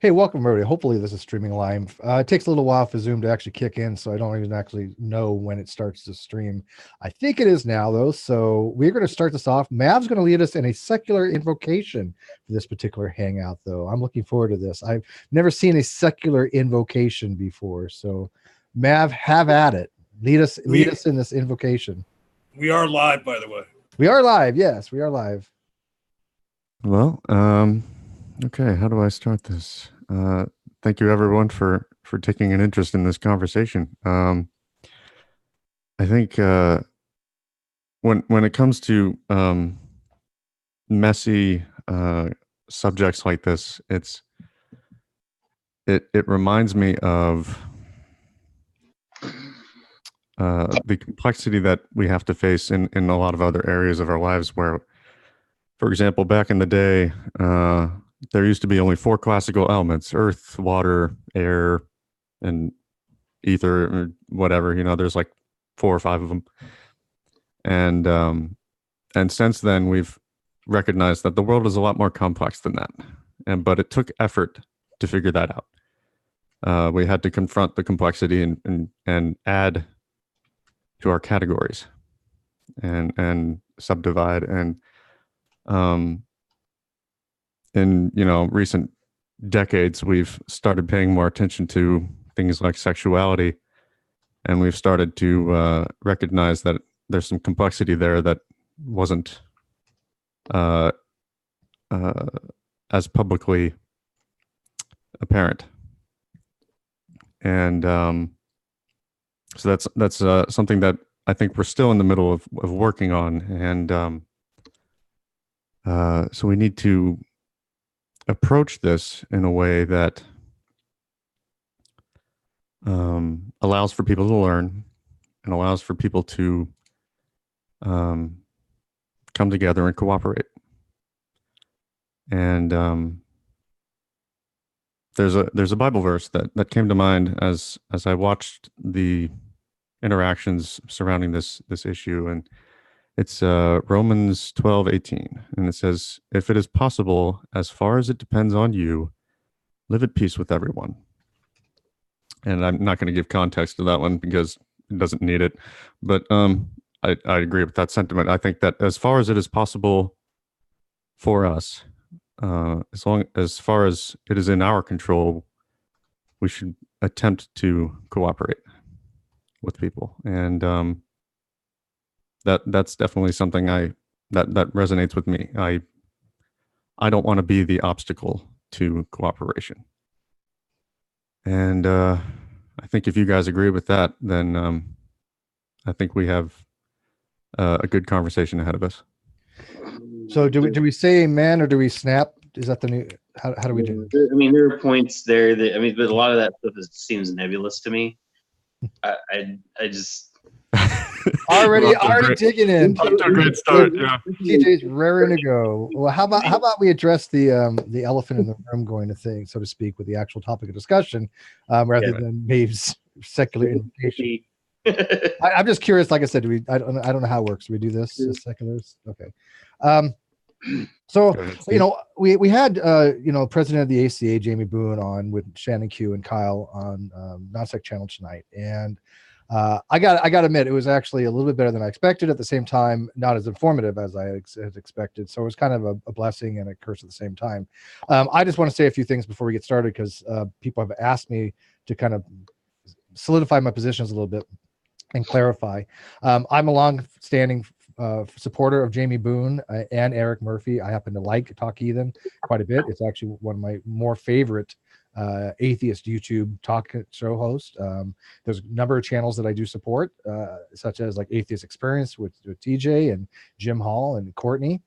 Hey, welcome everybody. Hopefully this is streaming live. It takes a little while for Zoom to actually kick in, so I don't even actually know when it starts to stream. I think it is now, though, so we're going to start this off. Mav's going to lead us in a secular invocation for this particular hangout, though. I'm looking forward to this. I've never seen a secular invocation before, so Mav, have at it. Lead us in this invocation. We are live, by the way. We are live. Yes, we are live. Well, okay, how do I start this? Thank you everyone for taking an interest in this conversation. I think when it comes to messy subjects like this, it reminds me of the complexity that we have to face in a lot of other areas of our lives where, for example, back in the day, there used to be only 4 classical elements: earth, water, air, and ether, or whatever. You know, there's like 4 or 5 of them. And since then, we've recognized that the world is a lot more complex than that. But it took effort to figure that out. We had to confront the complexity and add to our categories and subdivide. And in recent decades, we've started paying more attention to things like sexuality, and we've started to recognize that there's some complexity there that wasn't as publicly apparent. And so that's something that I think we're still in the middle of working on, and so we need to approach this in a way that allows for people to learn and allows for people to come together and cooperate. And there's a Bible verse that came to mind as I watched the interactions surrounding this issue, and it's Romans 12:18, and it says, "If it is possible, as far as it depends on you, live at peace with everyone." And I'm not going to give context to that one because it doesn't need it, but I agree with that sentiment. I think that as far as it is possible for us, as far as it is in our control, we should attempt to cooperate with people. And that's definitely something that resonates with me. I don't want to be the obstacle to cooperation. And I think if you guys agree with that, then I think we have a good conversation ahead of us. So do we say amen or do we snap? Is that the new? How do we do it? I mean, there are points there that but a lot of that stuff seems nebulous to me. I just already digging in. Off to a great start. Yeah. TJ's raring to go. Well, how about we address the elephant in the room going to thing, so to speak, with the actual topic of discussion, rather than Maeve's secular invocation. I'm just curious. Like I said, I don't know how it works. Do we do this as seculars? Okay. So we had president of the ACA, Jamie Boone, on with Shannon Q and Kyle on NonSec channel tonight, and I got to admit, it was actually a little bit better than I expected. At the same time, not as informative as I had expected. So it was kind of a blessing and a curse at the same time. I just want to say a few things before we get started, because people have asked me to kind of solidify my positions a little bit and clarify. I'm a long-standing supporter of Jamie Boone and Eric Murphy. I happen to like Talk Heathen quite a bit. It's actually one of my more favorite atheist YouTube talk show host. There's a number of channels that I do support, such as like Atheist Experience with TJ and Jim Hall and Courtney.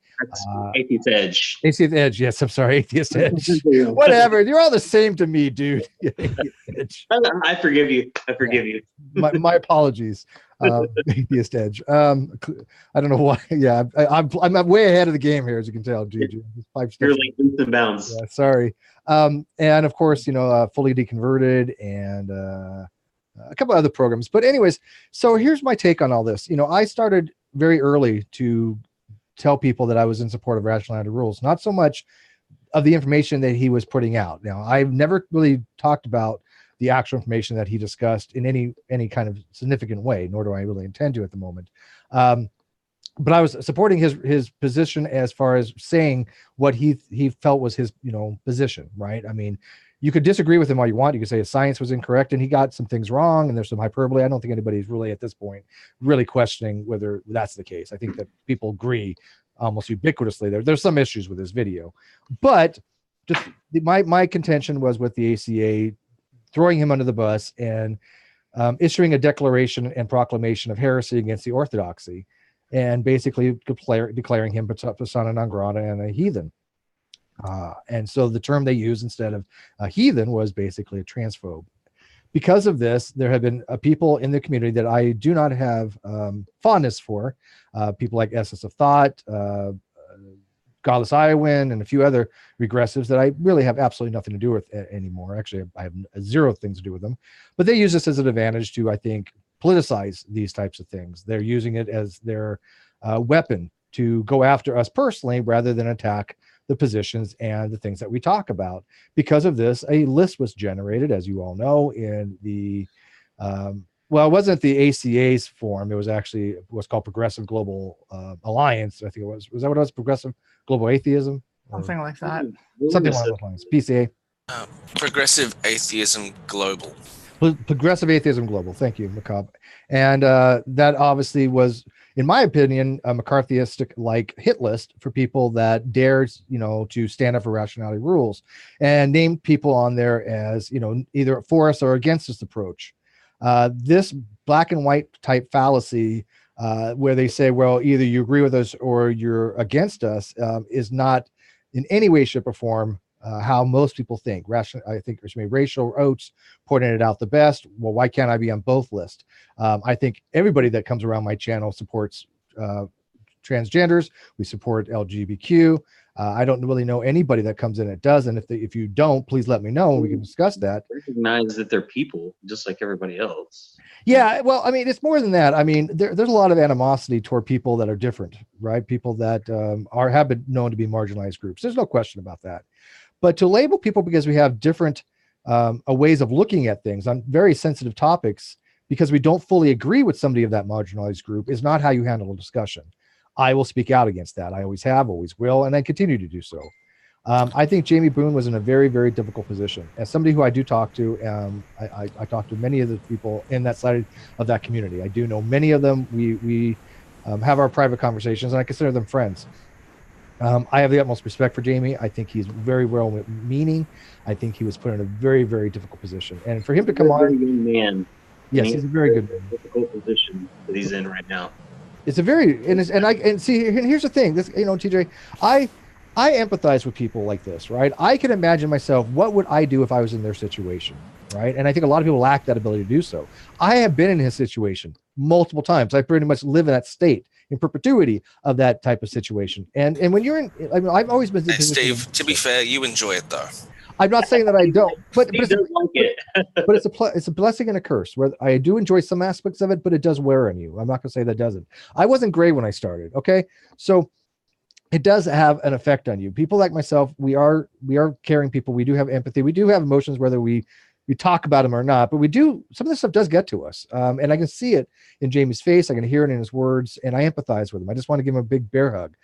Atheist Edge. Atheist Edge, yes, I'm sorry, Atheist Edge. Whatever, you're all the same to me, dude. I forgive you. You. My apologies. Atheist Edge. I don't know why. Yeah, I'm way ahead of the game here, as you can tell. GG. You're like leaps and bounds. Yeah, sorry. And of course, Fully Deconverted and a couple other programs. But anyways, so here's my take on all this. I started very early to tell people that I was in support of rationality rules. Not so much of the information that he was putting out. Now, I've never really talked about the actual information that he discussed in any kind of significant way, nor do I really intend to at the moment. But I was supporting his position as far as saying what he felt was his, position, right? I mean, you could disagree with him all you want. You could say his science was incorrect and he got some things wrong and there's some hyperbole. I don't think anybody's really at this point really questioning whether that's the case. I think that people agree almost ubiquitously there's some issues with this video, but just my contention was with the ACA throwing him under the bus and issuing a declaration and proclamation of heresy against the orthodoxy, and basically declaring him persona non grata and a heathen. And so the term they used instead of a heathen was basically a transphobe. Because of this, there have been people in the community that I do not have fondness for, people like Essence of Thought, Godless Iowan, and a few other regressives that I really have absolutely nothing to do with anymore. Actually, I have zero things to do with them. But they use this as an advantage to, I think, politicize these types of things. They're using it as their weapon to go after us personally rather than attack the positions and the things that we talk about. Because of this, a list was generated, as you all know, in the well, it wasn't the ACA's form. It was actually what's called Progressive Global Alliance. I think it was. Was that what it was? Progressive Global Atheism? Something like that. Something along those lines. PCA. Progressive Atheism Global. Progressive Atheism Global. Thank you, Macabre. And that obviously was, in my opinion, a McCarthyistic-like hit list for people that dares, to stand up for rationality rules, and named people on there as, either for us or against this approach. This black and white type fallacy, where they say, well, either you agree with us or you're against us, is not in any way, shape, or form how most people think. I think Rachel Oates pointed it out the best. Well, why can't I be on both lists? I think everybody that comes around my channel supports transgenders. We support LGBTQ. I don't really know anybody that comes in that doesn't. If you don't, please let me know and we can discuss that. Recognize that they're people just like everybody else. Yeah, well, I mean, it's more than that. I mean, there's a lot of animosity toward people that are different, right? People that have been known to be marginalized groups. There's no question about that. But to label people because we have different ways of looking at things on very sensitive topics because we don't fully agree with somebody of that marginalized group is not how you handle a discussion. I will speak out against that. I always have, always will, and I continue to do so. I think Jamie Boone was in a very, very difficult position. As somebody who I do talk to, I talk to many of the people in that side of that community. I do know many of them. We have our private conversations, and I consider them friends. I have the utmost respect for Jamie. I think he's very well-meaning. I think he was put in a very, very difficult position. And for him to come on, man, yes, he's a very good man. Difficult position that he's in right now. It's a very and see, and here's the thing. This, TJ, I empathize with people like this, right? I can imagine myself. What would I do if I was in their situation, right? And I think a lot of people lack that ability to do so. I have been in his situation multiple times. I pretty much live in that state in perpetuity of that type of situation. And when you're in, I mean, I've always been. Hey, Steve, to be fair, you enjoy it though. I'm not saying that I don't, but but it's a blessing and a curse. Where I do enjoy some aspects of it, but it does wear on you. I'm not going to say that doesn't. I wasn't great when I started. Okay, so it does have an effect on you. People like myself, we are caring people. We do have empathy. We do have emotions, whether we talk about them or not, but we do, some of this stuff does get to us. And I can see it in Jamie's face. I can hear it in his words, and I empathize with him. I just want to give him a big bear hug.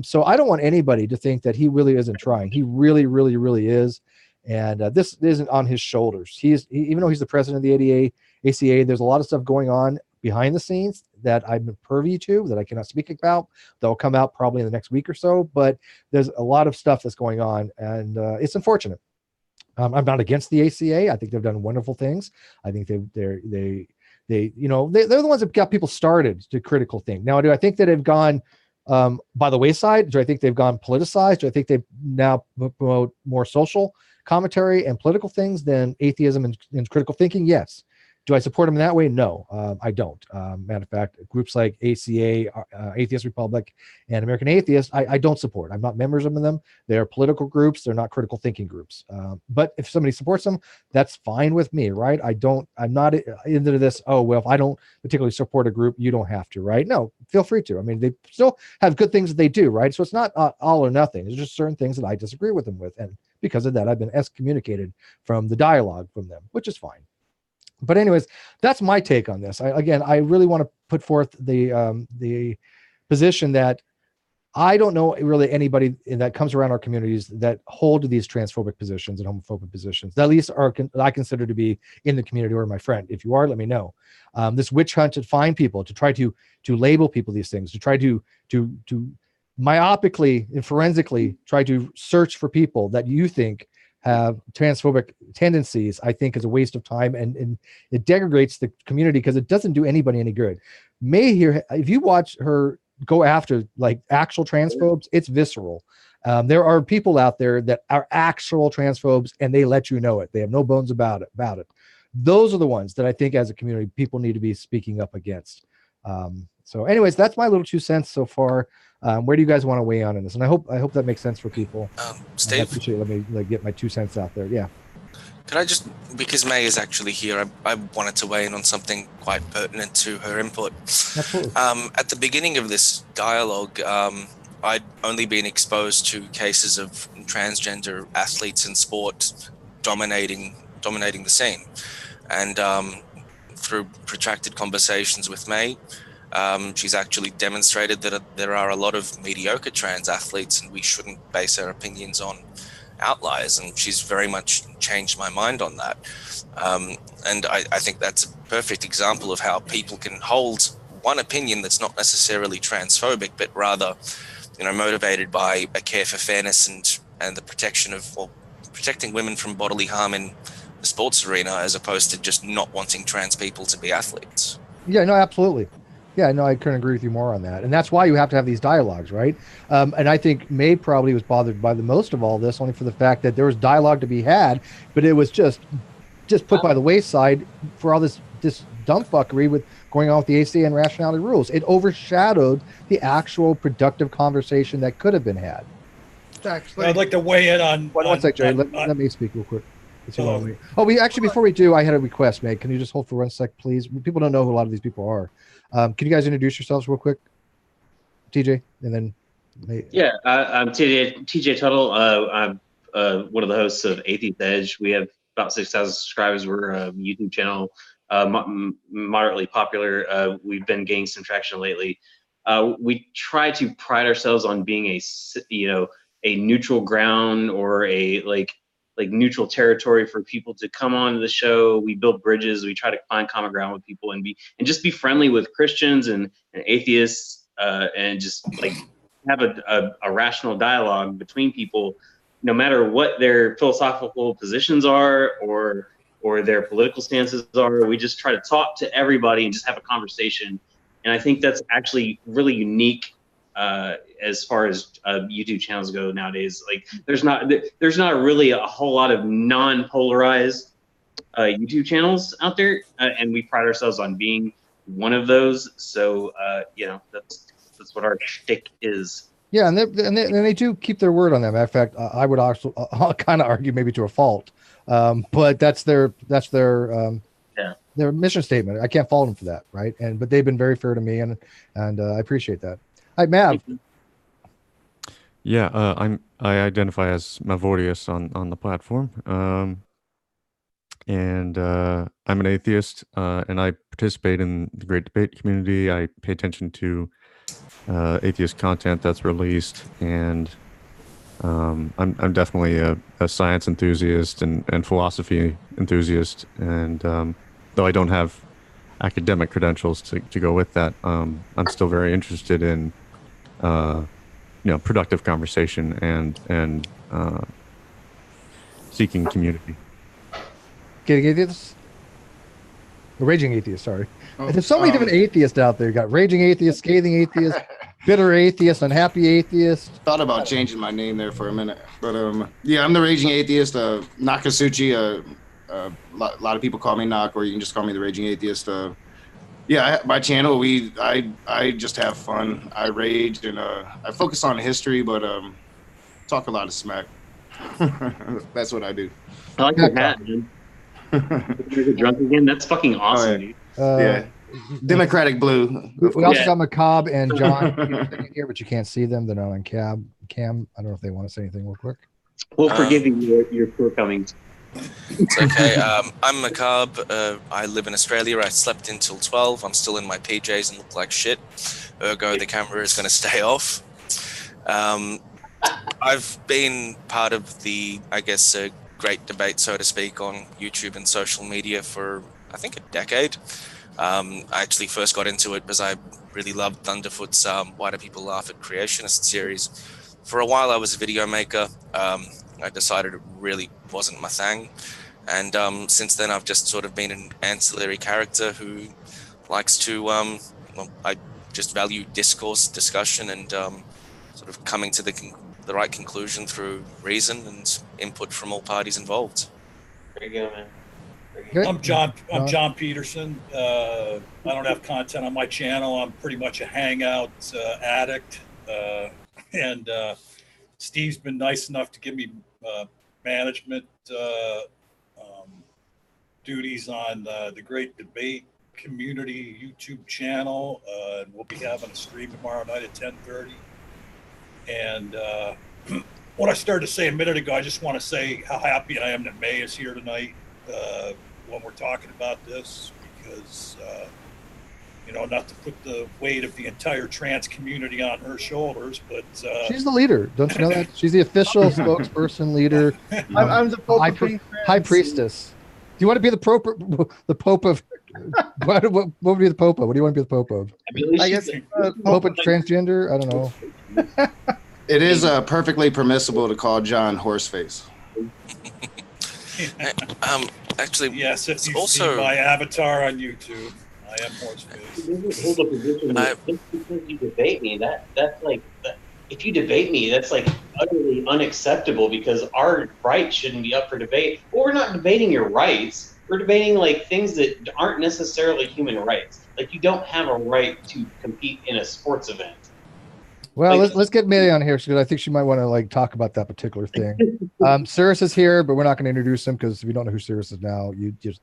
So I don't want anybody to think that he really isn't trying. He really, really, really is. And this isn't on his shoulders. Even though he's the president of the ACA, there's a lot of stuff going on behind the scenes that I'm privy to that I cannot speak about. That'll come out probably in the next week or so, but there's a lot of stuff that's going on, and it's unfortunate. I'm not against the ACA. I think they've done wonderful things. I think they're the ones that got people started to critical think. Now, do I think that they've gone by the wayside? Do I think they've gone politicized? Do I think they've now promote more social commentary and political things than atheism and critical thinking? Yes. Do I support them that way? No, I don't. Matter of fact, groups like ACA, Atheist Republic, and American Atheist, I don't support. I'm not members of them. They're political groups. They're not critical thinking groups. But if somebody supports them, that's fine with me, right? I'm not into this, oh, well, if I don't particularly support a group, you don't have to, right? No, feel free to. I mean, they still have good things that they do, right? So it's not all or nothing. There's just certain things that I disagree with them with. And because of that, I've been excommunicated from the dialogue from them, which is fine. But anyways, that's my take on this. I really want to put forth the position that I don't know really anybody that comes around our communities that hold these transphobic positions and homophobic positions that at least I consider to be in the community or my friend. If you are, let me know. This witch hunt to find people, to try to label people these things, to try to myopically and forensically try to search for people that you think have transphobic tendencies, I think is a waste of time, and it degrades the community because it doesn't do anybody any good. May here, if you watch her go after like actual transphobes, it's visceral. There are people out there that are actual transphobes and they let you know it. They have no bones about it. Those are the ones that I think as a community people need to be speaking up against. So anyways, that's my little 2 cents so far. Where do you guys want to weigh on this? And I hope that makes sense for people. Steve, I appreciate it. Let me get my 2 cents out there. Yeah. could I just, because May is actually here, I wanted to weigh in on something quite pertinent to her input. Absolutely. At the beginning of this dialogue, I'd only been exposed to cases of transgender athletes in sport dominating the scene, and through protracted conversations with May, she's actually demonstrated that there are a lot of mediocre trans athletes, and we shouldn't base our opinions on outliers. And she's very much changed my mind on that. And I think that's a perfect example of how people can hold one opinion that's not necessarily transphobic, but rather, motivated by a care for fairness and the protection of, protecting women from bodily harm in the sports arena, as opposed to just not wanting trans people to be athletes. Yeah, no, absolutely. Yeah, no, I couldn't agree with you more on that. And that's why you have to have these dialogues, right? And I think May probably was bothered by the most of all this, only for the fact that there was dialogue to be had, but it was just put by the wayside for all this dumb fuckery with going on with the ACA and rationality rules. It overshadowed the actual productive conversation that could have been had. Actually, I'd like to weigh in on. One sec, Jerry. Let me speak real quick. Before we do, I had a request, Meg. Can you just hold for 1 sec, please? People don't know who a lot of these people are. Can you guys introduce yourselves real quick? TJ, and then May. Yeah, I'm TJ Tuttle. I'm one of the hosts of Atheist Edge. We have about 6,000 subscribers. We're a YouTube channel, moderately popular. We've been gaining some traction lately. We try to pride ourselves on being a neutral ground, or a like neutral territory for people to come on the show. We build bridges. We try to find common ground with people and just be friendly with Christians and atheists, and just like have a rational dialogue between people, no matter what their philosophical positions are or their political stances are. We just try to talk to everybody and just have a conversation. And I think that's actually really unique as far as YouTube channels go nowadays. Like there's not really a whole lot of non-polarized YouTube channels out there, and we pride ourselves on being one of those. So that's what our shtick is. Yeah, and they do keep their word on that. Matter of fact, I would also kind of argue maybe to a fault, but that's their mission statement. I can't fault them for that, right? But they've been very fair to me, and I appreciate that. Hi, Mav. Yeah, I identify as Mavorius on the platform, and I'm an atheist, and I participate in the Great Debate community. I pay attention to atheist content that's released, and I'm definitely a science enthusiast and philosophy enthusiast, and though I don't have academic credentials to go with that, I'm still very interested in productive conversation and seeking community. Getting atheists? Raging atheist, sorry. There's so many different atheists out there. You got raging atheist, scathing atheist, bitter atheist, unhappy atheist. Thought about changing my name there for a minute, but yeah, I'm the raging atheist. Nakasuchi, A lot of people call me Knock, or you can just call me the Raging Atheist. Yeah, my channel, I just have fun. I rage, and I focus on history, but talk a lot of smack. That's what I do. I like your hat, man. You're get drunk again. That's fucking awesome, dude. Yeah. Democratic blue. We also got Macabre and John here, but you can't see them. They're not on cam. I don't know if they want to say anything real quick. We'll forgive you your shortcomings. It's okay. I'm Macabre. I live in Australia. I slept until 12. I'm still in my PJs and look like shit. Ergo, the camera is going to stay off. I've been part of the, I guess, great debate, so to speak, on YouTube and social media for, I think, a decade. I actually first got into it because I really loved Thunderfoot's Why Do People Laugh at Creationist series. For a while, I was a video maker. I decided it really wasn't my thing. And since then, I've just sort of been an ancillary character who likes to, I just value discourse, discussion, and sort of coming to the right conclusion through reason and input from all parties involved. There you go, man. I'm John Peterson. I don't have content on my channel. I'm pretty much a hangout addict. And Steve's been nice enough to give me management duties on the Great Debate Community YouTube channel. And we'll be having a stream tomorrow night at 10:30. And what I started to say a minute ago, I just want to say how happy I am that May is here tonight when we're talking about this, because not to put the weight of the entire trans community on her shoulders, but she's the leader. Don't you know that? She's the official spokesperson, leader. I'm the Pope high priestess. Do you want to be the Pope of? What would be the Pope of? What do you want to be the Pope of? I guess Pope of transgender. I don't know. It is perfectly permissible to call John Horseface. Actually, yes, if you also see my avatar on YouTube, I am Horseface. Hold a position just because you debate me, that's like, if you debate me, that's like utterly unacceptable, because our rights shouldn't be up for debate. Well, we're not debating your rights. We're debating like things that aren't necessarily human rights. Like, you don't have a right to compete in a sports event. Well, let's get May on here, because I think she might want to talk about that particular thing. Cyrus is here, but we're not going to introduce him, because if you don't know who Cyrus is now, you're just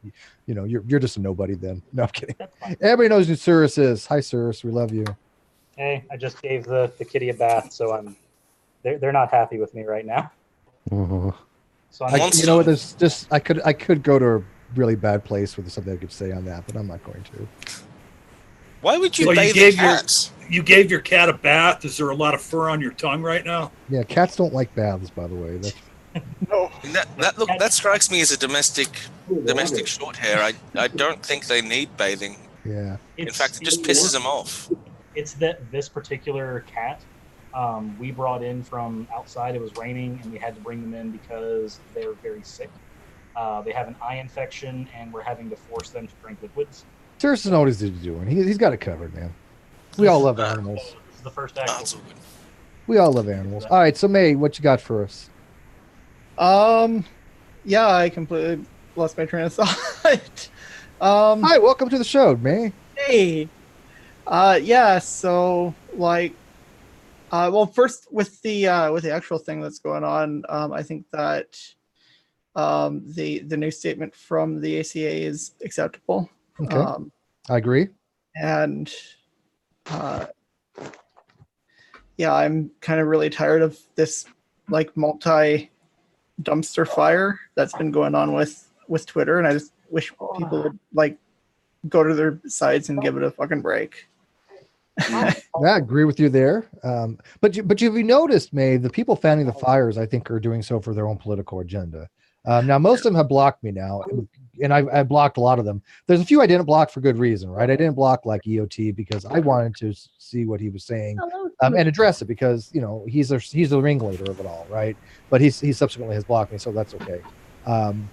a nobody then. No, I'm kidding. Everybody knows who Cyrus is. Hi, Cyrus. We love you. Hey, I just gave the kitty a bath, so they're not happy with me right now. So you know what? There's just I could go to a really bad place with something I could say on that, but I'm not going to. Why would you bathe the cat? You gave your cat a bath. Is there a lot of fur on your tongue right now? Yeah, cats don't like baths, by the way. No. That strikes me as a domestic short hair. I don't think they need bathing. Yeah. In fact, it just pisses them off. It's that this particular cat we brought in from outside. It was raining, and we had to bring them in because they're very sick. They have an eye infection, and we're having to force them to drink liquids. Cyrus knows what he's doing. He's got it covered, man. We all love animals. This is the first act. We all love animals. All right, so May, what you got for us? Yeah, I completely lost my train of thought. Hi, welcome to the show, May. Hey. Yeah, so well, first with the actual thing that's going on, I think that the new statement from the ACA is acceptable. Okay. I agree. And yeah, I'm kind of really tired of this multi dumpster fire that's been going on with Twitter, and I just wish people would go to their sites and give it a fucking break. Yeah, I agree with you there. But have you noticed, May, the people fanning the fires, I think, are doing so for their own political agenda. Now, most of them have blocked me now, and I blocked a lot of them. There's a few I didn't block for good reason, right? I didn't block EOT because I wanted to see what he was saying and address it, because he's the ringleader of it all, right? But he subsequently has blocked me, so that's okay.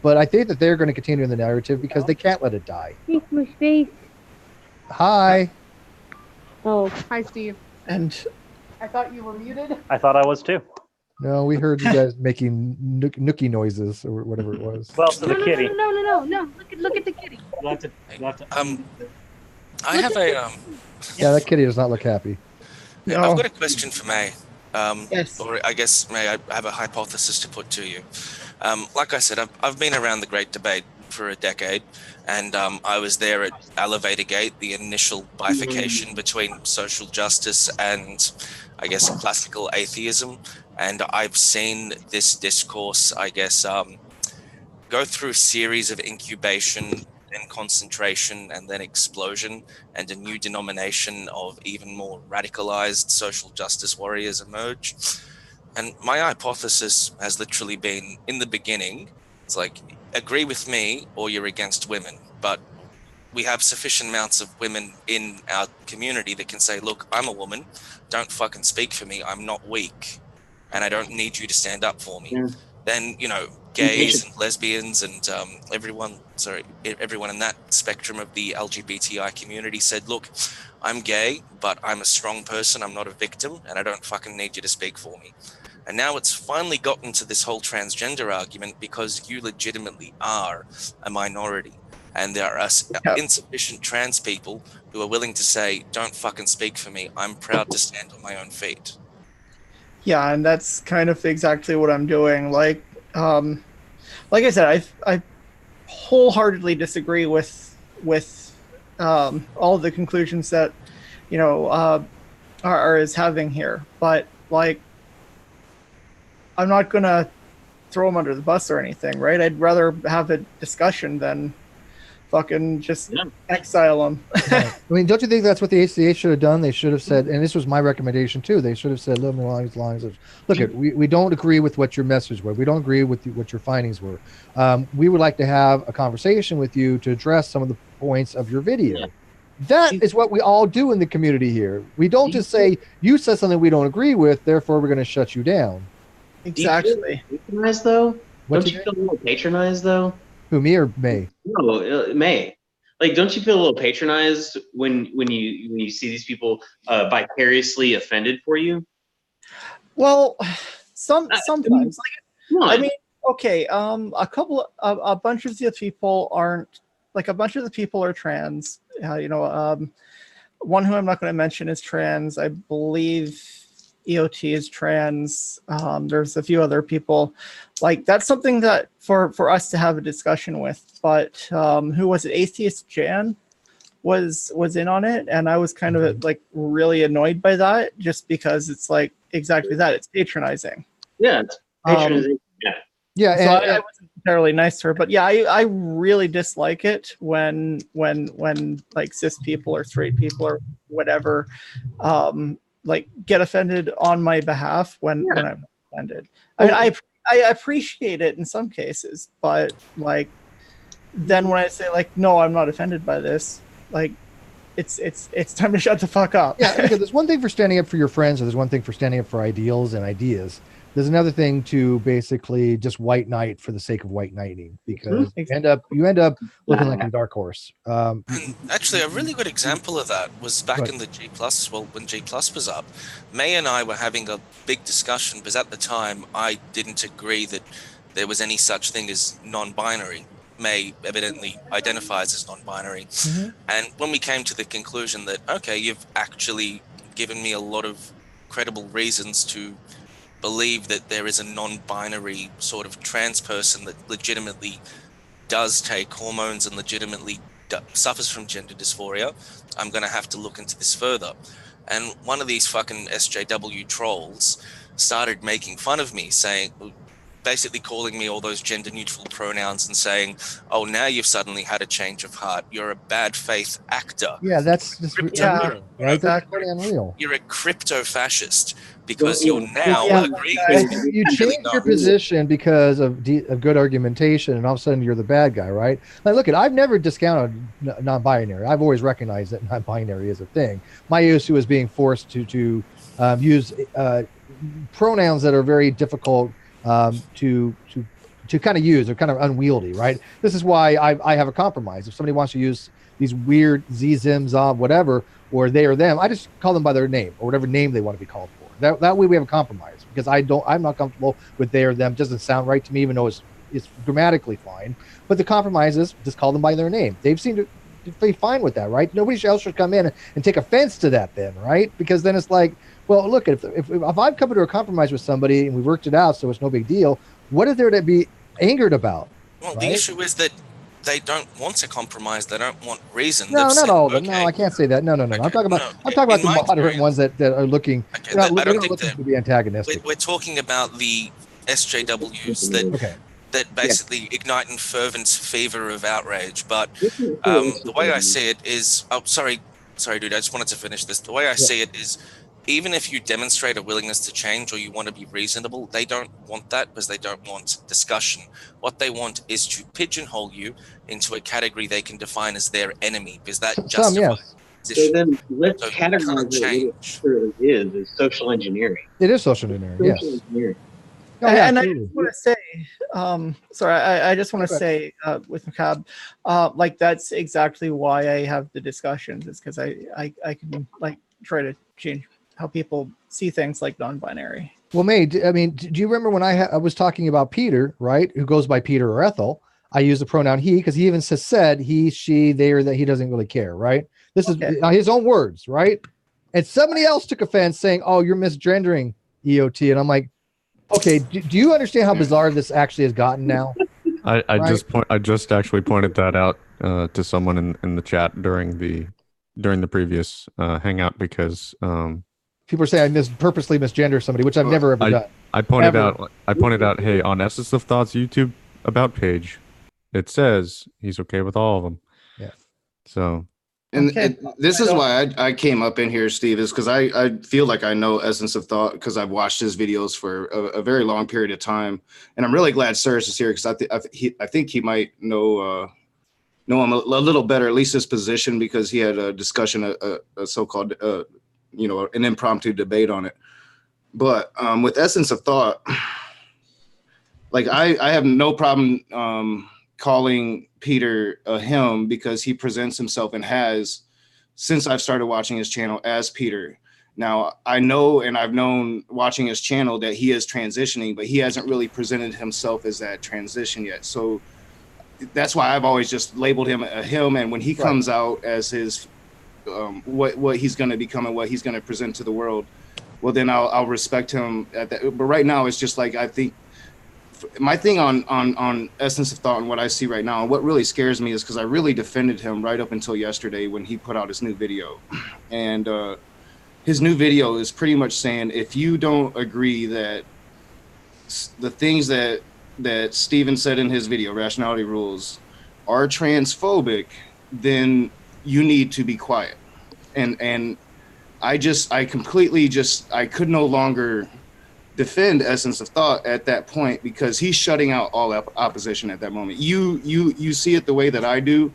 But I think that they're going to continue in the narrative because they can't let it die. Hi. Oh, hi, Steve. And I thought you were muted. I thought I was too. No, we heard you guys making nookie noises or whatever it was. Well, to the kitty. No. Look at the kitty. You'll have to, I have a Yeah, that kitty does not look happy. No. I've got a question for May. Yes. Or I guess, May, I have a hypothesis to put to you. Like I said, I've been around the Great Debate for a decade, and I was there at Elevator Gate, the initial bifurcation between social justice and, I guess, classical atheism. And I've seen this discourse, I guess, go through a series of incubation, then concentration, and then explosion, and a new denomination of even more radicalized social justice warriors emerge. And my hypothesis has literally been, in the beginning, it's like, agree with me or you're against women. But we have sufficient amounts of women in our community that can say, look, I'm a woman, don't fucking speak for me, I'm not weak, and I don't need you to stand up for me. Yeah. Then, gays and lesbians and everyone in that spectrum of the LGBTI community said, look, I'm gay, but I'm a strong person, I'm not a victim, and I don't fucking need you to speak for me. And now it's finally gotten to this whole transgender argument because you legitimately are a minority. And there are insufficient trans people who are willing to say, don't fucking speak for me, I'm proud to stand on my own feet. Yeah, and that's kind of exactly what I'm doing. Like I said, I wholeheartedly disagree with all of the conclusions that are is having here. But like, I'm not gonna throw them under the bus or anything, right? I'd rather have a discussion than fucking just exile them. Right. I mean, don't you think that's what the ACA should have done? They should have said, and this was my recommendation too, they should have said a little more along these lines of, look, we don't agree with what your message was. We don't agree with what your findings were. We would like to have a conversation with you to address some of the points of your video. Yeah. That is what we all do in the community here. We don't just say, you said something we don't agree with, therefore we're going to shut you down. Exactly. Patronized, though? Don't you feel a little patronized, though? Who, me or May? No, May. Like, don't you feel a little patronized when you see these people vicariously offended for you? Well, sometimes. I mean, okay, a bunch of the people aren't, like, a bunch of the people are trans. One who I'm not going to mention is trans. I believe EOT is trans. There's a few other people. Like, that's something that for us to have a discussion with. But who was it? Atheist Jan was in on it, and I was kind of like really annoyed by that, just because it's like exactly that. It's patronizing. Yeah, it's patronizing. Yeah. So I wasn't entirely nice to her, but yeah, I really dislike it when like cis people or straight people or whatever like get offended on my behalf when I'm offended. I mean, I appreciate it in some cases, but like then when I say like, no, I'm not offended by this, like it's time to shut the fuck up. Yeah, because there's one thing for standing up for your friends, or there's one thing for standing up for ideals and ideas. There's another thing to basically just white knight for the sake of white knighting, because you end up looking like a dark horse. Actually, a really good example of that was back in the G+, when G+ was up. May and I were having a big discussion, because at the time I didn't agree that there was any such thing as non-binary. May evidently identifies as non-binary. Mm-hmm. And when we came to the conclusion that, okay, you've actually given me a lot of credible reasons to believe that there is a non-binary sort of trans person that legitimately does take hormones and legitimately suffers from gender dysphoria, I'm going to have to look into this further. And one of these fucking SJW trolls started making fun of me, basically calling me all those gender neutral pronouns and saying, oh, now you've suddenly had a change of heart. You're a bad faith actor. Yeah, that's just unreal, right? That's pretty unreal. You're a crypto fascist because you're now agreeing with me. You change your position because of good argumentation, and all of a sudden you're the bad guy, right? Like, look, I've never discounted non-binary. I've always recognized that non-binary is a thing. My issue is being forced to use pronouns that are very difficult to kind of use. They're kind of unwieldy, right? This is why I have a compromise. If somebody wants to use these weird Z-Zims, whatever, or they or them, I just call them by their name or whatever name they want to be called for. That way we have a compromise, because I'm not comfortable with they or them. It doesn't sound right to me, even though it's grammatically fine. But the compromise is just call them by their name. They've seemed to be fine with that, right? Nobody else should come in and take offense to that then, right? Because then it's like, well, look, if I've come to a compromise with somebody and we worked it out, so it's no big deal, what is there to be angered about? Well, right? The issue is that they don't want to compromise. They don't want reason. No, They've not said, all of them. okay, No, I can't say that. No. Okay, I'm talking about no, I'm talking about in the my moderate experience- ones that are looking. Okay, They're not, I they're don't not think looking that to be antagonistic. we're talking about the SJWs that Okay. that basically ignite in fervent fever of outrage. But the way I see it is, sorry, dude, I just wanted to finish this. The way I see it is, even if you demonstrate a willingness to change or you want to be reasonable, they don't want that, because they don't want discussion. What they want is to pigeonhole you into a category they can define as their enemy, because that Some, justifies yes. So then let's So you categorize can't it what it change. truly is social engineering. It is social engineering. Yes. Social engineering. Oh, yeah, And I absolutely. just want to say, sorry, I just want to say with Macab, like that's exactly why I have the discussions. It's because I can like try to change how people see things like non-binary. Well, May, do you remember when I was talking about Peter, right, who goes by Peter or Ethel? I use the pronoun he, because he even said he, she, they, or that he doesn't really care, right? This is his own words, right? And somebody else took offense saying, oh, you're misgendering EOT. And I'm like, okay, do you understand how bizarre this actually has gotten now? I just actually pointed that out to someone in the chat during the previous hangout, because people are saying I purposely misgender somebody, which I've never ever done. I pointed out, hey, on Essence of Thoughts YouTube about page, it says he's okay with all of them. Yeah. So. And this is why I came up in here, Steve, is because I feel like I know Essence of Thought, because I've watched his videos for a very long period of time, and I'm really glad Cyrus is here, because I think he might know him a little better, at least his position, because he had a discussion, a so-called an impromptu debate on it. But with Essence of Thought, like I have no problem calling Peter a him, because he presents himself and has, since I've started watching his channel, as Peter. Now, I know, and I've known watching his channel, that he is transitioning, but he hasn't really presented himself as that transition yet. So that's why I've always just labeled him a him. And when he comes out as his what he's going to become and what he's going to present to the world, well, then I'll respect him at that. But right now, it's just like, I think my thing on Essence of Thought and what I see right now, and what really scares me, is because I really defended him right up until yesterday when he put out his new video. And his new video is pretty much saying, if you don't agree that the things that Steven said in his video, Rationality Rules, are transphobic, then you need to be quiet. And I could no longer defend Essence of Thought at that point, because he's shutting out all opposition at that moment. You see it the way that I do,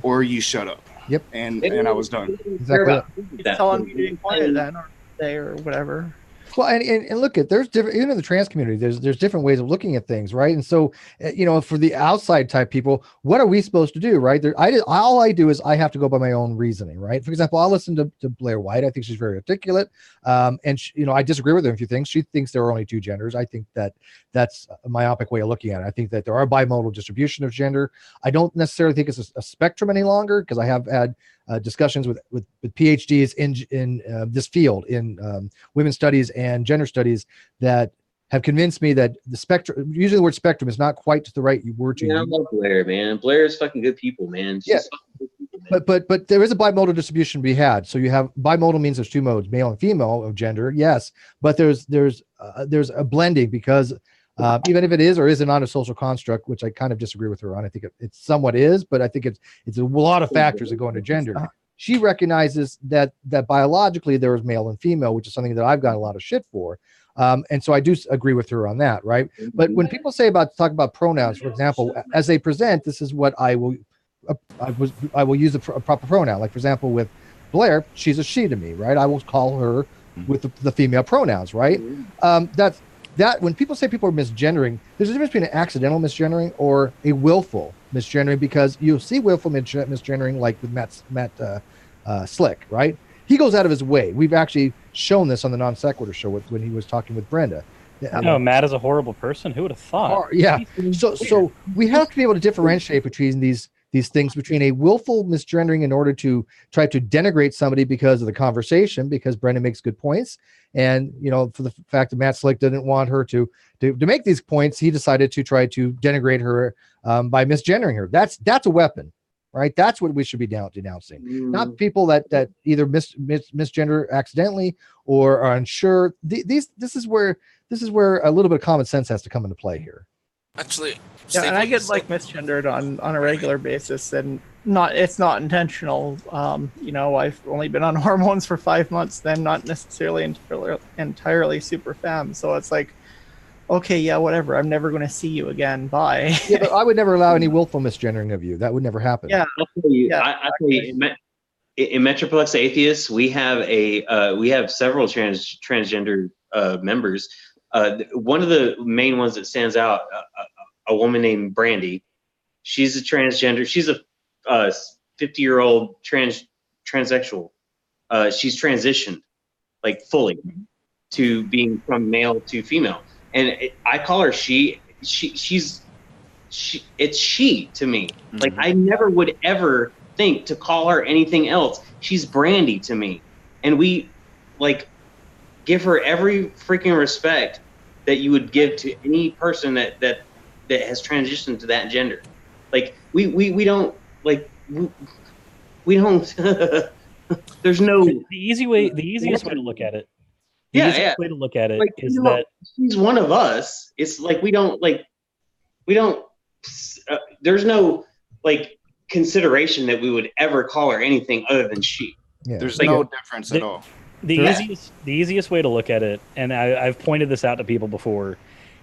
or you shut up. Yep. And I was done. Exactly. Telling me to be quiet then, or say, or whatever. Well, and look at, there's different, even in the trans community, there's different ways of looking at things, right? And so, for the outside type people, what are we supposed to do, right? All I do is I have to go by my own reasoning, right? For example, I'll listen to Blair White. I think she's very articulate, and I disagree with her in a few things. She thinks there are only two genders. I think that's a myopic way of looking at it. I think that there are bimodal distribution of gender. I don't necessarily think it's a spectrum any longer, because I have had discussions with PhDs in this field, in women's studies and gender studies, that have convinced me that the spectrum, using the word spectrum, is not quite the right word to use. I love Blair, man. Blair is fucking good people, man. She's fucking good people, man. But there is a bimodal distribution to be had. So you have bimodal means there's two modes, male and female of gender, yes, but there's a blending, because even if it is or is not a social construct, which I kind of disagree with her on. I think it somewhat is, but I think it's a lot of factors that go into gender. She recognizes that biologically there is male and female, which is something that I've got a lot of shit for. And so I do agree with her on that, right? But when people talk about pronouns, for example, as they present, this is what I will use a proper pronoun. Like, for example, with Blair, she's a she to me, right? I will call her with the female pronouns, right? That when people say people are misgendering, there's a difference between an accidental misgendering or a willful misgendering, because you'll see willful misgendering like with Matt Slick, right? He goes out of his way. We've actually shown this on the Non-Sequitur show when he was talking with Brenda. No, Matt is a horrible person. Who would have thought? Yeah. So we have to be able to differentiate between these things, between a willful misgendering in order to try to denigrate somebody because of the conversation, because Brenda makes good points, and for the fact that Matt Slick didn't want her to make these points, he decided to try to denigrate her by misgendering her. That's a weapon, right? That's what we should be denouncing, not people that either misgender accidentally or are unsure. This is where a little bit of common sense has to come into play here. Actually, yeah, and I get misgendered on a regular basis, and it's not intentional. I've only been on hormones for 5 months, then not necessarily entirely super femme. So it's like, okay, yeah, whatever. I'm never going to see you again. Bye. Yeah, but I would never allow any willful misgendering of you. That would never happen. Yeah, I'll tell you, in Metroplex Atheists, we have several transgender members. One of the main ones that stands out, a woman named Brandy. She's a transgender. She's a 50-year-old transsexual. She's transitioned like fully to being from male to female, and I call her she. It's she to me. Like, I never would ever think to call her anything else. She's Brandy to me, and we give her every freaking respect that you would give to any person that has transitioned to that gender. Like, we don't we don't there's no the easiest way to look at it. The easiest way to look at it is that she's one of us. It's like we don't there's no consideration that we would ever call her anything other than she. Yeah. There's no difference at all. The easiest way to look at it, and I've pointed this out to people before,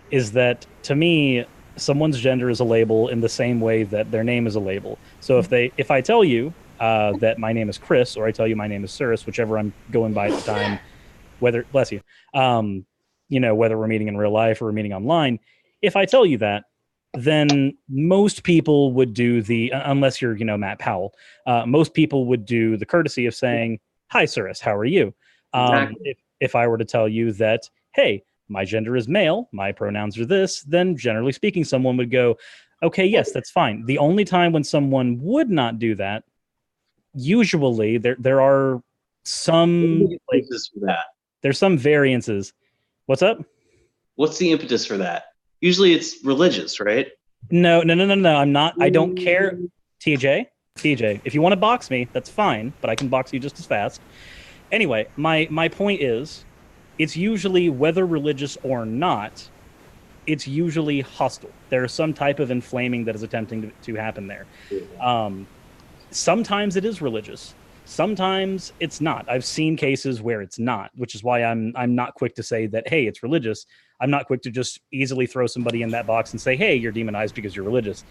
is that to me, someone's gender is a label in the same way that their name is a label. So if I tell you that my name is Chris, or I tell you my name is Cyrus, whichever I'm going by at the time, whether bless you, whether we're meeting in real life or we're meeting online, if I tell you that, then most people would do unless you're Matt Powell, most people would do the courtesy of saying, "Hi, Cyrus, how are you?" Exactly. If I were to tell you that, hey, my gender is male, my pronouns are this, then generally speaking, someone would go, okay, yes, that's fine. The only time when someone would not do that, usually there are some there's some variances. What's up? What's the impetus for that? Usually it's religious, right? No. I'm not. I don't care. TJ, if you want to box me, that's fine, but I can box you just as fast. Anyway, my point is, it's usually, whether religious or not, it's usually hostile. There's some type of inflaming that is attempting to happen there. Sometimes it is religious. Sometimes it's not. I've seen cases where it's not, which is why I'm not quick to say that, hey, it's religious. I'm not quick to just easily throw somebody in that box and say, hey, you're demonized because you're religious.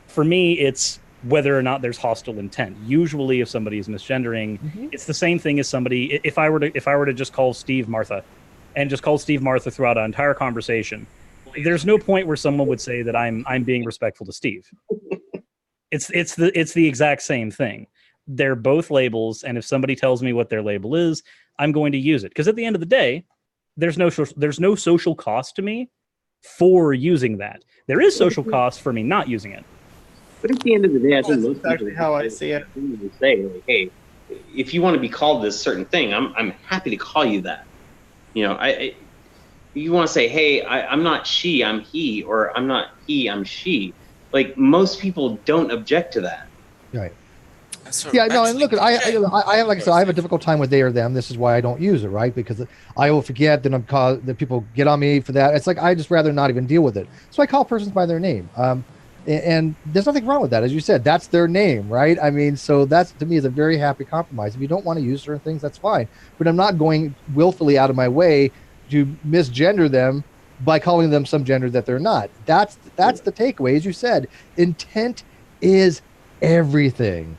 For me, it's whether or not there's hostile intent. Usually if somebody is misgendering, it's the same thing as somebody, if I were to just call Steve Martha and just call Steve Martha throughout an entire conversation, there's no point where someone would say that I'm being respectful to Steve. It's the exact same thing. They're both labels, and if somebody tells me what their label is, I'm going to use it. Because at the end of the day, there's no social cost to me for using that. There is social cost for me not using it. But at the end of the day, I think that's exactly how I see it. Say, like, hey, if you want to be called this certain thing, I'm happy to call you that. You want to say, hey, I'm not she, I'm he, or I'm not he, I'm she. Like, most people don't object to that. Right. Yeah, no, and look, I have, like I said, I have a difficult time with they or them. This is why I don't use it, right? Because I will forget that people get on me for that. It's like, I just rather not even deal with it. So I call persons by their name. And there's nothing wrong with that. As you said, that's their name, right? I mean, so that's, to me, is a very happy compromise. If you don't want to use certain things, that's fine. But I'm not going willfully out of my way to misgender them by calling them some gender that they're not. That's the takeaway. As you said, intent is everything.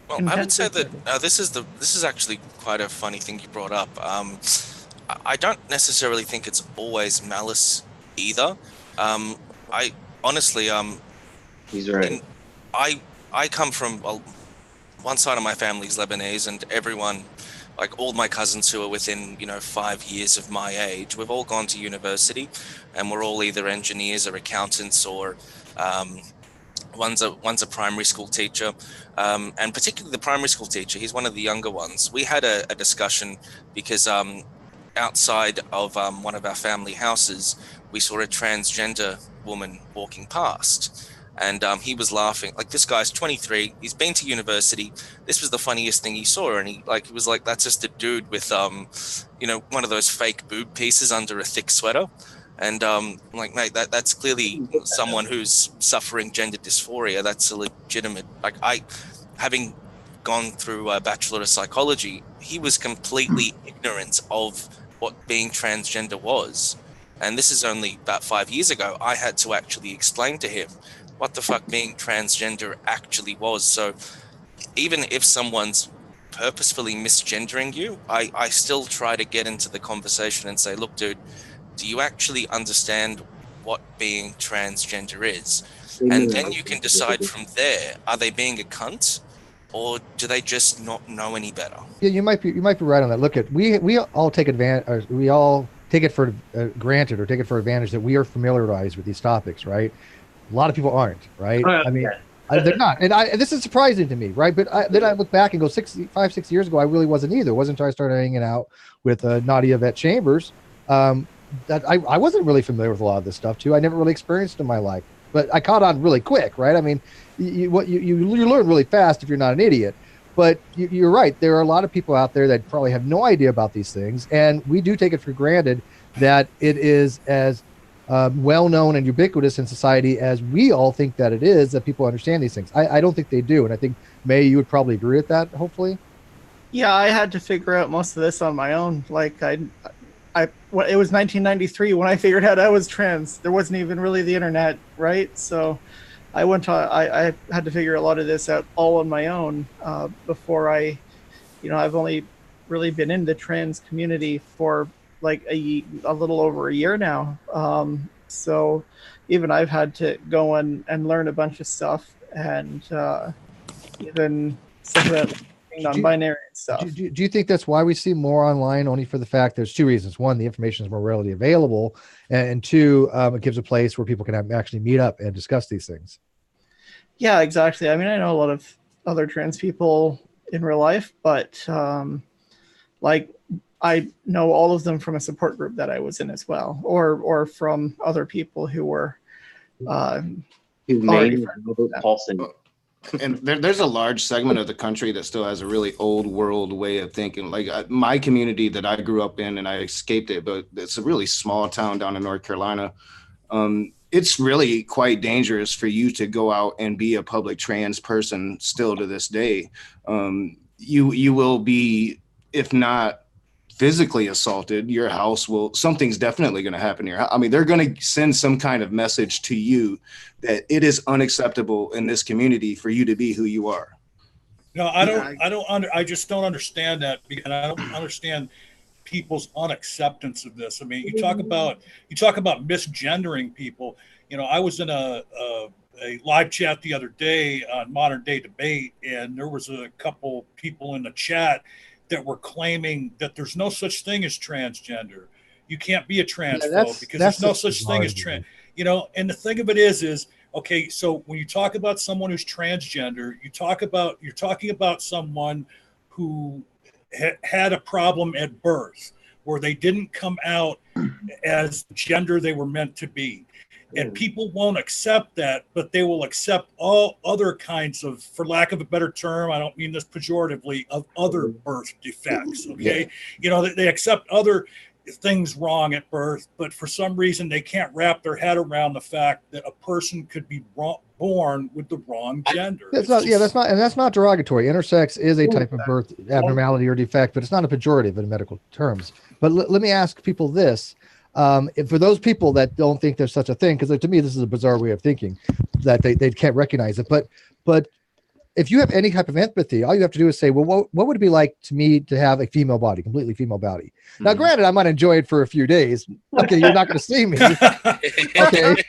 Well, I would say that this is actually quite a funny thing you brought up. I don't necessarily think it's always malice either. I honestly, he's right. I come from one side of my family is Lebanese, and everyone like all my cousins who are within 5 years of my age, we've all gone to university, and we're all either engineers or accountants, or one's a primary school teacher, and particularly the primary school teacher, he's one of the younger ones. We had a discussion because outside of one of our family houses, we saw a transgender woman walking past. And he was laughing. Like, this guy's 23. He's been to university. This was the funniest thing he saw, and he was like, "That's just a dude with one of those fake boob pieces under a thick sweater." And I'm like, "Mate, that's clearly someone who's suffering gender dysphoria. That's a legitimate." Having gone through a Bachelor of Psychology, he was completely ignorant of what being transgender was. And this is only about 5 years ago. I had to actually explain to him what the fuck being transgender actually was. So even if someone's purposefully misgendering you, I still try to get into the conversation and say, "Look, dude, do you actually understand what being transgender is?" And then you can decide from there, are they being a cunt, or do they just not know any better? Yeah, you might be right on that. Look, we all take advantage, or we all take it for granted, or take it for advantage that we are familiarized with these topics, right? A lot of people aren't, right? I mean, they're not, and this is surprising to me, right? But then I look back and go 5, 6 years ago, I really wasn't either. It wasn't until I started hanging out with Nadia Vet Chambers that I wasn't really familiar with a lot of this stuff too. I never really experienced it in my life, but I caught on really quick, right? I mean, you learn really fast if you're not an idiot. But you're right. There are a lot of people out there that probably have no idea about these things, and we do take it for granted that it is as well known and ubiquitous in society as we all think that it is, that people understand these things. I don't think they do, and I think, May, you would probably agree with that, hopefully. Yeah, I had to figure out most of this on my own. Like, it was 1993 when I figured out I was trans. There wasn't even really the internet, right? So I had to figure a lot of this out all on my own before I've only really been in the trans community for like a little over a year now. So even I've had to go and learn a bunch of stuff, and even some of that non-binary stuff. Do you think that's why we see more online? Only for the fact there's two reasons. One, the information is more readily available, and two, it gives a place where people can actually meet up and discuss these things. Yeah, exactly. I mean, I know a lot of other trans people in real life, but I know all of them from a support group that I was in as well, or from other people who were already friends with them. And there's a large segment of the country that still has a really old world way of thinking. Like my community that I grew up in, and I escaped it, but it's a really small town down in North Carolina. It's really quite dangerous for you to go out and be a public trans person still to this day. You will be, if not physically assaulted, your house something's definitely going to happen here. I mean, they're going to send some kind of message to you that it is unacceptable in this community for you to be who you are. No, I just don't understand that, because I don't understand people's unacceptance of this. I mean, you talk about misgendering people. I was in a live chat the other day on Modern Day Debate, and there was a couple people in the chat that were claiming that there's no such thing as transgender. You can't be a transphobe because there's no such thing as trans. And the thing of it is okay. So when you talk about someone who's transgender, you're talking about someone who had a problem at birth, where they didn't come out as the gender they were meant to be. And people won't accept that, but they will accept all other kinds of, for lack of a better term, I don't mean this pejoratively, of other birth defects. Okay. Yeah. They accept other things wrong at birth, but for some reason they can't wrap their head around the fact that a person could be born with the wrong gender. That's not derogatory. Intersex is a type of birth abnormality or defect, but it's not a pejorative in medical terms. But let me ask people this. For those people that don't think there's such a thing, because to me, this is a bizarre way of thinking, that they can't recognize it. But if you have any type of empathy, all you have to do is say, well, what would it be like to me to have a female body, completely female body? Mm-hmm. Now, granted, I might enjoy it for a few days. Okay, you're not going to see me. Okay,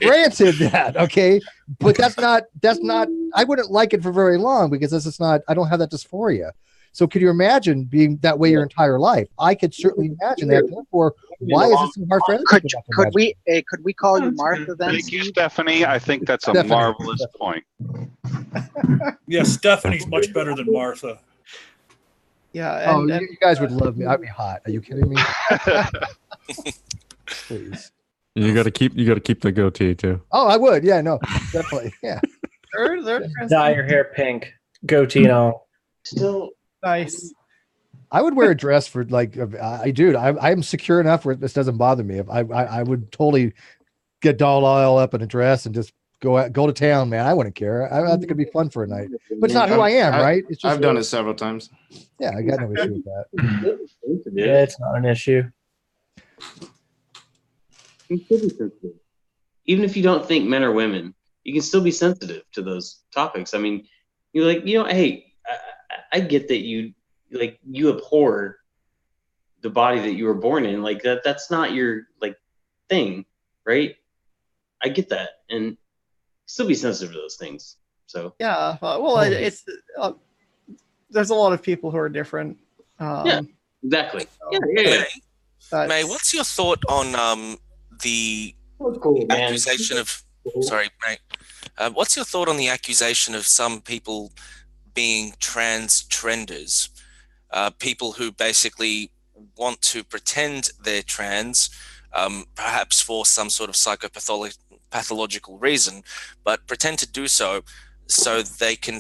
granted that. Okay, but that's not. I wouldn't like it for very long, because this is not. I don't have that dysphoria. So could you imagine being that way your entire life? I could certainly imagine that. Therefore, why is it so hard for other people to imagine? Could we call you Martha then? Thank you, Stephanie. I think that's a Stephanie. marvelous point. Yeah, Stephanie's much better than Martha. Yeah. Oh, you guys would love me. I'd be hot. Are you kidding me? Please. You got to keep the goatee too. Oh, I would. Yeah, no, definitely. Yeah. Dye your hair pink, goatee and all. Still nice. I would wear a dress for like I'm secure enough where this doesn't bother me. If I would totally get doll all up in a dress and just go to town, man. I wouldn't care. I think it'd be fun for a night, but it's not who I am, right? It's just I've done it several times. Yeah, I got no issue with that. Yeah, it's not an issue. You can still be sensitive. Even if you don't think men or women, you can still be sensitive to those topics. I mean, you're like, hey, I get that you abhor the body that you were born in. Like that's not your thing, right? I get that, and still be sensitive to those things. So yeah, it's there's a lot of people who are different. Yeah, exactly. So, May, what's your thought on the accusation of? Sorry, May. What's your thought on the accusation of some people being trans trenders? People who basically want to pretend they're trans, perhaps for some sort of pathological reason, but pretend to do so they can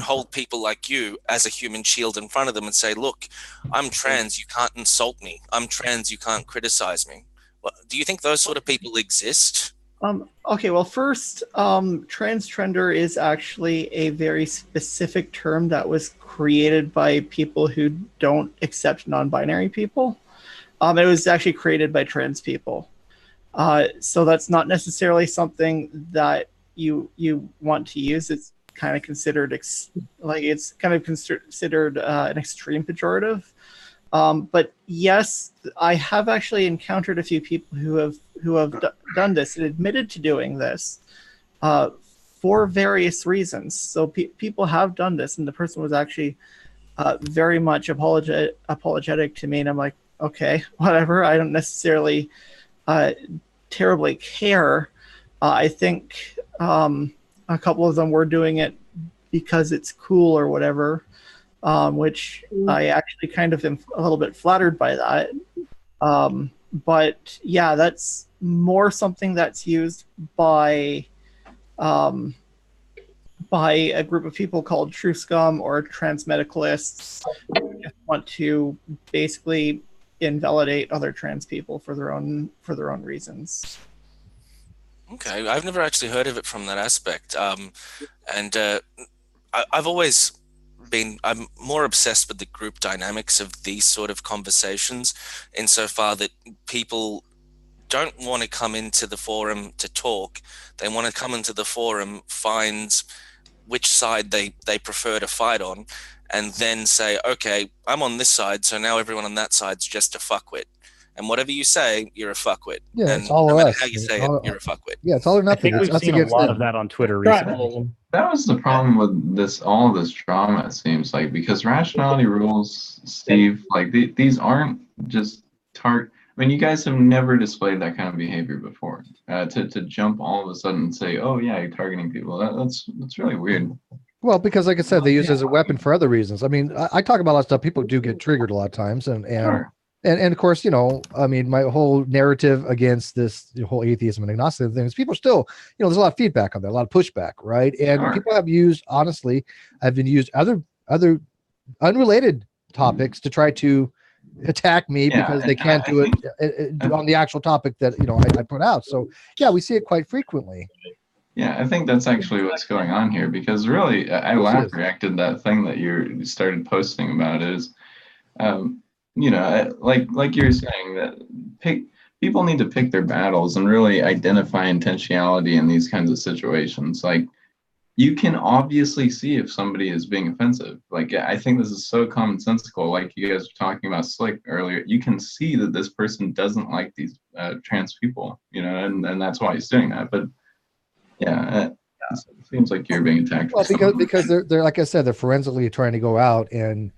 hold people like you as a human shield in front of them and say, look, I'm trans, you can't insult me. I'm trans, you can't criticize me. Well, do you think those sort of people exist? Okay, well, first, transtrender is actually a very specific term that was created by people who don't accept non-binary people. It was actually created by trans people. So that's not necessarily something that you want to use. It's kind of considered considered an extreme pejorative. But yes, I have actually encountered a few people who have done this and admitted to doing this for various reasons. So people have done this, and the person was actually very much apologetic to me, and I'm like, okay, whatever. I don't necessarily terribly care. I think a couple of them were doing it because it's cool or whatever. Which I actually kind of am a little bit flattered by that. But yeah, that's more something that's used by a group of people called True Scum or trans medicalists who just want to basically invalidate other trans people for their own reasons. Okay, I've never actually heard of it from that aspect. I've always I'm more obsessed with the group dynamics of these sort of conversations, insofar that people don't want to come into the forum to talk. They want to come into the forum, find which side they prefer to fight on, and then say, okay, I'm on this side, so now everyone on that side's just a fuckwit. And whatever you say, you're a fuckwit. Yeah, and it's all no of matter us. how you say you're a fuckwit. Yeah, it's all or nothing. I think we've seen a lot of that on Twitter recently. That was the problem with all of this drama, it seems like, because rationality rules, Steve, these aren't just I mean, you guys have never displayed that kind of behavior before. To jump all of a sudden and say, oh yeah, you're targeting people, that's really weird. Well, because like I said, they use it as a weapon for other reasons. I mean, I talk about a lot of stuff. People do get triggered a lot of times, and Sure. And of course, I mean, my whole narrative against this whole atheism and agnosticism thing is people still, there's a lot of feedback on that, a lot of pushback, right? And Sure. people have used, honestly, have been used other unrelated topics to try to attack me because they can't do it on the actual topic that, I put out. So yeah, we see it quite frequently. Yeah, I think that's actually what's going on here, because really, I reacted that thing that you started posting about is, like you're saying, that people need to pick their battles and really identify intentionality in these kinds of situations. Like, you can obviously see if somebody is being offensive. Like, I think this is so commonsensical. Like you guys were talking about Slick earlier, you can see that this person doesn't like these trans people, and that's why he's doing that. But yeah, it seems like you're being attacked. Well, because they're like I said, they're forensically trying to go out and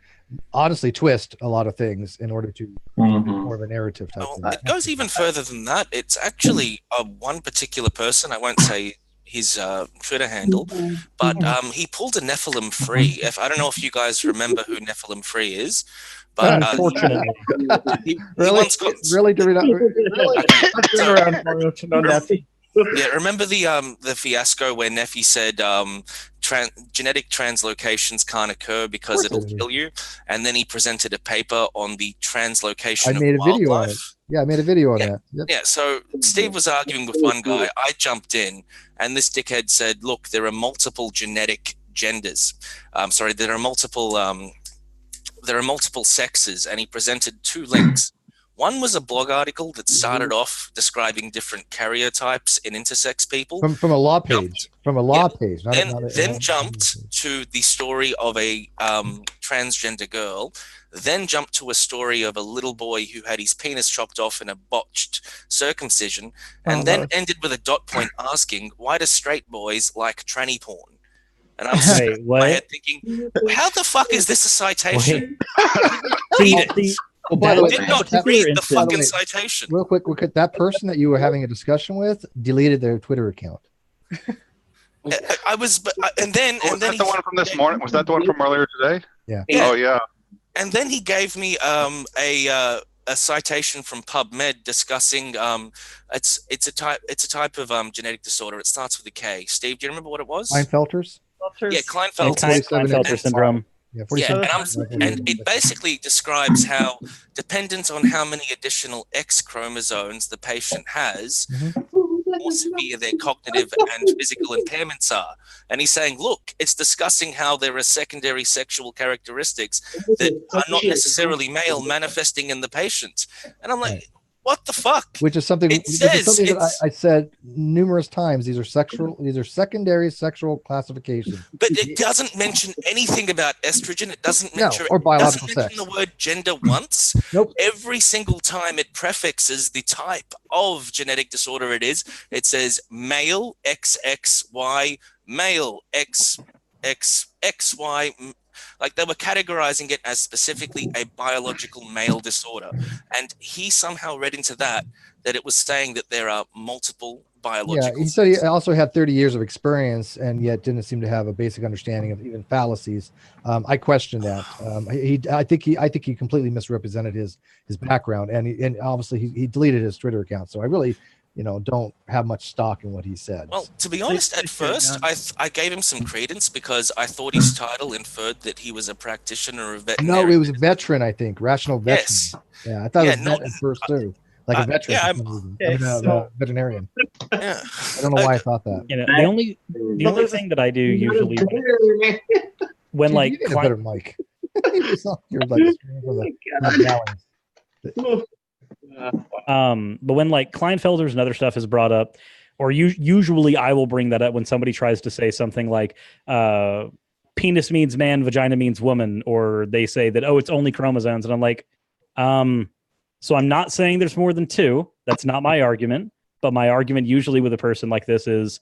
honestly twist a lot of things in order to Mhm. more of a narrative type thing. It goes even further than that. It's actually one particular person. I won't say his Twitter handle, but he pulled a Nephilim Free. I don't know if you guys remember who Nephilim Free is, but Unfortunately. he Really? once got Really? Do we not? Really? I've been around long enough to know Neffy. yeah. Remember the fiasco where Nephi said genetic translocations can't occur because it'll kill you, and then he presented a paper on the translocation I of made a video on it. wildlife. Yeah, I made a video on that. Yep. Yeah, so Steve was arguing with one guy. I jumped in, and this dickhead said, "Look, there are multiple genetic genders. There are multiple sexes," and he presented two links. One was a blog article that started off describing different karyotypes in intersex people. From a law page. From a law page. Not Then jumped to the story of a transgender girl. Then jumped to a story of a little boy who had his penis chopped off in a botched circumcision, and then ended with a dot point asking, "Why do straight boys like tranny porn?" And I'm sitting in my head thinking, how the fuck is this a citation? Read it. Oh, by the way, did not read the fucking citation. Real quick, that person that you were having a discussion with deleted their Twitter account. I was, and then Was that the one from this morning? Was that the one from earlier today? Yeah. Oh yeah. And then he gave me a citation from PubMed discussing it's a type of genetic disorder. It starts with a K. Steve, do you remember what it was? Klinefelter's? Yeah, Klinefelter. Klinefelter syndrome. And it basically describes how, dependent on how many additional X chromosomes the patient has, more severe their cognitive and physical impairments are. And he's saying, look, it's discussing how there are secondary sexual characteristics that are not necessarily male manifesting in the patient. And I'm like, what the fuck? Which is something, that I said numerous times. These are secondary sexual classifications. But it doesn't mention anything about estrogen. It doesn't mention, or biological sex. the word gender once. Nope. Every single time it prefixes the type of genetic disorder it is, it says male XXY, male XXY. Like they were categorizing it as specifically a biological male disorder. And he somehow read into that it was saying that there are multiple biological. Yeah, he said he also had 30 years of experience and yet didn't seem to have a basic understanding of even fallacies. I question that. I think he completely misrepresented his background, and obviously he deleted his Twitter account. So I really, don't have much stock in what he said. Well, to be honest, at first, I gave him some credence because I thought his title inferred that he was a practitioner or a veterinarian. No, it was a veteran, I think. Rational veteran. Yes. Yeah, I thought it was vet at first, too. Like a veteran. Veterinarian. Yeah. I don't know why I thought that. The only thing that I do usually when Dude, like you need a better mic. You're like screaming for the but when like Klinefelter's and other stuff is brought up, or usually I will bring that up when somebody tries to say something like penis means man, vagina means woman, or they say that, it's only chromosomes, and I'm like, so I'm not saying there's more than two. That's not my argument. But my argument usually with a person like this is,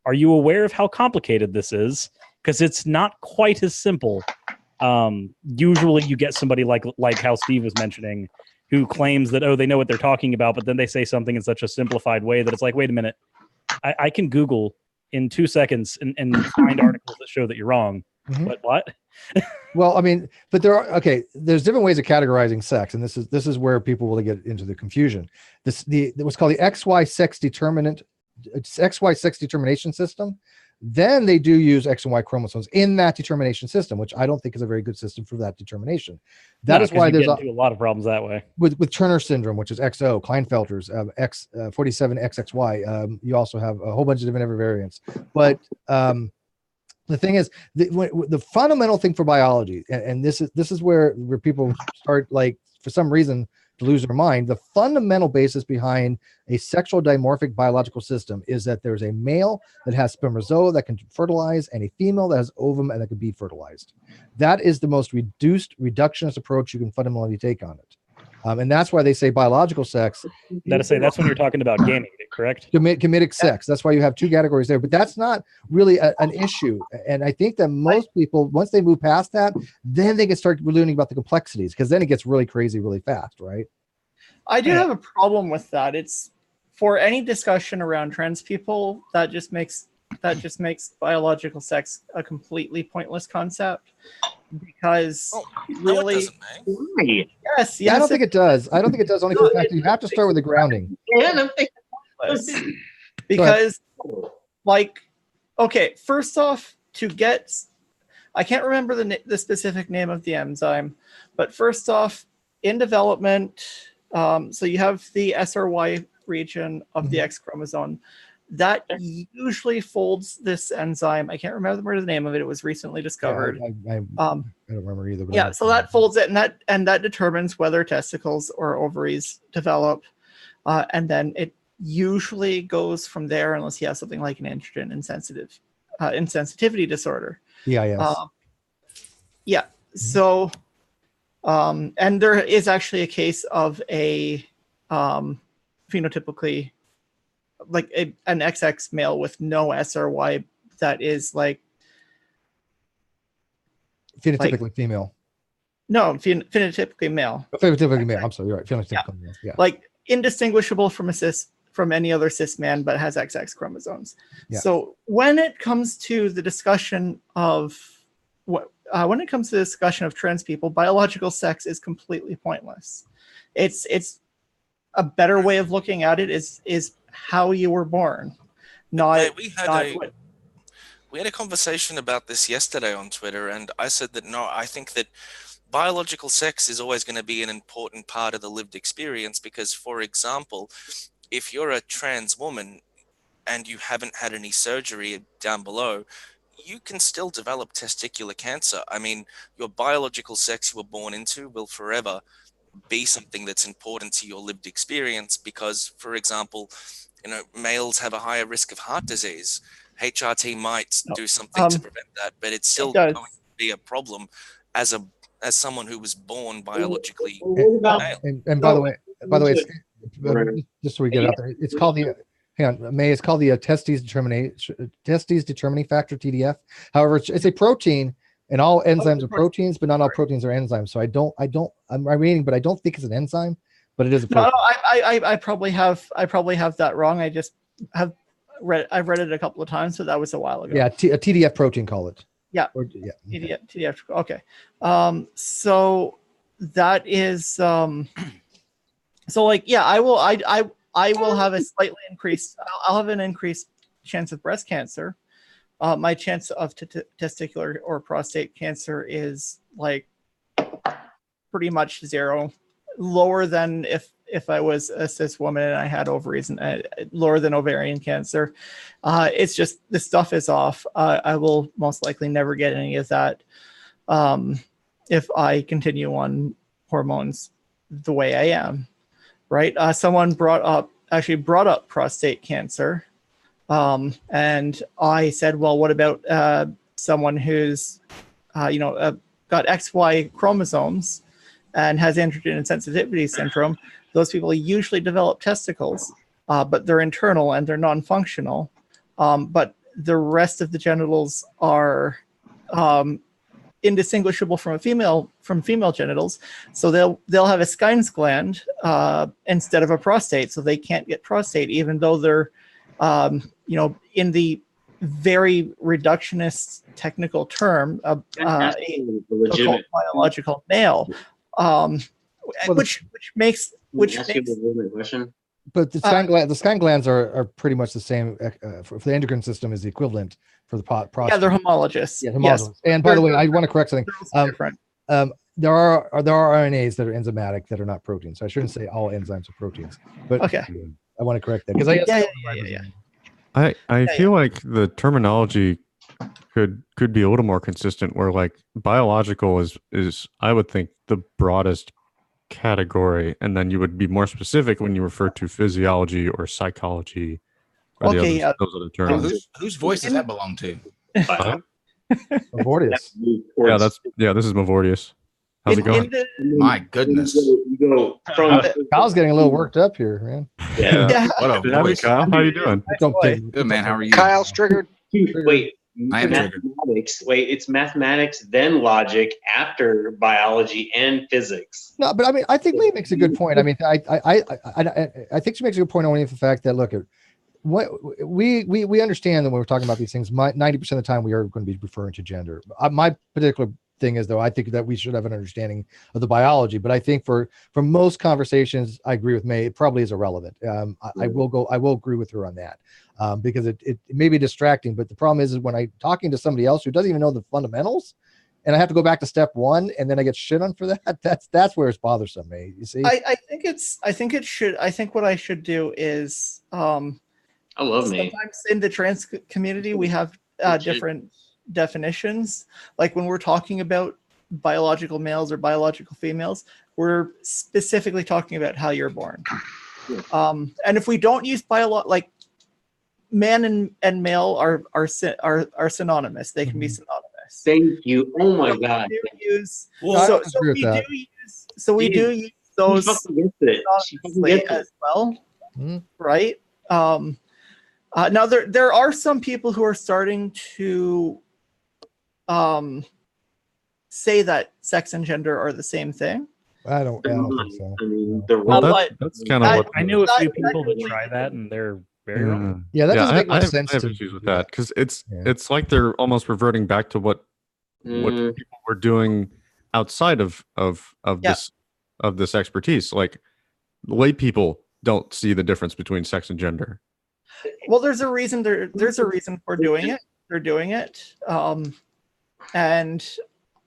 are you aware of how complicated this is? Because it's not quite as simple. Usually you get somebody like how Steve was mentioning, who claims that, they know what they're talking about, but then they say something in such a simplified way that it's like, wait a minute, I can Google in 2 seconds and find articles that show that you're wrong. Mm-hmm. But what? Well, I mean, but there's different ways of categorizing sex, and this is where people will get into the confusion. What's called the XY sex determination system. Then they do use X and Y chromosomes in that determination system, which I don't think is a very good system for that determination. That is why there's a lot of problems that way. With Turner syndrome, which is XO, Klinefelter's, X47XXY. You also have a whole bunch of different variants. But the thing is, the fundamental thing for biology, and this is where people start, like, for some reason, to lose their mind. The fundamental basis behind a sexual dimorphic biological system is that there's a male that has spermatozoa that can fertilize and a female that has ovum and that can be fertilized. That is the most reductionist approach you can fundamentally take on it. And that's why they say biological sex. That's when you're talking about gaming, correct? Comedic sex. That's why you have two categories there. But that's not really an issue. And I think that most people, once they move past that, then they can start learning about the complexities, because then it gets really crazy really fast, right? I do have a problem with that. It's for any discussion around trans people, that just makes biological sex a completely pointless concept, because really, yes, I don't think it does. I don't think it does. Only for the fact that you have to start with the grounding. Because, like, okay, first off, I can't remember the specific name of the enzyme, but first off, in development, so you have the SRY region of the X chromosome that usually folds this enzyme. I can't remember the name of it. It was recently discovered. I don't remember either. But yeah, so that folds it, and that determines whether testicles or ovaries develop, and then it usually goes from there, unless you have something like an androgen insensitivity disorder. Yeah. Yeah. So, and there is actually a case of a phenotypically, like an XX male with no SRY that is like phenotypically female. No, phenotypically male. Phenotypically male. I'm sorry, you're right. Phenotypically male. Yeah. Like indistinguishable from any other cis man, but has XX chromosomes. Yeah. So when it comes to the discussion of trans people, biological sex is completely pointless. It's a better way of looking at it is how you were born, not. We had a conversation about this yesterday on Twitter, and I said that no, I think that biological sex is always going to be an important part of the lived experience, because, for example, if you're a trans woman and you haven't had any surgery down below, you can still develop testicular cancer. I mean, your biological sex you were born into will forever be something that's important to your lived experience, because, for example, males have a higher risk of heart disease. HRT might do something to prevent that, but it's still going to be a problem as someone who was born biologically male. And by the way, it's, just so we get it out there, it's called the it's called the testes determining factor, TDF. However, it's a protein, and all enzymes are proteins, but not all proteins are enzymes. So I'm reading, but I don't think it's an enzyme, but it is a protein. No, I probably have that wrong. I've read it a couple of times, so that was a while ago. Yeah, a TDF protein, call it. Yeah. TDF. Okay. So that is so like, yeah, I will have a slightly increased. I'll have an increased chance of breast cancer. My chance of testicular or prostate cancer is like pretty much zero, lower than if I was a cis woman and I had ovaries, and lower than ovarian cancer. It's just the stuff is off. I will most likely never get any of that if I continue on hormones the way I am. Right? Someone brought up prostate cancer, and I said, well, what about someone who's got XY chromosomes and has androgen insensitivity syndrome? Those people usually develop testicles, but they're internal and they're non-functional. But the rest of the genitals are indistinguishable from female genitals. So they'll have a Skynes gland instead of a prostate, so they can't get prostate, even though they're in the very reductionist technical term of a biological male, which makes. But the Skyne glands are pretty much the same for the endocrine system is the equivalent for the prostate. Yeah, they're homologous. Yeah, homologous. Yes. And by the way, I want to correct something. There are RNAs that are enzymatic that are not proteins. So I shouldn't say all enzymes are proteins. But okay, I want to correct that because I feel like the terminology could be a little more consistent, where like biological is I would think the broadest category, and then you would be more specific when you refer to physiology or psychology or those other terms. Whose voice does that belong to? Mavordius. This is Mavordius. How's it going? My goodness. You go from Kyle's getting a little worked up here, man. yeah. What a Good to have you, voice. Kyle. How you doing? Good, man. How are you? Kyle's triggered. Wait, I am triggered. mathematics. Wait, it's mathematics, then logic, after biology and physics. No, but I mean, I think Lee makes a good point. I mean, I think she makes a good point only for the fact that look, what we understand that when we're talking about these things, 90% of the time we are going to be referring to gender. My particular thing is though, I think that we should have an understanding of the biology, but I think for most conversations, I agree with May. It probably is irrelevant. I will agree with her on that because it may be distracting, but the problem is when I'm talking to somebody else who doesn't even know the fundamentals, and I have to go back to step one, and then I get shit on for that. That's where it's bothersome, May. You see? I think what I should do is I love me. sometimes in the trans community we have different definitions. Like when we're talking about biological males or biological females, we're specifically talking about how you're born. And if we don't use like man and male are synonymous. They can be synonymous. Thank you. Oh my God. We do use those synonymously as well, right? Now there are some people who are starting to say that sex and gender are the same thing. I don't think so. I mean, that's kind of what I knew a few people that try that, and they're very wrong. Yeah, that doesn't make I much sense. I have issues with that because it's like they're almost reverting back to what people were doing outside of this expertise. Like lay people don't see the difference between sex and gender. Well, there's a reason. There's a reason for doing it. They're doing it, and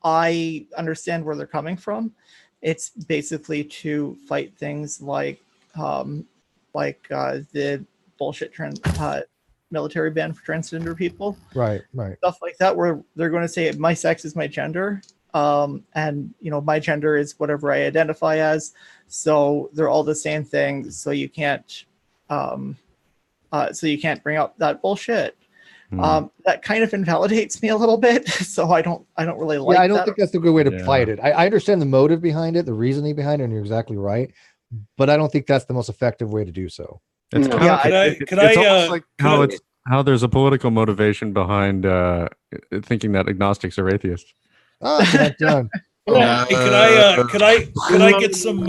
I understand where they're coming from. It's basically to fight things like the bullshit military ban for transgender people. Right. Stuff like that, where they're going to say my sex is my gender, and my gender is whatever I identify as. So they're all the same thing. So you can't bring up that bullshit. That kind of invalidates me a little bit. So I don't really like that. I don't think that's a good way to fight it. I understand the motive behind it, the reasoning behind it, and you're exactly right. But I don't think that's the most effective way to do so. It's almost like how there's a political motivation behind thinking that agnostics are atheists. Oh, that's done. Hey, could I get some?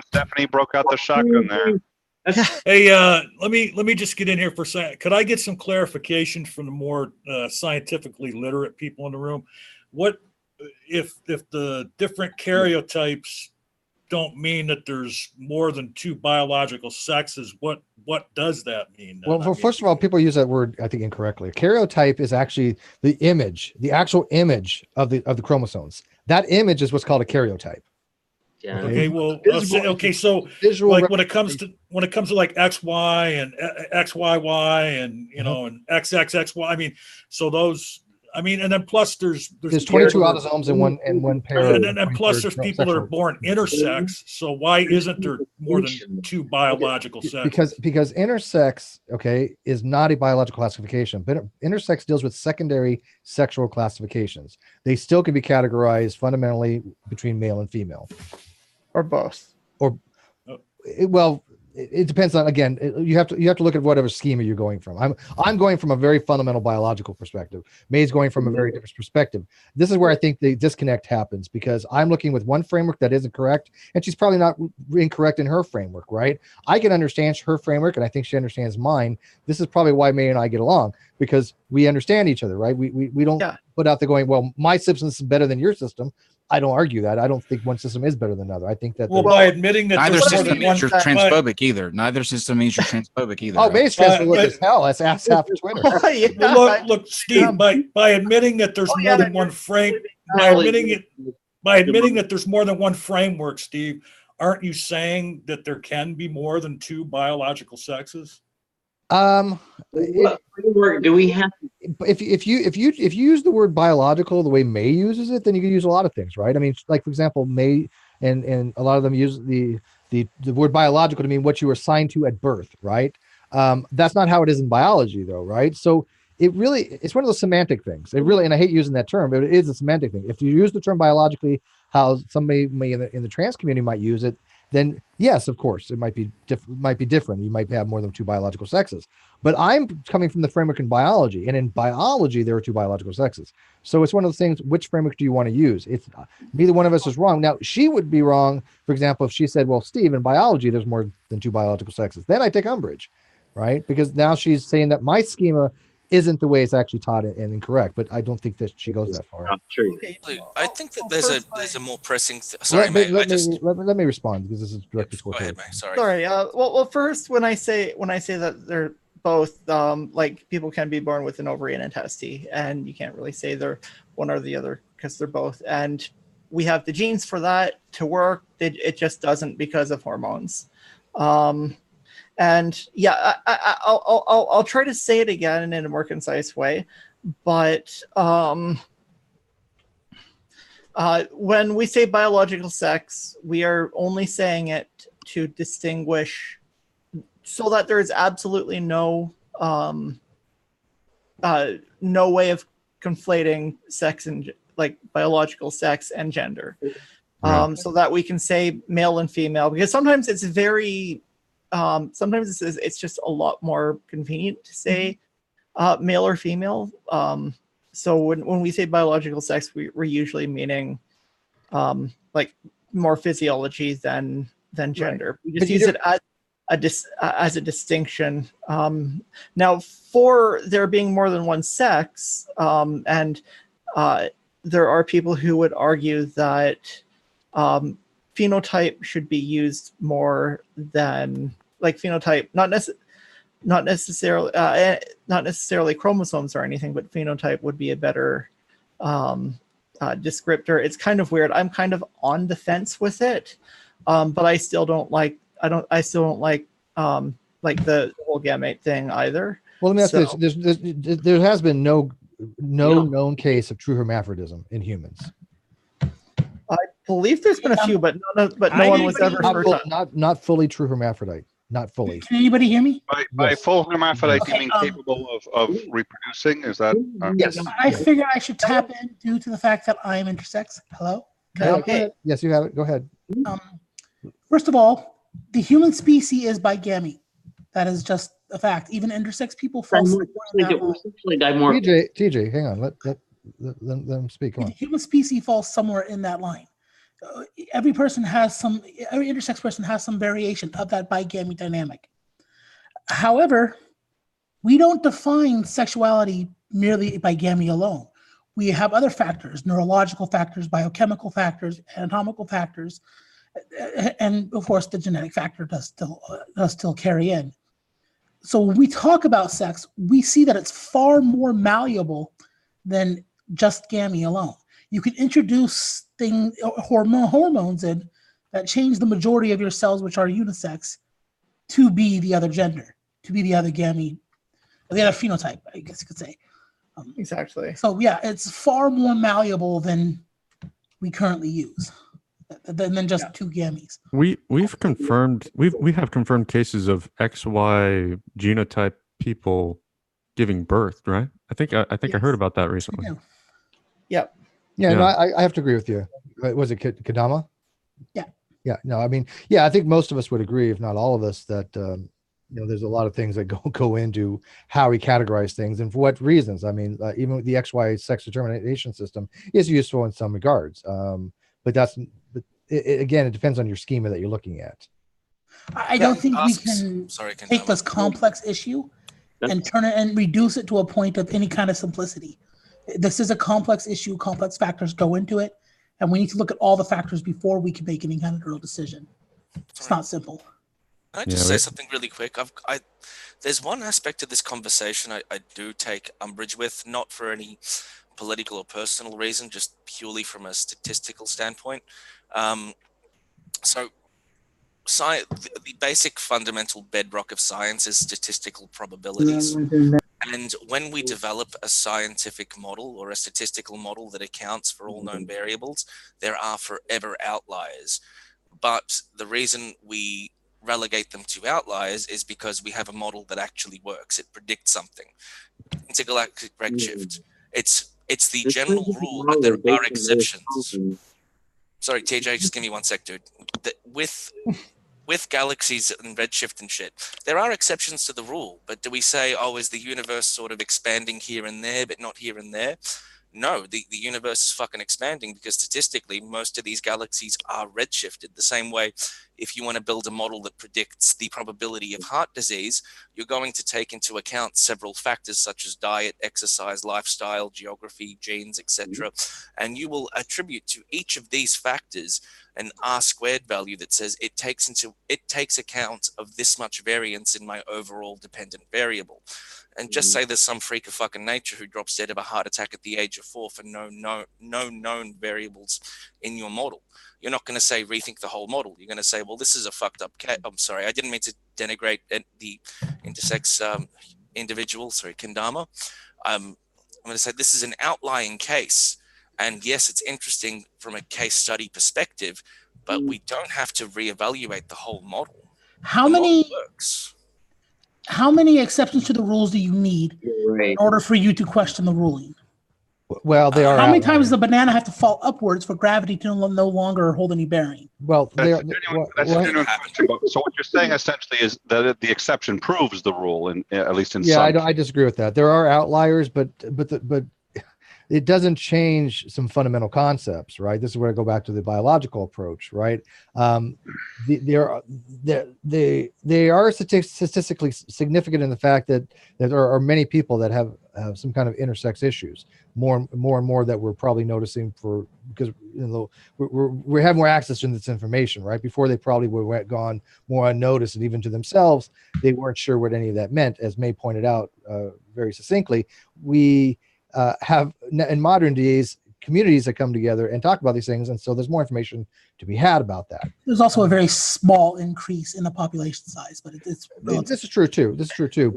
Stephanie broke out the shotgun there. Hey, let me just get in here for a second. Could I get some clarification from the more scientifically literate people in the room? What if the different karyotypes don't mean that there's more than two biological sexes? What does that mean? Well, first of all, people use that word, I think, incorrectly. Karyotype is actually the actual image of the chromosomes. That image is what's called a karyotype. Yeah. Okay. Well. So visual like when it comes to like XY and XYY and and XXXY. I mean, so those. I mean, and then plus there's 22 autosomes in one pair. And then plus there's people that are born intersex. So why isn't there more than two biological sexes? Because intersex, is not a biological classification, but intersex deals with secondary sexual classifications. They still can be categorized fundamentally between male and female, or both. It depends on, again, you have to look at whatever schema you're going from. I'm going from a very fundamental biological perspective. May's going from a very different perspective. This is where I think the disconnect happens, because I'm looking with one framework that isn't correct, and she's probably not incorrect in her framework, right? I can understand her framework, and I think she understands mine. This is probably why May and I get along, because we understand each other, right? We don't put out the going, well, my system is better than your system. I don't argue that. I don't think one system is better than another. I think that by admitting that neither there's system means you're transphobic either. Neither system means you're transphobic either. Oh, May's transphobic as hell. That's ass half of Twitter. Well, look, Steve. By admitting that there's more than one frame, by admitting that there's more than one framework, Steve, aren't you saying that there can be more than two biological sexes? What framework do we have? If you use the word biological the way May uses it, then you can use a lot of things, right? I mean, like for example, May and a lot of them use the word biological to mean what you were assigned to at birth, right? That's not how it is in biology, though, right? So it's one of those semantic things. It really, and I hate using that term, but it is a semantic thing. If you use the term biologically, how somebody may in the trans community might use it, then yes, of course, it might be different. You might have more than two biological sexes. But I'm coming from the framework in biology, and in biology, there are two biological sexes. So it's one of those things, which framework do you want to use? It's neither one of us is wrong. Now, she would be wrong, for example, if she said, well, Steve, in biology, there's more than two biological sexes. Then I take umbrage, right? Because now she's saying that my schema isn't the way it's actually taught and incorrect, but I don't think that she goes that far. True. I think that there's a more pressing. Sorry, mate. Let me respond, because this is directed toward. Go ahead, mate. Sorry. Sorry. Well, first, when I say that they're both, like, people can be born with an ovary and a testy, and you can't really say they're one or the other because they're both. And we have the genes for that to work. It just doesn't because of hormones. And yeah, I'll try to say it again in a more concise way, but when we say biological sex, we are only saying it to distinguish, so that there is absolutely no way of conflating sex and, like, biological sex and gender, so that we can say male and female, because sometimes it's very sometimes it's just a lot more convenient to say male or female. So when we say biological sex, we're usually meaning like more physiology than gender. We just use it as a distinction. Now, for there being more than one sex, and there are people who would argue that phenotype should be used more than, like, phenotype, not necessarily chromosomes or anything, but phenotype would be a better descriptor. It's kind of weird. I'm kind of on the fence with it, but I still don't like the whole gamete thing either. Well, let me ask this: there has been no known case of true hermaphrodism in humans. I believe there's been a few, but no one was ever not fully true hermaphrodite. Not fully. Can anybody hear me? By full hermaphrodite, you mean capable of reproducing? Is that? Yes. I figure I should tap in due to the fact that I am intersex. Hello? Okay. Yes, you have it. Go ahead. First of all, the human species is bigamete. That is just a fact. Even intersex people fall somewhere in that line. TJ, hang on. Let them speak. Come on. The human species falls somewhere in that line. Every intersex person has some variation of that bigamy dynamic. However, we don't define sexuality merely by bigamy alone. We have other factors, neurological factors, biochemical factors, anatomical factors, and of course the genetic factor does still carry in. So when we talk about sex, we see that it's far more malleable than just gamete alone. You can introduce hormones in that change the majority of your cells, which are unisex, to be the other gender, to be the other gamete, or the other phenotype, I guess you could say. Exactly. So yeah, it's far more malleable than we currently use, than just two gametes. We have confirmed cases of XY genotype people giving birth, right? I think I heard about that recently. Yep. Yeah, no, I have to agree with you. Was it Kadama? Yeah. Yeah, no, I mean, yeah, I think most of us would agree, if not all of us, that there's a lot of things that go into how we categorize things and for what reasons. I mean, even with the XY sex determination system is useful in some regards, but it depends on your schema that you're looking at. I don't think we can take this complex issue and turn it and reduce it to a point of any kind of simplicity. This is a complex issue. Complex factors go into it, and we need to look at all the factors before we can make any kind of real decision. It's not simple. Can I just say something really quick? There's one aspect of this conversation I do take umbrage with, not for any political or personal reason, just purely from a statistical standpoint. The basic fundamental bedrock of science is statistical probabilities. And when we develop a scientific model or a statistical model that accounts for all known variables, there are forever outliers. But the reason we relegate them to outliers is because we have a model that actually works. It predicts something. intergalactic redshift. It's the general rule, but there are exceptions. Sorry, TJ, just give me 1 sec, dude. With galaxies and redshift and shit, there are exceptions to the rule, but do we say, oh, is the universe sort of expanding here and there, but not here and there? No, the universe is fucking expanding because statistically, most of these galaxies are redshifted. The same way, if you want to build a model that predicts the probability of heart disease, you're going to take into account several factors such as diet, exercise, lifestyle, geography, genes, etc. And you will attribute to each of these factors an R-squared value that says it takes account of this much variance in my overall dependent variable. And just say there's some freak of fucking nature who drops dead of a heart attack at the age of 4 for no known variables in your model. You're not going to say rethink the whole model. You're going to say, well, this is a fucked up cat. I'm sorry, I didn't mean to denigrate the intersex individual. Sorry, Kendama. I'm going to say this is an outlying case. And yes, it's interesting from a case study perspective, but we don't have to reevaluate the whole model. How many exceptions to the rules do you need in order for you to question the ruling? Well, they are. How many times does the banana have to fall upwards for gravity to no longer hold any bearing? Well, that's a genuine question. So what you're saying essentially is that the exception proves the rule, at least in some. I disagree with that. There are outliers, but it doesn't change some fundamental concepts, right? This is where I go back to the biological approach, right? They are statistically significant in the fact that there are many people that have some kind of intersex issues, more and more that we're probably noticing because we have more access to this information, right? Before they probably would have gone more unnoticed, and even to themselves, they weren't sure what any of that meant. As May pointed out very succinctly, we have in modern days communities that come together and talk about these things, and so there's more information to be had about that. There's also a very small increase in the population size, but it's this is true too.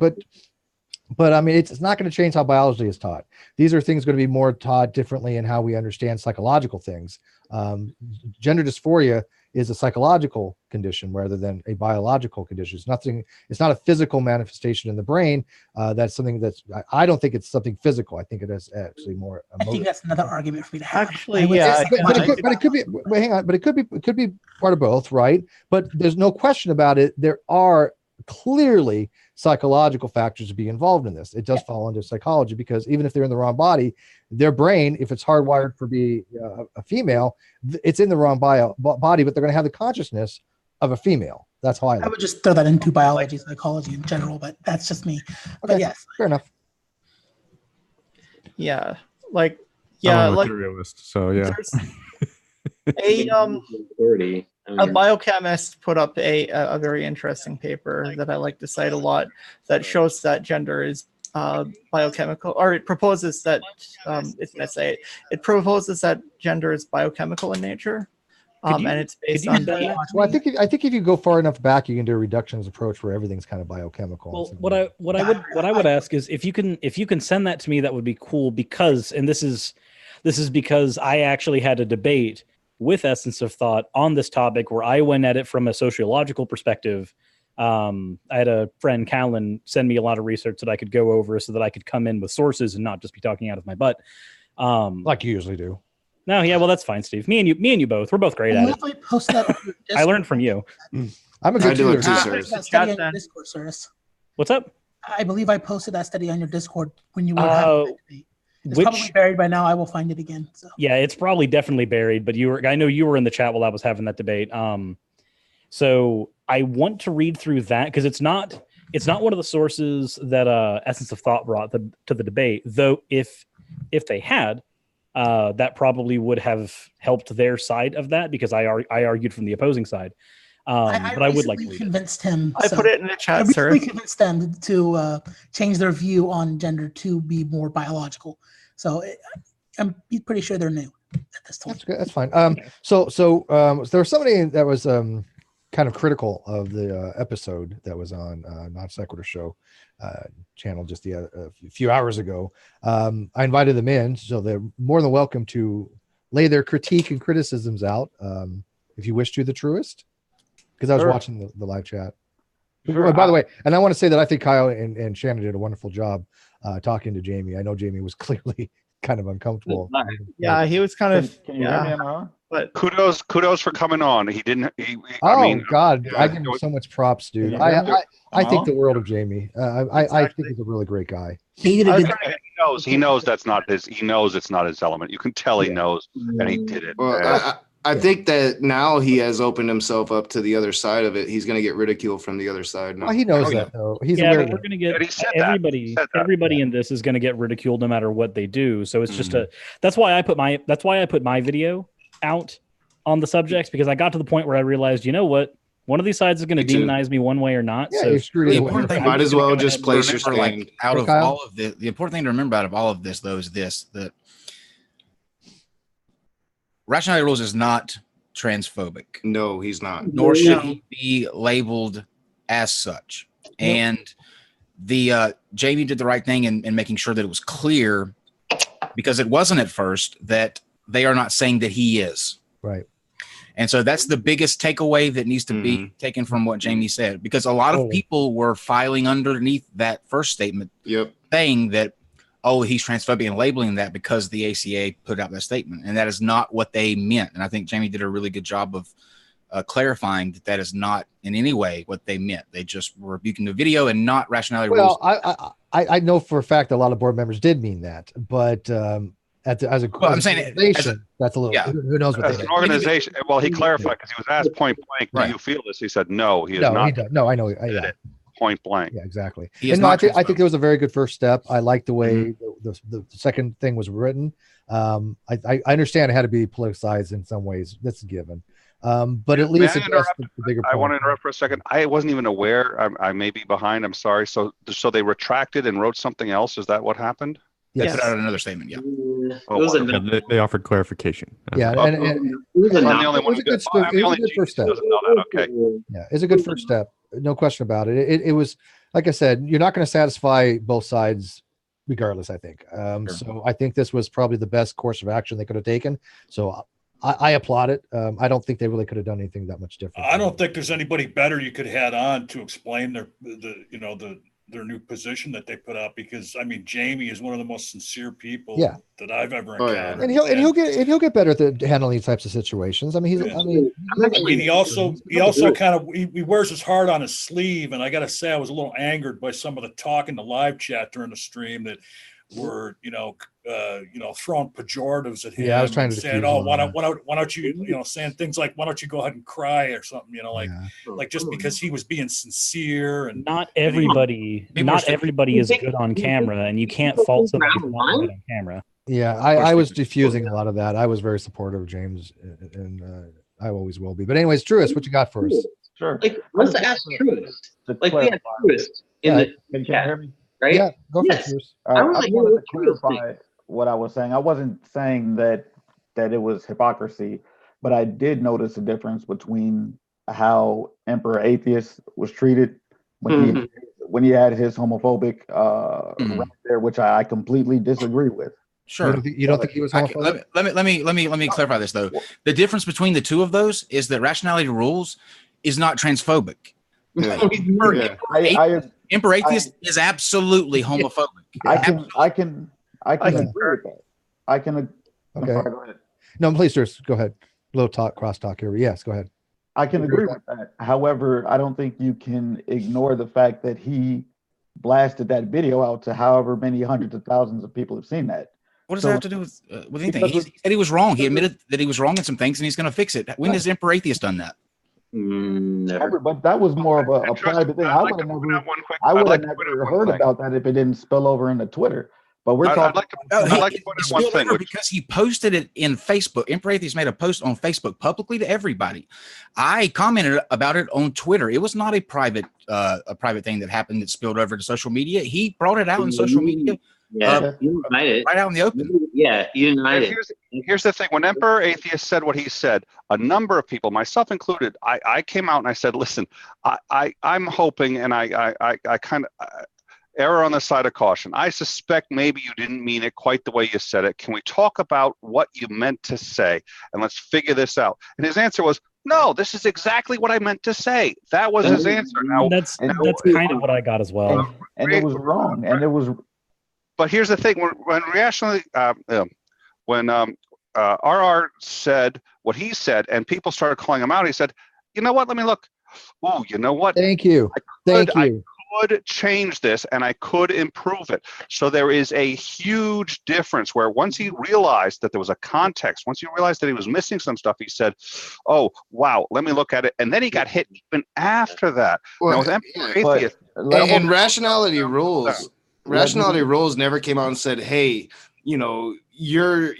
But I mean, it's not going to change how biology is taught. These are things going to be more taught differently in how we understand psychological things. Gender dysphoria is a psychological condition rather than a biological condition. It's not a physical manifestation in the brain. That's something I don't think it's something physical. I think it is actually more emotional. I think that's another argument for me to have. Actually, yeah. But it could be, wait, hang on, but it could be part of both, right? But there's no question about it. There are clearly psychological factors to be involved in this. It does fall under psychology, because even if they're in the wrong body, their brain, if it's hardwired for being a female, it's in the wrong body, but they're going to have the consciousness of a female. That's how I would just throw that into biology, psychology in general, but that's just me. Okay, but yes, fair enough. Yeah, I'm a materialist, so yeah. A biochemist put up a very interesting paper that I like to cite a lot that shows that gender is biochemical, or it proposes that it's an essay. It proposes that gender is biochemical in nature, and it's based on. Well, I think if you go far enough back, you can do a reductionist approach where everything's kind of biochemical. Well, what I would ask is if you can send that to me, that would be cool, because, and this is because I actually had a debate with Essence of Thought on this topic where I went at it from a sociological perspective. I had a friend, Callan, send me a lot of research that I could go over so that I could come in with sources and not just be talking out of my butt. Like you usually do. No, yeah, well, that's fine, Steve. Me and you both. We're both great at it. I learned from you. I'm a good tutor too. What's up? I believe I posted that study on your Discord when you were having that debate. It's probably buried by now. I will find it again. So. Yeah, it's probably definitely buried, but I know you were in the chat while I was having that debate. So I want to read through that, because it's not one of the sources that Essence of Thought brought to the debate, though if they had, that probably would have helped their side of that, because I argued from the opposing side. But I would like to convinced him. I put it in the chat, sir. I convinced them to change their view on gender to be more biological. So I'm pretty sure they're new at this time. That's good. That's fine. So there was somebody that was kind of critical of the episode that was on NonSequitur show channel just a few hours ago. I invited them in, so they're more than welcome to lay their critique and criticisms out, if you wish to, the truest. Because I was watching the live chat. Sure. By the way, and I want to say that I think Kyle and Shannon did a wonderful job talking to Jamie. I know Jamie was clearly kind of uncomfortable. Yeah, he was kind of. Can you hear me, Amara? But kudos for coming on. He didn't. Oh, I mean, God, I give him so much props, dude. I think Hello? the world of Jamie. I think he's a really great guy. He did a good. He knows that's not his. He knows it's not his element. You can tell he knows, and he did it. Well, I think that now he has opened himself up to the other side of it. He's going to get ridicule from the other side now. Well, he knows that though. He's yeah, aware but of we're that. going to But he get said that. everybody. He said that. Everybody in this is going to get ridiculed no matter what they do. So it's just That's why I put my video out on the subjects, because I got to the point where I realized, you know what, one of these sides is going to demonize me one way or not. Yeah, so you're screwed The either way. important thing, might as well just place your Remember, stand. out of Kyle? all of the important thing to remember out of all of this, though, is this: that Rationality Rules is not transphobic. No, he's not. Nor should he be labeled as such. And the Jamie did the right thing in making sure that it was clear, because it wasn't at first, that they are not saying that he is. Right. And so that's the biggest takeaway that needs to be taken from what Jamie said, because a lot of people were filing underneath that first statement, saying that, oh, he's transphobic, and labeling that because the ACA put out that statement. And that is not what they meant. And I think Jamie did a really good job of clarifying that that is not in any way what they meant. They just were rebuking the video and not Rationality Rules. Well, I know for a fact a lot of board members did mean that, but as a organization, that's a little. Who knows what as an organization? Well, he clarified because he was asked point blank, "Do you feel this?" He said, "No, he is not." He does. No, I know. Yeah. Point blank. Yeah, exactly. He And is no, not I think it was a very good first step. I like the way the second thing was written. I understand it had to be politicized in some ways. That's a given. But at least address the bigger point. I want to interrupt for a second. I wasn't even aware. I may be behind. I'm sorry. So they retracted and wrote something else. Is that what happened? They put out another statement. Yeah. They offered clarification. Yeah, and I'm the only one. It was a good first step. Okay. Yeah, it's a good first step. No question about it. It was, like I said, you're not going to satisfy both sides regardless, I think. So I think this was probably the best course of action they could have taken. So I applaud it. I don't think they really could have done anything that much different. I don't think there's anybody better you could have had on to explain their new position that they put out, because I mean Jamie is one of the most sincere people that I've ever encountered. And he'll get better at handling these types of situations. I mean, he also kind of he wears his heart on his sleeve, and I got to say I was a little angered by some of the talk in the live chat during the stream that were throwing pejoratives at him. Yeah, I was trying to saying, "Oh, why don't you saying things like, why don't you go ahead and cry or something?" Like just because he was being sincere. And not everybody is good on camera, and you can't fault somebody for not being good on camera. Yeah, I was diffusing a lot of that. I was very supportive of James, and I always will be. But anyways, Truist, what you got for us? Sure. Like, let's ask Truist. Like, we had Truist in the chat, right? Yeah, go for yes. it, Truist. I wanted to clarify what I was saying. I wasn't saying that it was hypocrisy, but I did notice a difference between how Emperor Atheist was treated when he had his homophobic rant there, which I completely disagree with. Sure. You don't think he was homophobic? Let me clarify this though. The difference between the two of those is that Rationality Rules is not transphobic. Emperor Atheist is absolutely homophobic. I can agree with that. I can. Okay. Sorry, go ahead. No, please, Truist, go ahead. Little crosstalk here. Yes, go ahead. I can agree with that. However, I don't think you can ignore the fact that he blasted that video out to however many hundreds of thousands of people have seen that. What does that have to do with anything? He said he was wrong. He admitted that he was wrong in some things, and he's going to fix it. When has Emperor Atheist done that? Never. But that was more of a private thing. I would have never heard about that if it didn't spill over into Twitter. But we're talking. Because he posted it in Facebook. Emperor Atheist made a post on Facebook publicly to everybody. I commented about it on Twitter. It was not a private thing that happened that spilled over to social media. He brought it out in social media. Yeah, you denied it. Right out in the open. Yeah, you denied it. Here's the thing. When Emperor Atheist said what he said, a number of people, myself included, I came out and I said, listen, I'm hoping, and I kind of err on the side of caution. I suspect maybe you didn't mean it quite the way you said it. Can we talk about what you meant to say? And let's figure this out. And his answer was, No, this is exactly what I meant to say. That was his answer. Now, that's kind of what I got as well. And it was wrong. And it was. But here's the thing: when Rationality, when RR said what he said, and people started calling him out, he said, "You know what? Let me look. Oh, you know what? Thank you. Thank you. I could change this, and I could improve it." So there is a huge difference where once he realized that there was a context, once he realized that he was missing some stuff, he said, "Oh, wow, let me look at it." And then he got hit even after that. Now, with Atheist, and Rationality Rules. Rationality Rules never came out and said, "Hey, you know, you're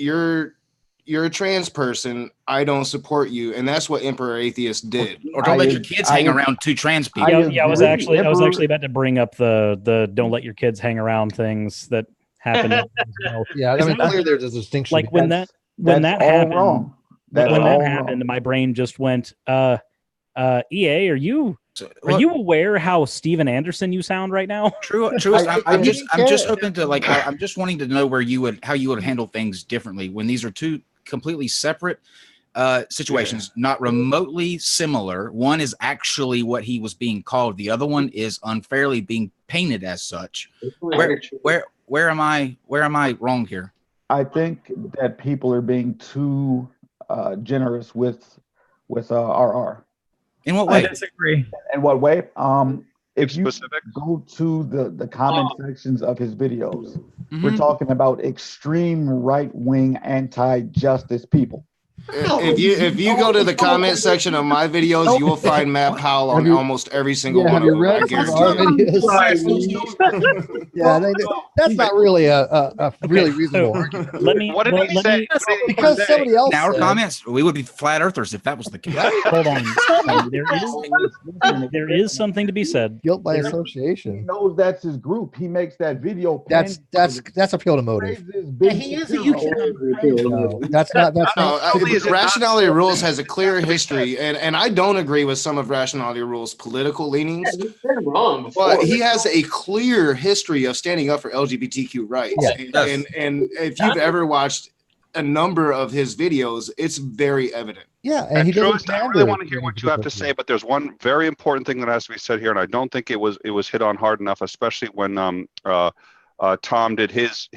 a trans person. I don't support you," and that's what Emperor Atheist did. Or don't let your kids hang around two trans people. Yeah, I was actually about to bring up the don't let your kids hang around things that happen. Yeah, I mean, clearly there's a distinction. Like when that happened, wrong. when That's that all happened, wrong. my brain just went, EA, are you aware how Steven Anderson you sound right now? True. I'm just hoping to I'm just wanting to know how you would handle things differently when these are two completely separate situations, not remotely similar. One is actually what he was being called. The other one is unfairly being painted as such. Where am I wrong here? I think that people are being too generous with RR. In what way? I disagree. In what way? If you go to the comment sections of his videos, we're talking about extreme right-wing anti-justice people. If you go to the comment section of my videos, you will find Matt Powell on almost every single one of them. I guarantee you. Yeah, that's not really a really reasonable argument. Let me. What did he say? Because somebody else In our said- comments, we would be flat earthers if that was the case. Hold on. There is something to be said. Guilt by He association. knows that's his group. He makes that video. That's appeal to motive. Yeah, he is a YouTube. No, that's not. Rationality Rules has a clear history, and I don't agree with some of Rationality Rules' political leanings. But he has a clear history of standing up for LGBTQ rights. Yeah. And if you've ever watched a number of his videos, it's very evident. Yeah, and he doesn't. I really want to hear what you have to say, but there's one very important thing that has to be said here, and I don't think it was hit on hard enough, especially when Tom did his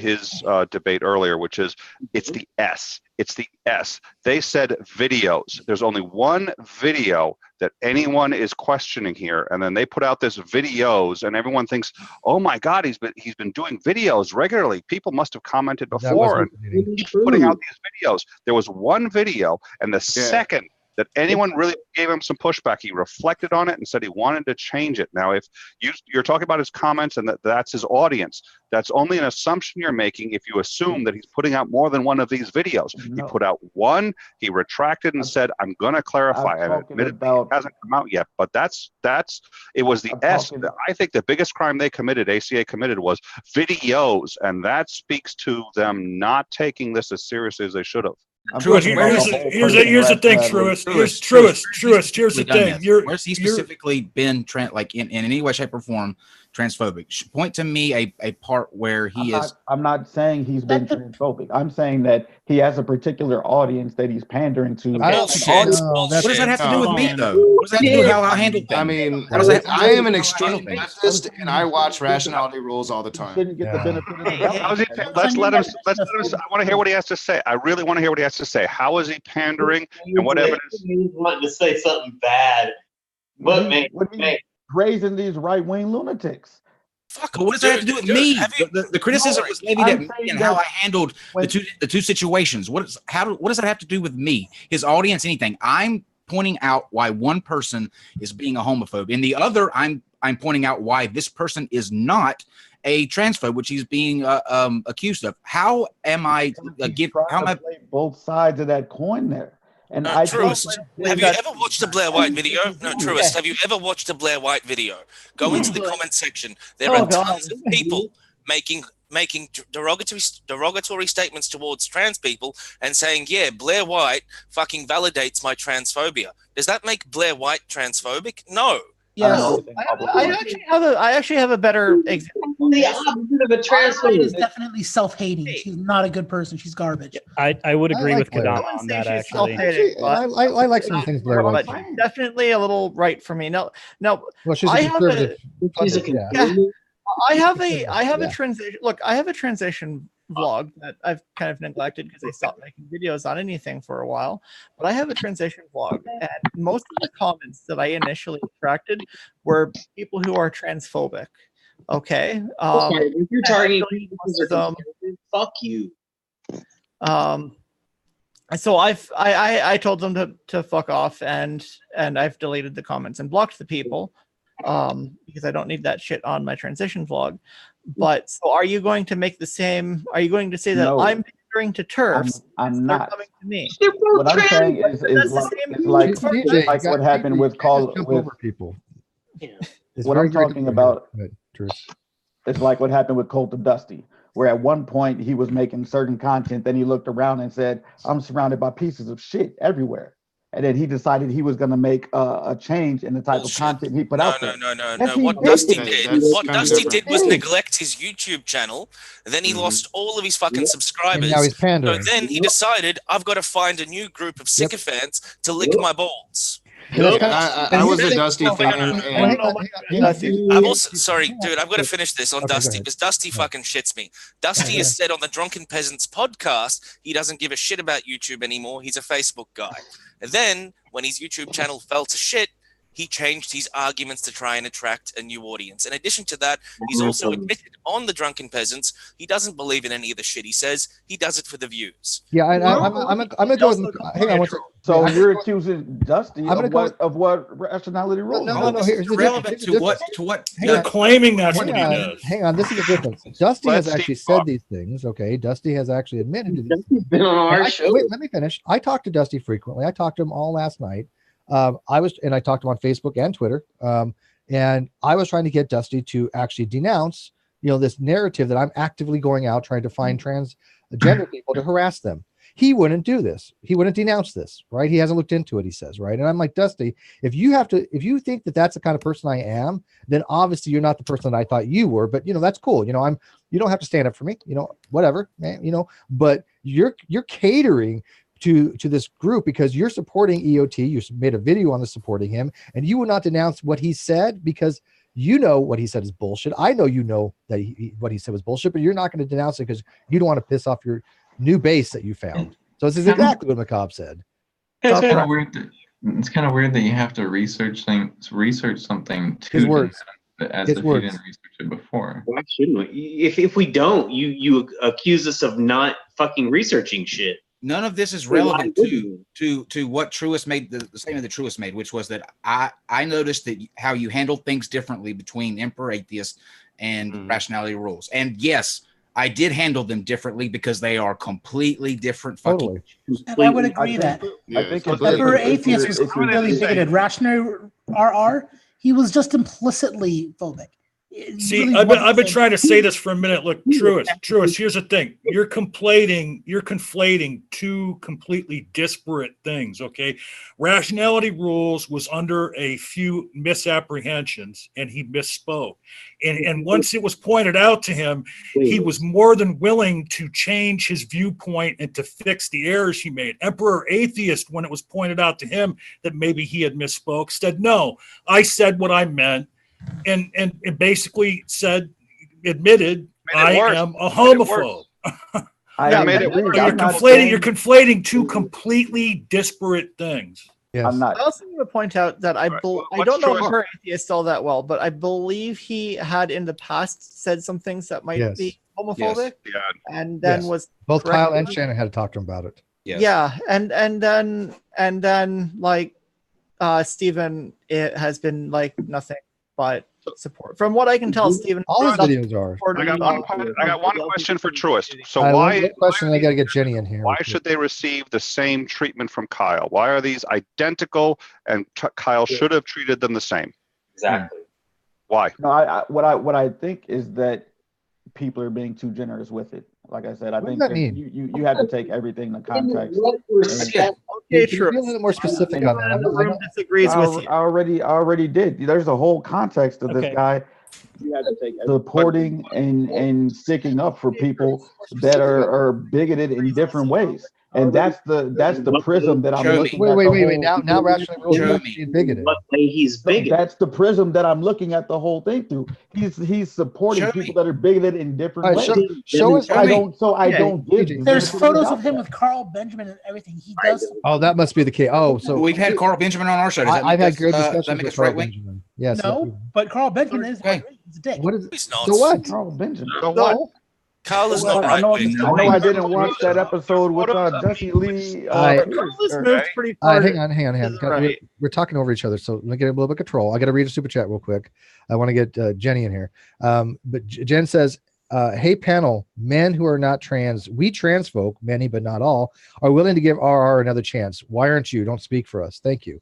debate earlier, which is it's the S. It's the S. They said videos. There's only one video that anyone is questioning here, and then they put out this videos, and everyone thinks, "Oh my God, he's been doing videos regularly. People must have commented before, and he keeps putting out these videos." There was one video, and the second that anyone really gave him some pushback, he reflected on it and said he wanted to change it. Now, if you're talking about his comments and that's his audience, that's only an assumption you're making if you assume that he's putting out more than one of these videos. He put out one, he retracted and said, "I'm going to clarify," and admittedly it hasn't come out yet, but it was the S. I think the biggest crime they committed, ACA committed, was videos, and that speaks to them not taking this as seriously as they should have. Here's the thing, Truist. Here's the thing. Where's he specifically been in any way, shape, or form transphobic? Point to me a part where he is. I'm not saying he's been transphobic. I'm saying that he has a particular audience that he's pandering to. What does that have to do with me, though? What does that have to do with how I handle things? I mean, I am an extreme leftist, and I watch Rationality Rules all the time. Let's let him. I want to hear what he has to say. I really want to hear what he has to say. How is he pandering, and what evidence? He's wanting to say something bad, but man, raising these right-wing lunatics. Fuck, what does that have to do with me? The criticism was levied at me and how I handled the two situations. What does that have to do with me? His audience, anything? I'm pointing out why one person is being a homophobe, and the other, I'm pointing out why this person is not a transphobe, which he's being accused of. How am I both sides of that coin there? And Truist, have you ever watched a Blair White video? No, Truist, have you ever watched a Blair White video? Go into the comment section. There are tons of people making derogatory statements towards trans people and saying, "Yeah, Blair White fucking validates my transphobia." Does that make Blair White transphobic? No. Yes, I actually have a better example. the opposite of a transphobe. Is definitely self-hating. She's not a good person. She's garbage. I would agree like with Blair. Kadama on that, actually. I like some things Blair but likes. she's definitely a little right for me. No, Well, she's a I have conservative. I have a transition. Look, I have a transition vlog that I've kind of neglected because I stopped making videos on anything for a while. But I have a transition vlog, and most of the comments that I initially attracted were people who are transphobic. Okay, if you're targeting people fuck you. So I told them to fuck off, and I've deleted the comments and blocked the people because I don't need that shit on my transition vlog. But so are you going to make the same? Are you going to say that No. I'm pandering to TERFs? I'm They're not. coming to me. What I'm saying is like what happened with people. What I'm talking about is like what happened with Cult of Dusty, where at one point he was making certain content, then he looked around and said, I'm surrounded by pieces of shit everywhere. And then he decided he was going to make a change in the type of content he put out there. No. Yes, he What did. Dusty did, was did. neglect his YouTube channel. And then he lost all of his fucking subscribers. And now he's pandering. So then he decided, I've got to find a new group of sycophants to lick my balls. I was a Dusty fan. I'm also sorry, dude. I've got to finish this on Dusty because Dusty fucking shits me. Dusty has said on the Drunken Peasants podcast he doesn't give a shit about YouTube anymore. He's a Facebook guy. And then when his YouTube channel fell to shit, he changed his arguments to try and attract a new audience. In addition to that, he's also admitted on the Drunken Peasants he doesn't believe in any of the shit he says. He does it for the views. Yeah, I'm gonna go with. Hang on one second. So you're accusing Dusty of what rationality rules? No. Here's relevant to what You're claiming that's what he does. Hang on, this is the difference. Dusty has actually said these things. Okay, Dusty has actually admitted to these. Dusty's been on our show. Wait, let me finish. I talked to Dusty frequently. I talked to him all last night. I talked to him on Facebook and Twitter. And I was trying to get Dusty to actually denounce, this narrative that I'm actively going out trying to find transgender people to harass them. He wouldn't do this. He wouldn't denounce this, right? He hasn't looked into it, he says, right? And I'm like, Dusty, if you think that that's the kind of person I am, then obviously you're not the person that I thought you were, but that's cool. You don't have to stand up for me, whatever, man, but you're catering to this group because you're supporting EOT. You made a video on this supporting him, and you will not denounce what he said because what he said is bullshit. I know that what he said was bullshit, but you're not going to denounce it because you don't want to piss off your new base that you found. So this is exactly what Macabre said. It's kind of weird. It's kind of weird that you have to research something to his words. As if you didn't research it before. Why shouldn't we? If we don't, you accuse us of not fucking researching shit. None of this is relevant to what Truist made, the statement that Truist made, which was that I noticed that how you handled things differently between Emperor Atheist and Rationality Rules. And yes, I did handle them differently because they are completely different fucking. And I would agree that. Emperor Atheist was really bigoted. Rationality RR, he was just implicitly phobic. See, really I've been trying to say this for a minute. Look, Truist, here's the thing. You're conflating two completely disparate things, okay? Rationality Rules was under a few misapprehensions, and he misspoke. And once it was pointed out to him, he was more than willing to change his viewpoint and to fix the errors he made. Emperor Atheist, when it was pointed out to him that maybe he had misspoke, said, no, I said what I meant. And basically admitted I am a homophobe. You're conflating two completely disparate things. Yes. I'm not. I also want to point out that I don't know Emperor Atheist all that well, but I believe he had in the past said some things that might be homophobic. Yes. Yeah. And then was both Kyle and Shannon had to talk to him about it. Yes. Yeah, and then like Stephen, it has been like nothing but support. From what I can tell, Stephen, all his videos are. I got one question for Truist. So I got to get Jenny in here. Why should they receive the same treatment from Kyle? Why are these identical? And Kyle should have treated them the same. Exactly. Why? No, what I think is that people are being too generous with it. Like I said, I think you have to take everything in context. Okay, true. Be a little more specific on that. Disagrees with you. I already did. There's a whole context of this guy supporting and sticking up for people that are bigoted in different ways. And that's the prism that I'm looking at. Wait. Now Rationality Rules is actually bigoted. What way he's bigoted? That's the prism that I'm looking at the whole thing through. He's supporting people that are bigoted in different ways. Show us. I don't give. There's photos of him with Carl Benjamin and everything. He does. Oh, that must be the case. Oh, so we've had Carl Benjamin on our show. I've had good discussions that make with us Carl right wing? Benjamin. Yes. No, but Carl Benjamin is a dick. What is He's so what? Carl Benjamin. So what? Carl is not I right know. wing. I know. I didn't watch that episode with Jesse Lee. Hang on. We're talking over each other, so let me get a little bit of control. I got to read a super chat real quick. I want to get Jenny in here. But Jen says, "Hey panel, men who are not trans, we trans folk, many but not all, are willing to give RR another chance. Why aren't you? Don't speak for us. Thank you."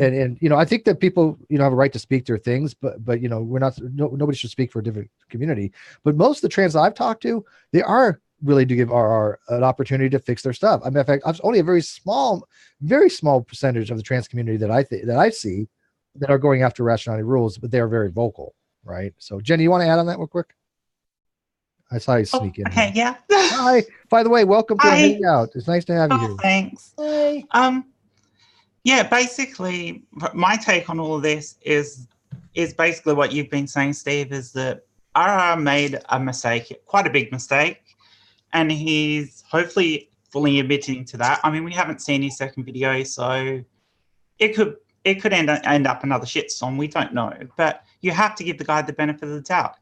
And you know, I think that people, you know, have a right to speak their things, but you know, we're not. Nobody should speak for a different community. But most of the trans I've talked to, they are willing to give RR an opportunity to fix their stuff. I mean, in fact, I've only a very small percentage of the trans community that I see that are going after Rationality Rules, but they are very vocal, right? So, Jenny, you want to add on that real quick? I saw you sneak in. Okay, here. yeah. Hi. By the way, welcome to the Hangout. It's nice to have you here. Thanks. Hey. Yeah, basically, my take on all of this is basically what you've been saying, Steve, is that RR made a mistake, quite a big mistake, and he's hopefully fully admitting to that. I mean, we haven't seen his second video, so it could end up another shitstorm. We don't know, but you have to give the guy the benefit of the doubt.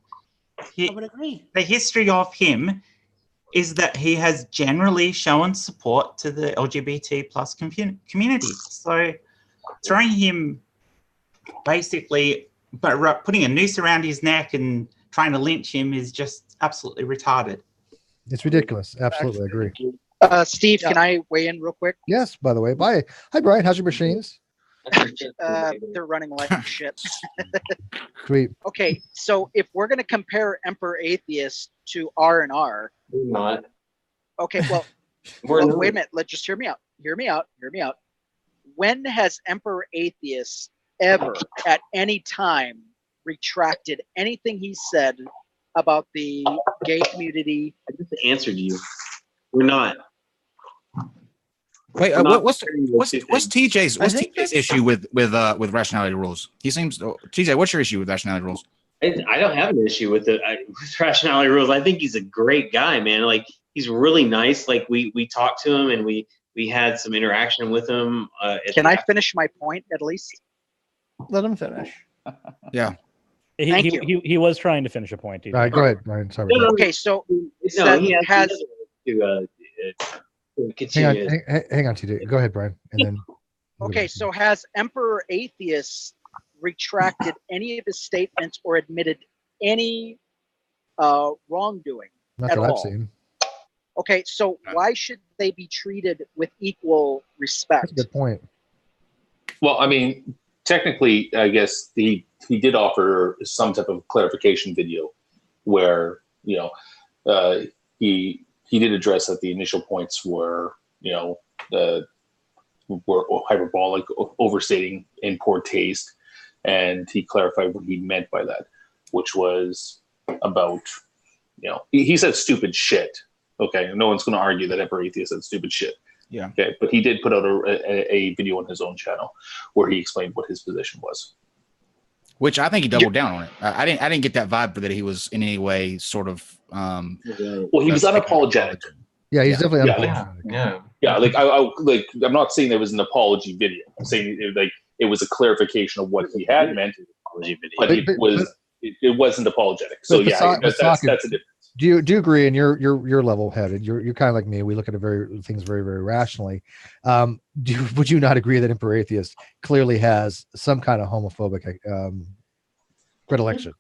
I would agree. The history of him is that he has generally shown support to the LGBT plus community. So throwing him basically, but putting a noose around his neck and trying to lynch him is just absolutely retarded. It's ridiculous. Absolutely agree. Steve, can I weigh in real quick? Yes, by the way. Bye. Hi, Brian. How's your machines? They're running like shit. Sweet. Okay, so if we're going to compare Emperor Atheist to R&R, We're not. Okay, well, wait a minute. Let's just hear me out. Hear me out. When has Emperor Atheist ever, at any time, retracted anything he said about the gay community? I just answered you. We're not. Wait, what's TJ's issue with Rationality Rules? He seems TJ. What's your issue with Rationality Rules? I don't have an issue with it. With Rationality Rules. I think he's a great guy, man. Like, he's really nice. Like, we talked to him and we had some interaction with him. Can I finish my point at least? Let him finish. Yeah. Thank you. He was trying to finish a point. All right, go ahead, Brian. Sorry. Okay, so he has to continue. Hang on, TJ. Go ahead, Brian. And then. Okay, so has Emperor Atheist retracted any of his statements or admitted any wrongdoing Not at that I've all? seen. Okay, so why should they be treated with equal respect? That's a good point. Well, I mean, technically, I guess he did offer some type of clarification video where, you know, he did address that the initial points were, you know, were hyperbolic, overstating, in poor taste, and he clarified what he meant by that, which was about, you know, he said stupid shit. Okay, no one's going to argue that Emperor Atheist said stupid shit. Yeah. Okay, but he did put out a video on his own channel where he explained what his position was. Which I think he doubled down on it. I didn't get that vibe that he was in any way sort of. Well, he was unapologetic. Yeah, he's definitely unapologetic. Yeah. Like I'm not saying there was an apology video. I'm saying it was a clarification of what he had meant, but it wasn't apologetic. So yeah, that's a difference. Do you agree? And you're level headed. You're kind of like me. We look at things very, very rationally. Would you not agree that Emperor Atheist clearly has some kind of homophobic predilection?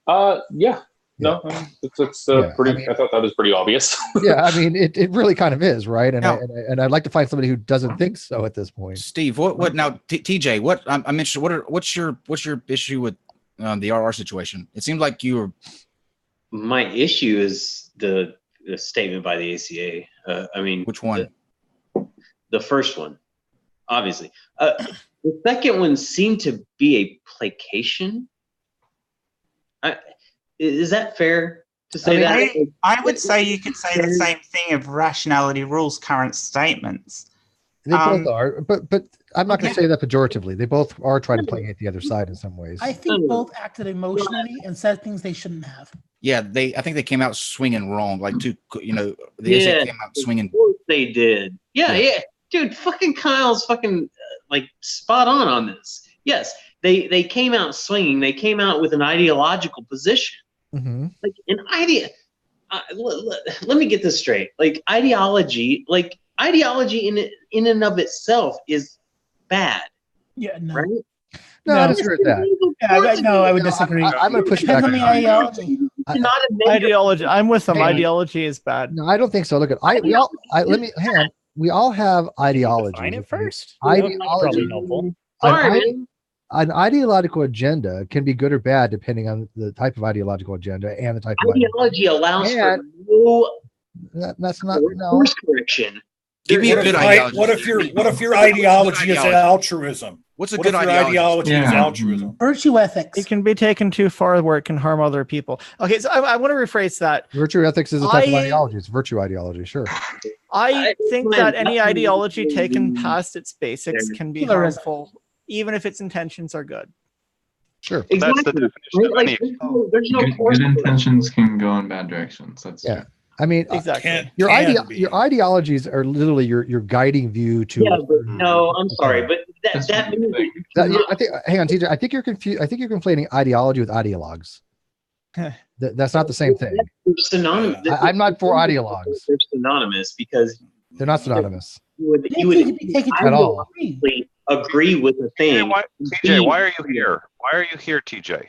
Yeah. No, it's pretty. I mean, I thought that was pretty obvious. Yeah, I mean, it really kind of is, right? And I'd like to find somebody who doesn't think so at this point. Steve, what now? TJ, what I'm interested. What's your issue with the RR situation? It seems like you were. My issue is the statement by the ACA. I mean, which one? The first one, obviously. The second one seemed to be a placation Is that fair to say that? I would say you could say the same thing of Rationality Rules' current statements. They both are, but I'm not going to say that pejoratively. They both are trying to play at the other side in some ways. I think both acted emotionally and said things they shouldn't have. Yeah, I think they came out swinging wrong. Like, the Yeah, ACA came out swinging. of course they did. Yeah. Dude, fucking Kyle's fucking like spot on this. Yes, they came out swinging. They came out with an ideological position. Mm-hmm. Like an idea. Let me get this straight. Like ideology in and of itself is bad. Yeah, no. Right? No, I disagree with that. Yeah, I would disagree. I'm going to push back. Depends on the ideology. Ideology. I'm with them. Ideology is bad. No, I don't think so. Look at let me hang on. We all have ideology. Define it first. Ideology. Sorry, an ideological agenda can be good or bad depending on the type of ideological agenda and the type of ideology allows for no that's not course correction. Give me a good ideology. What if your ideology is altruism? What's a What good if your ideology is altruism? Virtue ethics. It can be taken too far where it can harm other people. Okay, so I want to rephrase that. Virtue ethics is a type of ideology. It's virtue ideology, sure. I think that any ideology taken past its basics can be harmful, even if its intentions are good. Sure. That's the definition of any. There's no good intentions can go in bad directions. That's true. I mean, exactly. Your ideologies are literally your guiding view to. Yeah, but no, I'm sorry, but that means I think. Hang on, teacher. I think you're confused. I think you're conflating ideology with ideologues. That's not the same thing. They're synonymous. I'm not for ideologues. They're synonymous because they're not synonymous. You would at all. Agree with the thing. TJ, why are you here? Why are you here, TJ?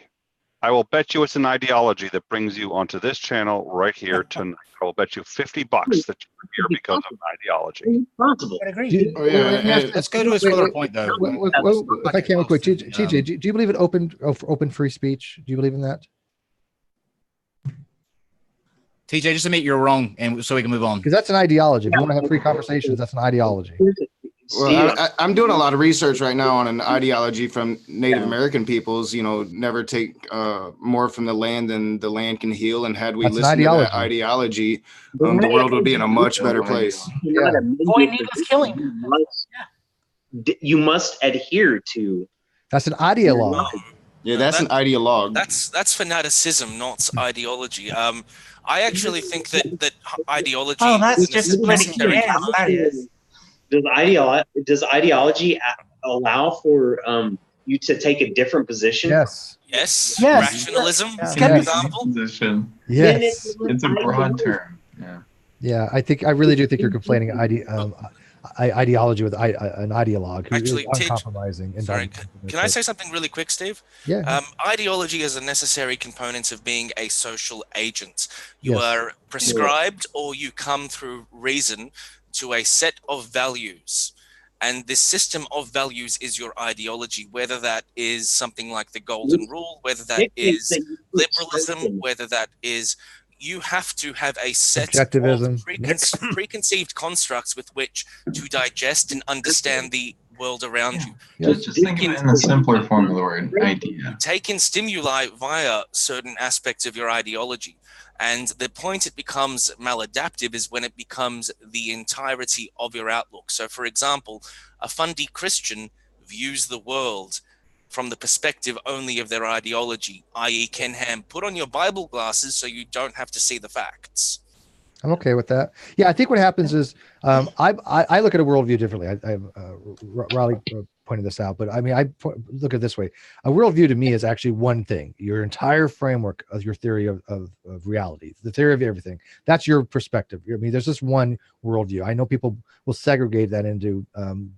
I will bet you it's an ideology that brings you onto this channel right here tonight. I will bet you $50 that you're here because of an ideology. Possible. Let's go to his further point, though. If I can, real quick, TJ, do you believe in open free speech? Do you believe in that? TJ, just admit you're wrong, and so we can move on. Because that's an ideology. If you want to have free conversations, that's an ideology. Well, I'm doing a lot of research right now on an ideology from Native American peoples. Never take more from the land than the land can heal. And had we listened to that ideology, the world would be in a much better place. Avoid needless killing. You must adhere to. That's an ideologue. Yeah, that's an ideologue. That's fanaticism, not ideology. I actually think that ideology. Oh, that's just a necessary. That is. Does ideology allow for you to take a different position? Yes. Rationalism, for example. Position. Yes. It's a broad term. Yeah. Yeah, I really do think you're complaining ideology with an ideologue who Actually, is uncompromising. Can I say something really quick, Steve? Yeah. Ideology is a necessary component of being a social agent. You Yes. are prescribed or you come through reason to a set of values. And this system of values is your ideology, whether that is something like the Golden Rule, whether that is liberalism, whether that is you have to have a set of preconceived constructs with which to digest and understand the world around you. Just think of it in a simpler form of the word, idea. Take in stimuli via certain aspects of your ideology. And the point it becomes maladaptive is when it becomes the entirety of your outlook. So, for example, a fundy Christian views the world from the perspective only of their ideology, i.e. Ken Ham, put on your Bible glasses so you don't have to see the facts. I'm okay with that. Yeah, I think what happens is I look at a worldview differently. Riley pointed this out, but I mean, look at it this way. A worldview to me is actually one thing, your entire framework of your theory of reality, the theory of everything. That's your perspective. I mean, there's just one worldview. I know people will segregate that into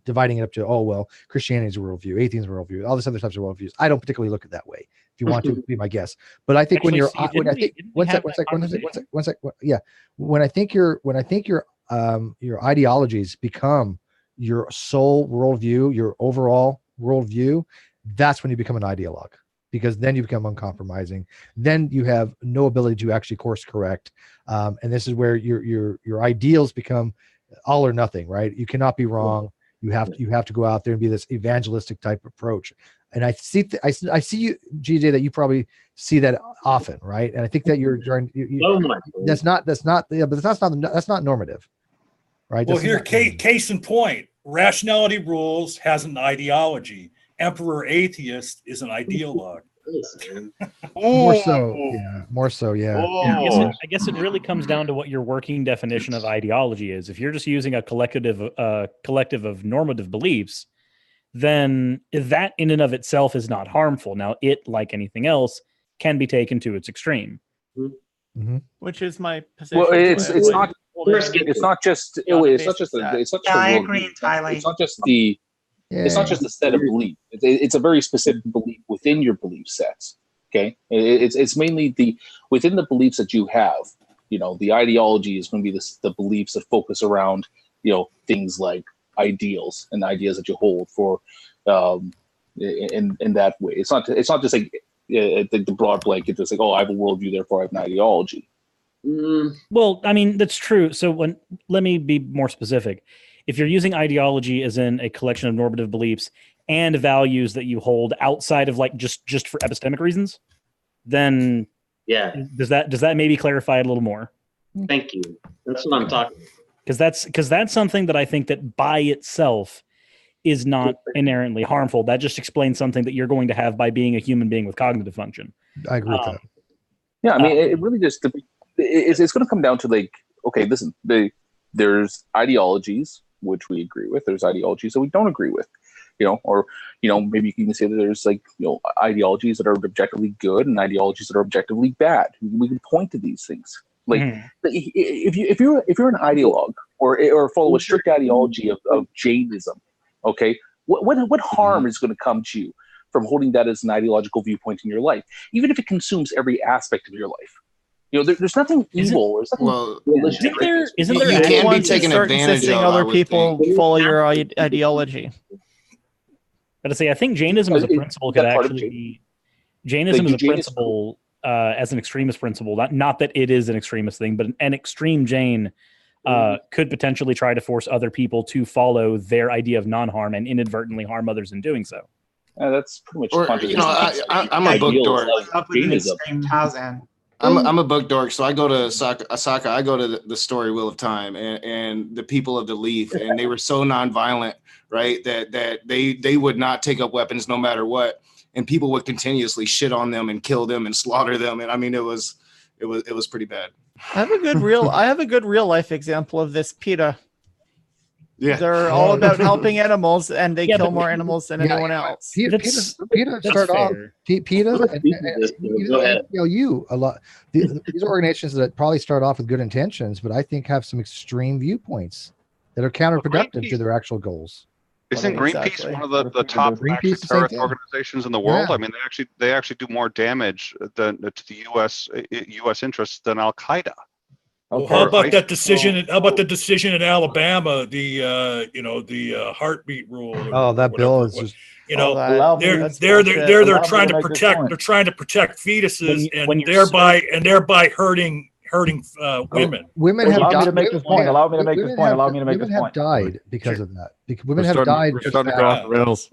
dividing it up to, oh, well, Christianity's a worldview, atheism's a worldview, all these other types of worldviews. I don't particularly look at it that way. If you want to be my guest, but I think Actually, one sec. Yeah. When I think your ideologies become your sole worldview, your overall worldview, that's when you become an ideologue, because then you become uncompromising. Then you have no ability to actually course correct. And this is where your ideals become all or nothing, right? You cannot be wrong. You have to go out there and be this evangelistic type approach. And I see you, GJ, that you probably see that often, right? And I think that you're trying. That's not normative, right? Well, That's here, not case in point, Rationality Rules has an ideology. Emperor Atheist is an ideologue. more so, yeah. I guess it really comes down to what your working definition of ideology is. If you're just using a collective of normative beliefs, then that in and of itself is not harmful. Now, it, like anything else, can be taken to its extreme. Which is my position. Well, it's not just I agree entirely. It's not just the it's not just a set of beliefs. It's a very specific belief within your belief sets. Okay, it's mainly within the beliefs that you have. The ideology is going to be the beliefs that focus around things like ideals and ideas that you hold for in that way. It's not just like the broad blanket, just like, oh, I have a worldview, therefore I have an ideology. Well, I mean, that's true. So let me be more specific. If you're using ideology as in a collection of normative beliefs and values that you hold outside of like just for epistemic reasons, then does that maybe clarify it a little more? Thank you. That's what I'm talking about. Because that's something that I think that by itself is not inherently harmful. That just explains something that you're going to have by being a human being with cognitive function. I agree with that. Yeah, I mean, it really just it's going to come down to like, okay, listen, there's ideologies which we agree with. There's ideologies that we don't agree with. Or maybe you can even say that there's like ideologies that are objectively good and ideologies that are objectively bad. We can point to these things. Like if you're an ideologue or follow a strict ideology of Jainism, okay, what harm is going to come to you from holding that as an ideological viewpoint in your life, even if it consumes every aspect of your life? There's nothing evil. Isn't there you can be taken advantage of? Other people follow your ideology. But I say, I think Jainism as a principle could actually be Jainism as a principle. As an extremist principle, not that it is an extremist thing, but an extreme Jain could potentially try to force other people to follow their idea of non-harm and inadvertently harm others in doing so. That's pretty much. I'm a book dork. I'm a book dork, so I go to Osaka. I go to the story Wheel of Time and the people of the Leaf, and they were so nonviolent, right? That they would not take up weapons no matter what. And people would continuously shit on them and kill them and slaughter them. And I mean, it was pretty bad. I have a good real life example of this. PETA. Yeah, they're all about helping animals, and they kill more animals than anyone else. PETA start off. PETA and you a lot. These are organizations that probably start off with good intentions, but I think have some extreme viewpoints that are counterproductive to their actual goals. Isn't Greenpeace one of the top terrorist organizations in the world? Yeah. I mean, they actually do more damage to the U.S. interests than Al Qaeda. Well, how about that decision? How about the decision in Alabama? The heartbeat rule. Oh, that bill is just. They're trying to protect. They're trying to protect fetuses and thereby hurting women. Women have died. Allow me to make this point. Women have died because of that. Women have died. We're starting to go off the rails.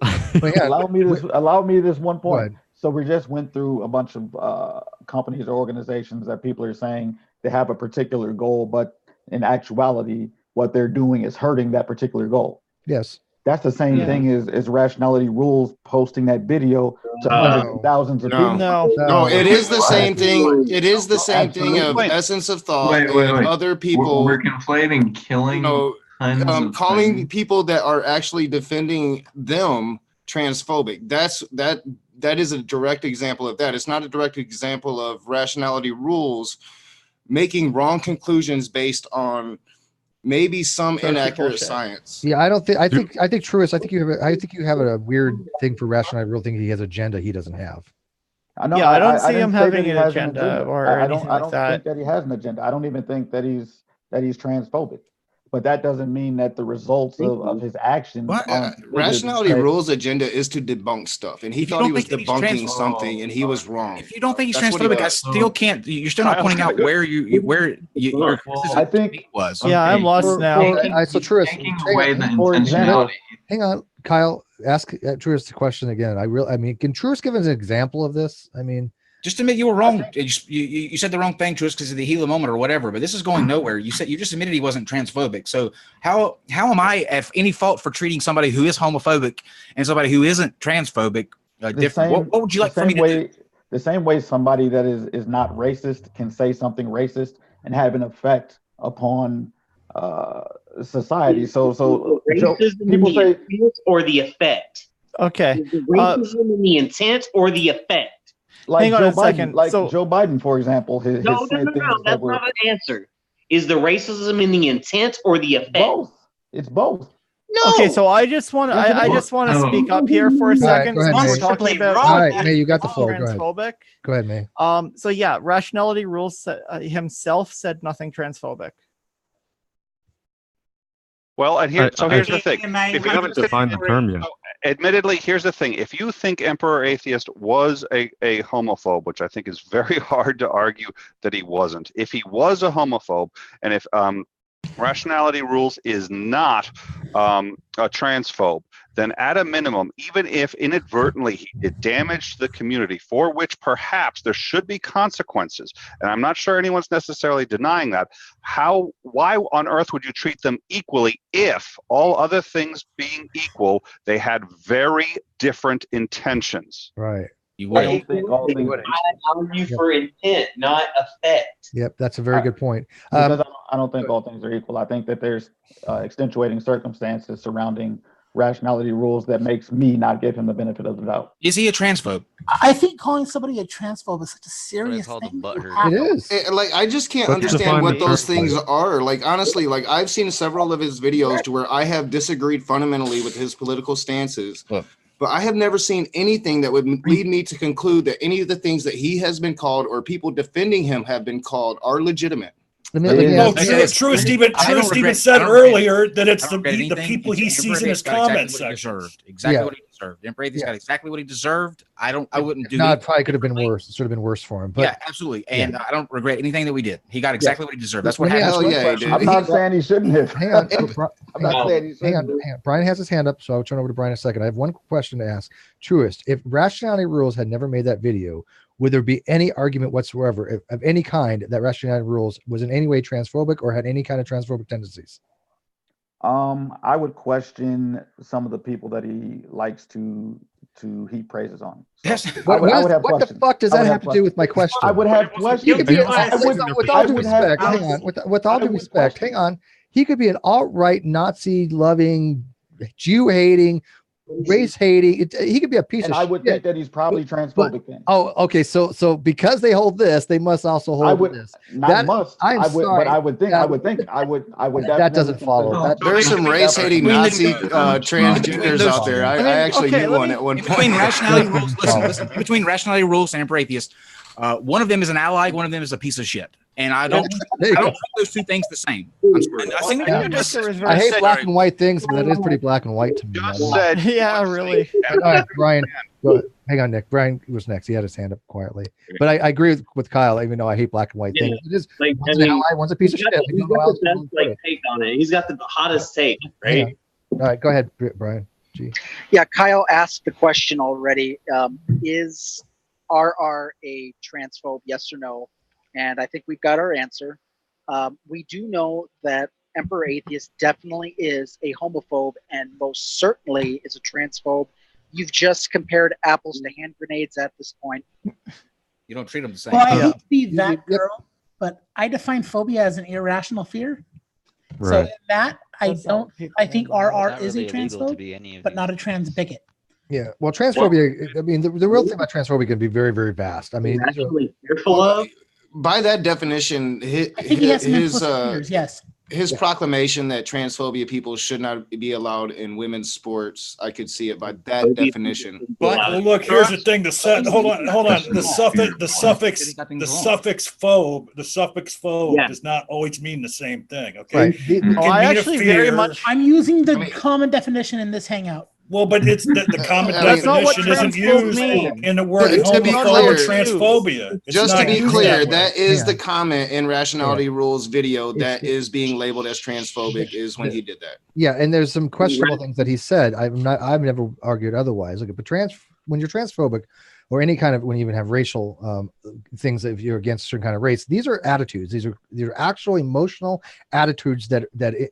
Allow me this one point. So we just went through a bunch of companies or organizations that people are saying they have a particular goal, but in actuality, what they're doing is hurting that particular goal. Yes. That's the same thing as Rationality Rules posting that video to hundreds and thousands of people. No, it is the same thing. It is the same thing of essence of thought. And other people. We're conflating killing. Calling people that are actually defending them transphobic. That is a direct example of that. It's not a direct example of Rationality Rules making wrong conclusions based on maybe some inaccurate science. Yeah, I think Truist, I think you have a weird thing for Rationality. I really think he has an agenda he doesn't have. I don't see him having an agenda or anything like that. I don't think that he has an agenda. I don't even think that he's transphobic. But that doesn't mean that the results of his actions. Rationality Rules' agenda is to debunk stuff, and he thought he was debunking something, and he was wrong. If you don't think he's transphobic, I still can't. You're still not pointing out where I think was. Yeah, I'm lost now. So Truist, away the intentionality. Hang on, Kyle, ask Truist the question again. I mean, can Truist give us an example of this? I mean, just admit you were wrong. You said the wrong thing to us because of the Gila moment or whatever. But this is going nowhere. You just admitted he wasn't transphobic. So how am I at any fault for treating somebody who is homophobic and somebody who isn't transphobic different? What would you like for me to do? The same way somebody that is not racist can say something racist and have an effect upon society. So racism people say or the effect. Okay. Racism in the intent or the effect. Like hang on Joe a second. Biden, like Joe Biden, for example, his No, said things that's not an answer. Is the racism in the intent or the effect? Both. It's both. No. Okay, so I just want to I just want to speak up here for a second. Go ahead, Since May. we're talking about All right, May, you got the floor. Go ahead. transphobic. Go ahead, May. So yeah, Rationality Rules himself said nothing transphobic. Well, and here's the thing. If We haven't defined the term yet. Admittedly, here's the thing. If you think Emperor Atheist was a homophobe, which I think is very hard to argue that he wasn't, if he was a homophobe, and if Rationality Rules is not a transphobe, then at a minimum, even if inadvertently he did damage to the community, for which perhaps there should be consequences, and I'm not sure anyone's necessarily denying that, why on earth would you treat them equally if, all other things being equal, they had very different intentions? Right. You would. I don't think all things argue for intent, not effect. Yep, that's a very good point. Because I don't think all things are equal. I think that there's extenuating circumstances surrounding Rationality Rules that makes me not give him the benefit of the doubt. Is he a transphobe? I think calling somebody a transphobe is such a serious thing. It is. Like, I just can't But to understand define what the those term, things like- are. Like, honestly, like I've seen several of his videos to where I have disagreed fundamentally with his political stances. But I have never seen anything that would lead me to conclude that any of the things that he has been called or people defending him have been called are legitimate. Truist even said earlier that it's the people he sees in his comment section. Exactly what he deserved. Emperor Atheist got exactly what he deserved. I wouldn't do No, it. it probably could have been worse. It should have been worse for him. But Yeah, absolutely. And I don't regret anything that we did. He got exactly what he deserved. That's what Let me happened. ask you a question. I'm not saying he shouldn't have. Hang on. I'm not saying he Hang shouldn't on. have. Brian has his hand up, so I'll turn over to Brian in a second. I have one question to ask. Truist, if Rationality Rules had never made that video, would there be any argument whatsoever of any kind that Rationality Rules was in any way transphobic or had any kind of transphobic tendencies? I would question some of the people that he likes to heap praises on. So What the fuck does that have to do with my question? I would have questions. He could be with all due respect. Hang on. With all due respect, hang on. He could be an alt-right Nazi-loving, Jew-hating, race-hating. He could be a piece of shit. I would think that he's probably transphobic then. Oh, okay. So because they hold this, they must also hold this. Not must. I'm I would, sorry. but I would think. That doesn't follow. There's some race-hating Nazi transgenders out there. I actually knew one at one point. Between Rationality Rules, listen. Between Rationality Rules and Emperor Atheist, one of them is an ally. One of them is a piece of shit. And I don't think those two things the same. I'm sorry. I hate black and white things, but that is pretty black and white to me. Yeah, really. All right, Brian, go ahead. Hang on, Nick. Brian was next. He had his hand up quietly. But I agree with Kyle, even though I hate black and white things. It is one's an ally, one's a piece of shit. He's got the best take on it. He's got the hottest take, right? All right, go ahead, Brian. Gee. Yeah, Kyle asked the question already. Is RR a transphobe? Yes or no? And I think we've got our answer. We do know that Emperor Atheist definitely is a homophobe and most certainly is a transphobe. You've just compared apples to hand grenades at this point. You don't treat them the same. Well, I hate to be that girl, but I define phobia as an irrational fear. So Right. in that, I don't. I think RR is a really illegal to be transphobe, but not a trans bigot. Yeah, well, transphobia. I mean, the real thing about transphobia can be very, very vast. I mean, fearful of. By that definition, I think he has some implicit fears. Yes. his proclamation that transphobia people should not be allowed in women's sports, I could see it by that definition. Well, look, here's the thing. Hold on. The suffix phobe does not always mean the same thing. Okay. I'm using the common definition in this hangout. Well, but it's the common That's not what definition isn't transphobe used means. in the word To be homophobe clear, or transphobia. It's just to not be used clear, that way. that is the Yeah. comment in Rationality Rules video that It's- is being labeled as transphobic is when he did that. Yeah, and there's some questionable things that he said. I've never argued otherwise. Look, but when you're transphobic, or any kind of, when you even have racial things, if you're against a certain kind of race, these are attitudes. These are actual emotional attitudes that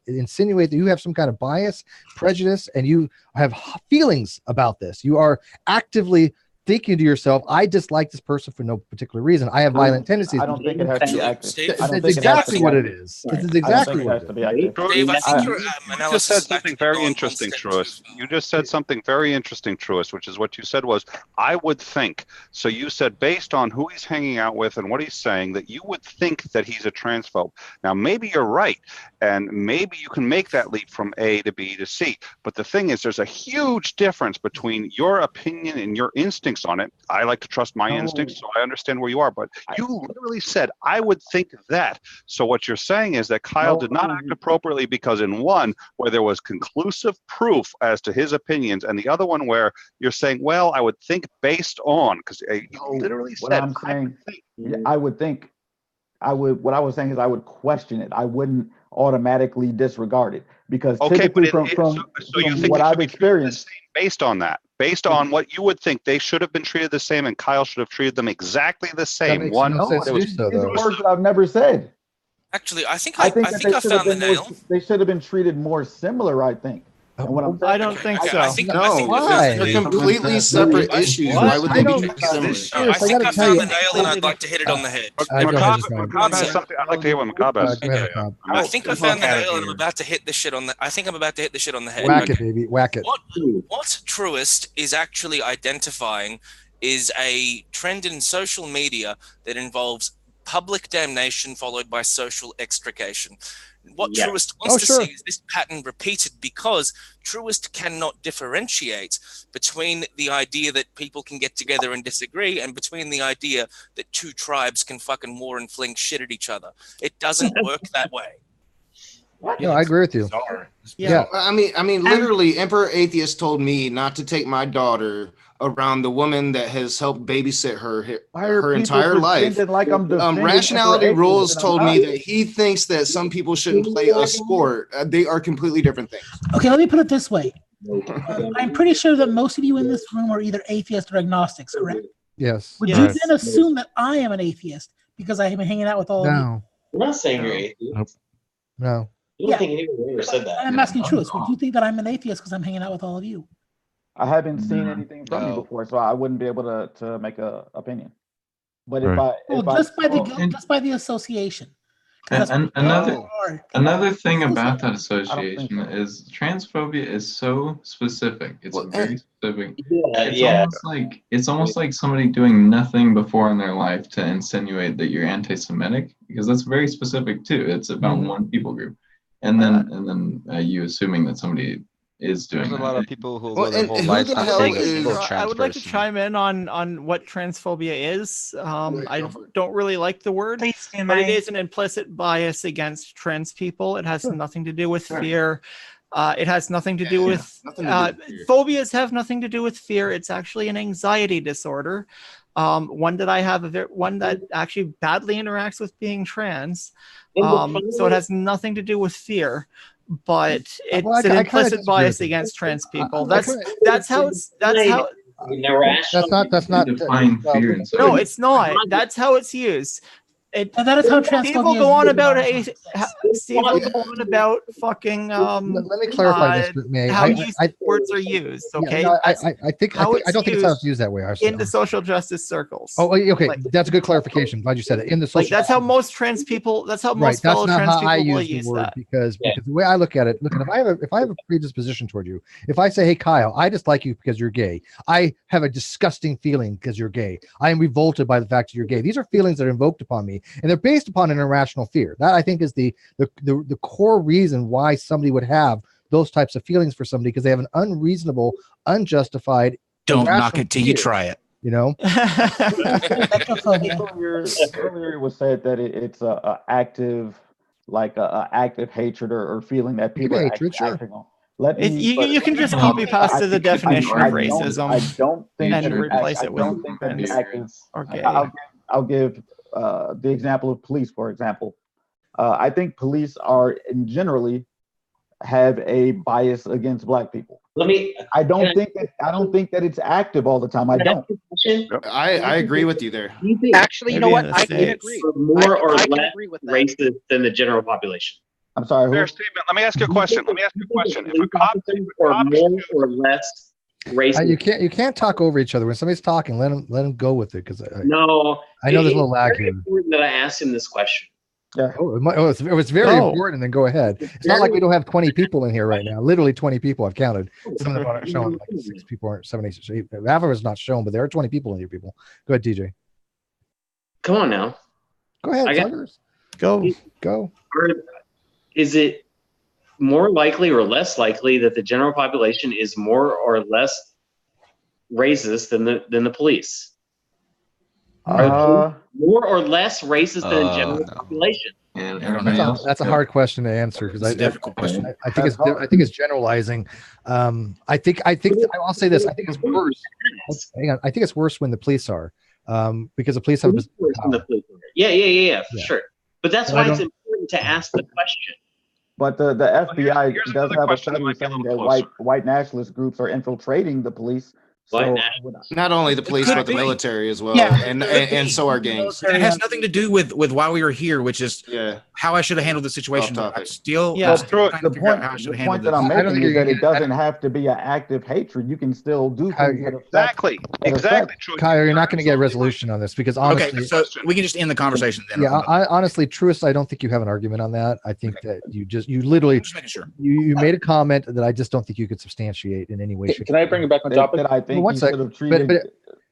insinuate that you have some kind of bias, prejudice, and you have feelings about this. You are actively thinking to yourself, I dislike this person for no particular reason. I have violent tendencies. I don't think it has to be active. That's exactly what it is. This is exactly what it is. Dave, I think your You analysis just said is something actually very going one interesting, step Truist. You just said something very interesting, Truist, which is what you said was, I would think. So you said based on who he's hanging out with and what he's saying, that you would think that he's a transphobe. Now, maybe you're right, and maybe you can make that leap from A to B to C. But the thing is, there's a huge difference between your opinion and your instincts on it. I like to trust my instincts, so I understand where you are. But you literally said, I would think that. So what you're saying is that Kyle did not act appropriately because in one, where there was conclusive proof as to his opinions, and the other one where you're saying, well, I would think based on, because you literally What said, I'm saying, I would think, what I was saying is I would question it. I wouldn't automatically disregard it, because okay, typically but from you think what it should I've be treated the experienced, same based on that, based on what you would think they should have been treated the same, and Kyle should have treated them exactly the same. makes One, no sense there to was do so, these though. are words that I've never said. Actually, I think I I think that they I should have found the been more. nail. They should have been treated more similar. I think. And what I'm saying, I don't think Okay, so. I think No, why? they're completely separate issues. Why would they be treated similar? No, I think I found the nail, and I'd like to hit it on the head. Macabre has something. I'd like to hear what Macabre has to say. I think I found the nail, and I'm about to hit this shit on the. I think I'm about to hit the shit on the head. Whack it, baby. Whack it. What Truist is actually identifying is a trend in social media that involves public damnation followed by social extrication. What Truist wants to see is this pattern repeated, because Truist cannot differentiate between the idea that people can get together and disagree and between the idea that two tribes can fucking war and fling shit at each other. It doesn't work that way. No, I agree with you. Yeah, I mean, literally, Emperor Atheist told me not to take my daughter around the woman that has helped babysit her entire life. Like Rationality Rules told me that he thinks that some people shouldn't play a sport. They are completely different things. Okay, let me put it this way. I'm pretty sure that most of you in this room are either atheists or agnostics, correct? Yes. Would you then assume that I am an atheist because I have been hanging out with all of you? We're not saying you're atheist. No. I don't think anyone ever said that. I'm asking Truist. Would you think that I'm an atheist because I'm hanging out with all of you? I haven't seen anything from you before, so I wouldn't be able to make a opinion. But if I, just by the association. And another thing about that association is transphobia is so specific. It's very specific. It's almost like somebody doing nothing before in their life to insinuate that you're anti-Semitic, because that's very specific too. It's about one people group, and then you assuming that somebody is doing. There's a lot of people who Well, live their and whole who lives the not hell saying a is- single I trans would like to person. chime in on what transphobia is. I don't really like the word, but it is an implicit bias against trans people. It has nothing to do with fear. It has nothing to do with phobias. Have nothing to do with fear. It's actually an anxiety disorder. One that I have one that actually badly interacts with being trans. So it has nothing to do with fear, but it's an implicit bias against trans people. That's how it's That's not define fear and so no, it's not. That's how it's used. That is how Steve will transphobia go on is about Steve will go on about fucking let me clarify this, May. how words are used. Okay, I don't think it's how it's used that way. in the social justice circles. Oh, okay, that's a good clarification. Glad you said it. In the social, Like that's how most trans people. That's how most fellow trans people will use that. Because the way I look at it, if I have a predisposition toward you, if I say, hey Kyle, I dislike you because you're gay, I have a disgusting feeling because you're gay, I am revolted by the fact that you're gay. These are feelings that are invoked upon me, and they're based upon an irrational fear. That I think is the core reason why somebody would have those types of feelings for somebody, because they have an unreasonable, unjustified. Don't knock it till you try it. You know. Earlier it was said that it's a active, like a active hatred or feeling that people are hatred, acting on. You can just copy paste the definition of racism. I don't think and that replace it with it's active. or gay. I'll give the example of police, for example. I think police are generally have a bias against Black people. I don't think that it's active all the time. I don't. I agree with you there. Actually, you know what? I can agree. More or I can less agree with that. racist than the general population. I'm sorry. Fair statement. Let me ask you a question. If a cop or more or less racist, you can't talk over each other when somebody's talking. Let them go with it because no, I know there's a little lag very here. important that I asked him this question. Yeah. It was very important. Then go ahead. It's not like we don't have 20 people in here right now. Literally 20 people I've counted. Some of them aren't shown. Like 6 people aren't 7, 8, 8. Half of it's not shown, but there are 20 people in here. People. Go ahead, DJ. Come on now. Go ahead. Go. Is it more likely or less likely that the general population is more or less racist than the police? Are more or less racist than the general population? That's a hard question to answer because I think it's generalizing. I think I'll say this. I think it's worse. Hang on. I think it's worse when the police are, because the police have. Yeah, for sure. But that's why it's important to ask the question. But the FBI does have a study saying that white nationalist groups are infiltrating the police. So not only the police, but the military as well, and so are gangs. It has nothing to do with why we were here, which is how I should have handled the situation. The point that I'm making is that it doesn't have to be an active hatred. You can still do things. Exactly. Kyle, you're not going to get a resolution on this because honestly, okay, so we can just end the conversation then. Yeah, honestly, Truist, I don't think you have an argument on that. I think that you literally you made a comment that I just don't think you could substantiate in any way. Can I bring it back on topic? That I think you should have treated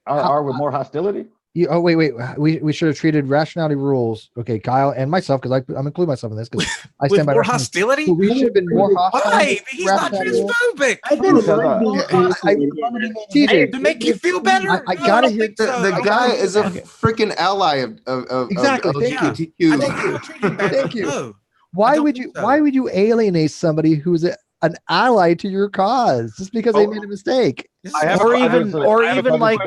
R with more hostility. Wait. We should have treated rationality rules. Okay, Kyle and myself, because I'm including myself in this because I stand by more hostility. So we should have been more hostile. Why? He's not transphobic. TJ, to make you feel better. I gotta hear the guy is a freaking ally of exactly. Thank you. Why would you alienate somebody who's an ally to your cause just because they made a mistake? Or even like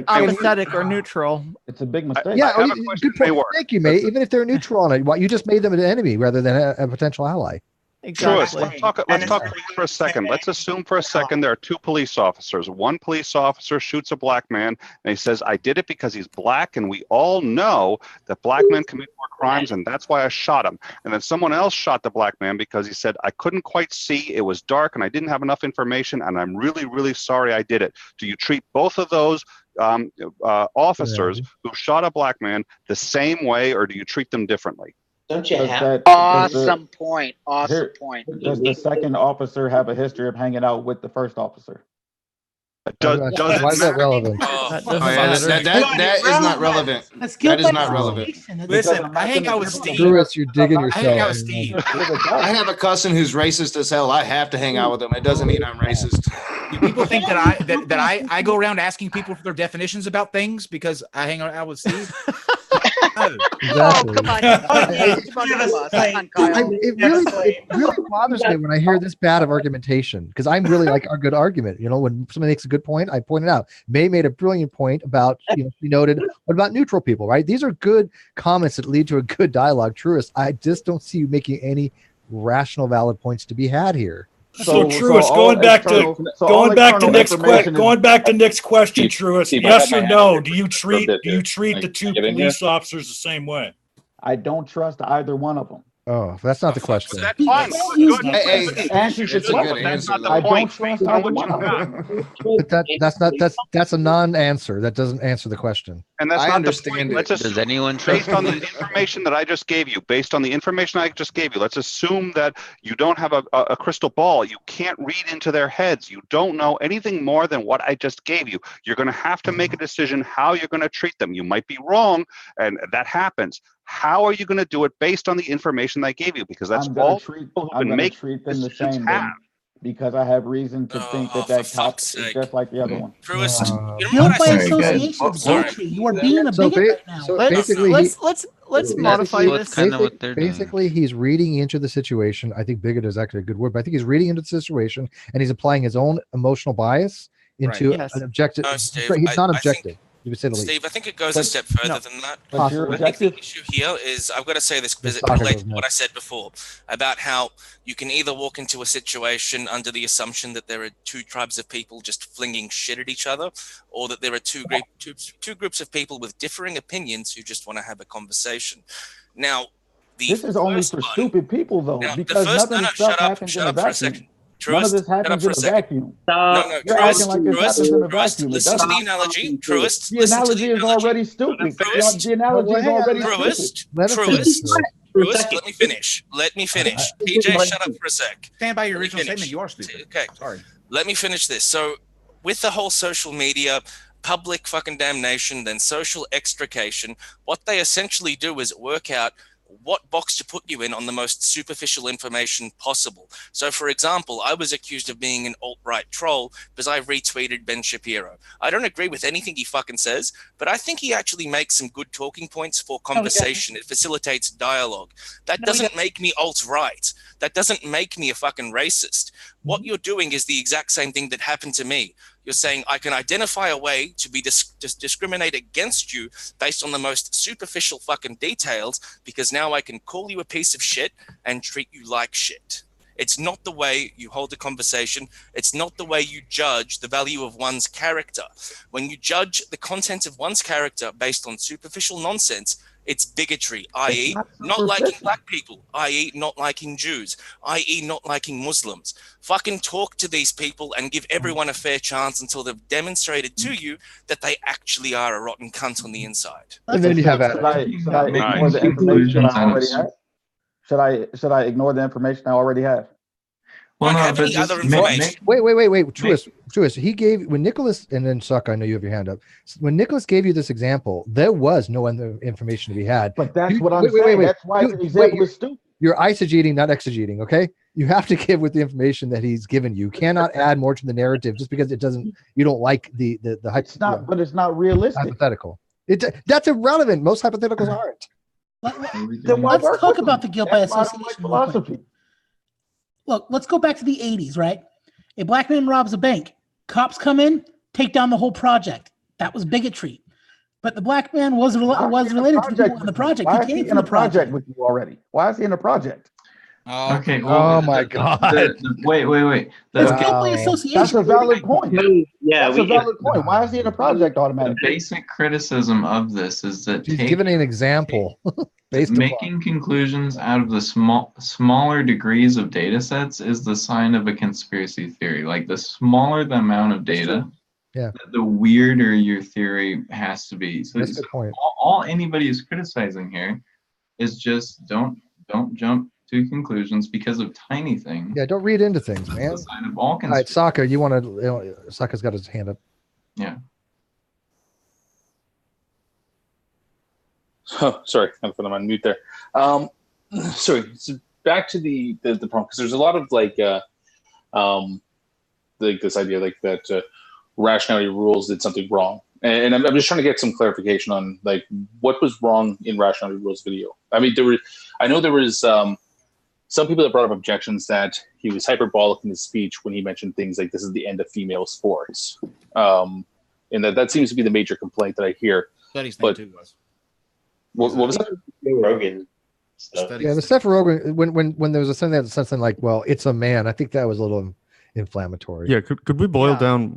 apathetic or neutral. It's a big mistake. Yeah, good point. Thank you, mate. Even if they're neutral on it, you just made them an enemy rather than a potential ally. Exactly. Let's talk for a second. Let's assume for a second there are 2 police officers. One police officer shoots a Black man and he says, I did it because he's Black, and we all know that Black men commit more crimes, and that's why I shot him. And then someone else shot the Black man because he said, I couldn't quite see, it was dark, and I didn't have enough information, and I'm really, really sorry I did it. Do you treat both of those officers who shot a Black man the same way, or do you treat them differently? Don't you have awesome point? Awesome point. Does the second officer have a history of hanging out with the first officer? Why is that relevant? That is not relevant. That is not relevant. Listen, I hang out with Steve. Truist, you're digging yourself. I hang out with Steve. I have a cousin who's racist as hell. I have to hang out with him. It doesn't mean I'm racist. Do people think that I go around asking people for their definitions about things because I hang out with Steve? Exactly. It really bothers me when I hear this bad of argumentation because I'm really like a good argument. You know, when somebody makes a good point, I point it out. May made a brilliant point about, she noted, what about neutral people, right? These are good comments that lead to a good dialogue. Truist, I just don't see you making any rational, valid points to be had here. So Truist, going back to Nick's question, Truist, yes or no? Do you treat the 2 police officers the same way? I don't trust either one of them. Oh, that's not the question. That's fine. It's a good answer. I don't trust either one of them. But that's a non-answer. That doesn't answer the question. And that's not the point. Does anyone trust based on the information that I just gave you? Let's assume that you don't have a crystal ball. You can't read into their heads. You don't know anything more than what I just gave you. You're going to have to make a decision how you're going to treat them. You might be wrong, and that happens. How are you going to do it based on the information I gave you? Because that's all people who've been making decisions have. Because I have reason to think that cop is just like the other one. Guilt by association. You are being a bigot right now. Let's let's modify Basically- this. kind of what they're doing. Basically, he's reading into the situation. I think bigot is actually a good word, but I think he's reading into the situation and he's applying his own emotional bias into Right. Yes. an objective. No, Steve, He's not I think- objective. You would say the least. Steve, I think it goes a step further than that. But you're I think the objective. issue here is, I've got to say this because it Soccer relates goes to what I next. said before about how you can either walk into a situation under the assumption that there are two tribes of people just flinging shit at each other, or that there are two groups of people with differing opinions who just want to have a conversation. Now, This is only for stupid people, though, Now, because nothing of stuff happens in a shut up for a vacuum. second. None of Truist, this shut up happens for in a a second. vacuum. No, You're acting like this happens in a vacuum. It listen to the doesn't. analogy. Truist, The listen to analogy is already stupid. The analogy is already Truist, stupid. Truist, let me finish. Let me finish. TJ, shut up for a sec. Stand by your Let me original finish. statement. You are stupid. Okay. Sorry. Let me finish this. So, with the whole social media, public fucking damnation, then social extrication, what they essentially do is work out what box to put you in on the most superficial information possible. So, for example, I was accused of being an alt-right troll because I retweeted Ben Shapiro. I don't agree with anything he fucking says, but I think he actually makes some good talking points for conversation. It facilitates dialogue. That doesn't make me alt-right. That doesn't make me a fucking racist. What you're doing is the exact same thing that happened to me. You're saying I can identify a way to be discriminate against you based on the most superficial fucking details because now I can call you a piece of shit and treat you like shit. It's not the way you hold a conversation. It's not the way you judge the value of one's character. When you judge the content of one's character based on superficial nonsense, it's bigotry, i.e. not liking black people, i.e. not liking Jews, i.e. not liking Muslims. Fucking talk to these people and give everyone a fair chance until they've demonstrated to you that they actually are a rotten cunt on the inside. And then you have Should I ignore the information I already have? Should I ignore the information I already have? Well, Don't no, have but any other just information. Wait. Truist, he gave, when Nicholas, and then Suck, I know you have your hand up. When Nicholas gave you this example, there was no other information to be had. But that's what I'm saying. That's why the example is stupid. You're eisegeting, not exegeting, okay? You have to give with the information that he's given you. You cannot add more to the narrative just because it doesn't, you don't like the It's not, but it's not realistic. hypothetical. That's irrelevant. Most hypotheticals aren't. Let's talk about the guilt by association. Philosophy. Look, let's go back to the 80s, right? A black man robs a bank. Cops come in, take down the whole project. That was bigotry. But the black man was related to the people in the project. Why He is he came in from a the project. project with you already? Why is he in a project? Okay. Oh my God. Wait. It's guilt by association. That's a valid point. Yeah, That's a valid point. Why is he in a project automatically? The basic criticism of this is that He's giving an example. making conclusions out of the smaller degrees of data sets is the sign of a conspiracy theory. Like the smaller the amount of data, the weirder your theory has to be. So, That's a good point. All anybody is criticizing here is just don't jump to conclusions because of tiny things. Yeah, don't read into things, man. The sign of all All right, Sokka, you want to? Sokka's got his hand up. Yeah. Oh, sorry, I'm putting on mute there. Sorry, so back to the problem, because there's a lot of like this idea like that rationality rules did something wrong, and I'm just trying to get some clarification on like what was wrong in rationality rules video. I mean, I know there was some people that brought up objections that he was hyperbolic in his speech when he mentioned things like this is the end of female sports, and that seems to be the major complaint that I hear. Studies thing too was. What was that? Rogan stuff. Yeah, the Seth Rogen, when there was something like, well, it's a man. I think that was a little inflammatory. Yeah, could we boil down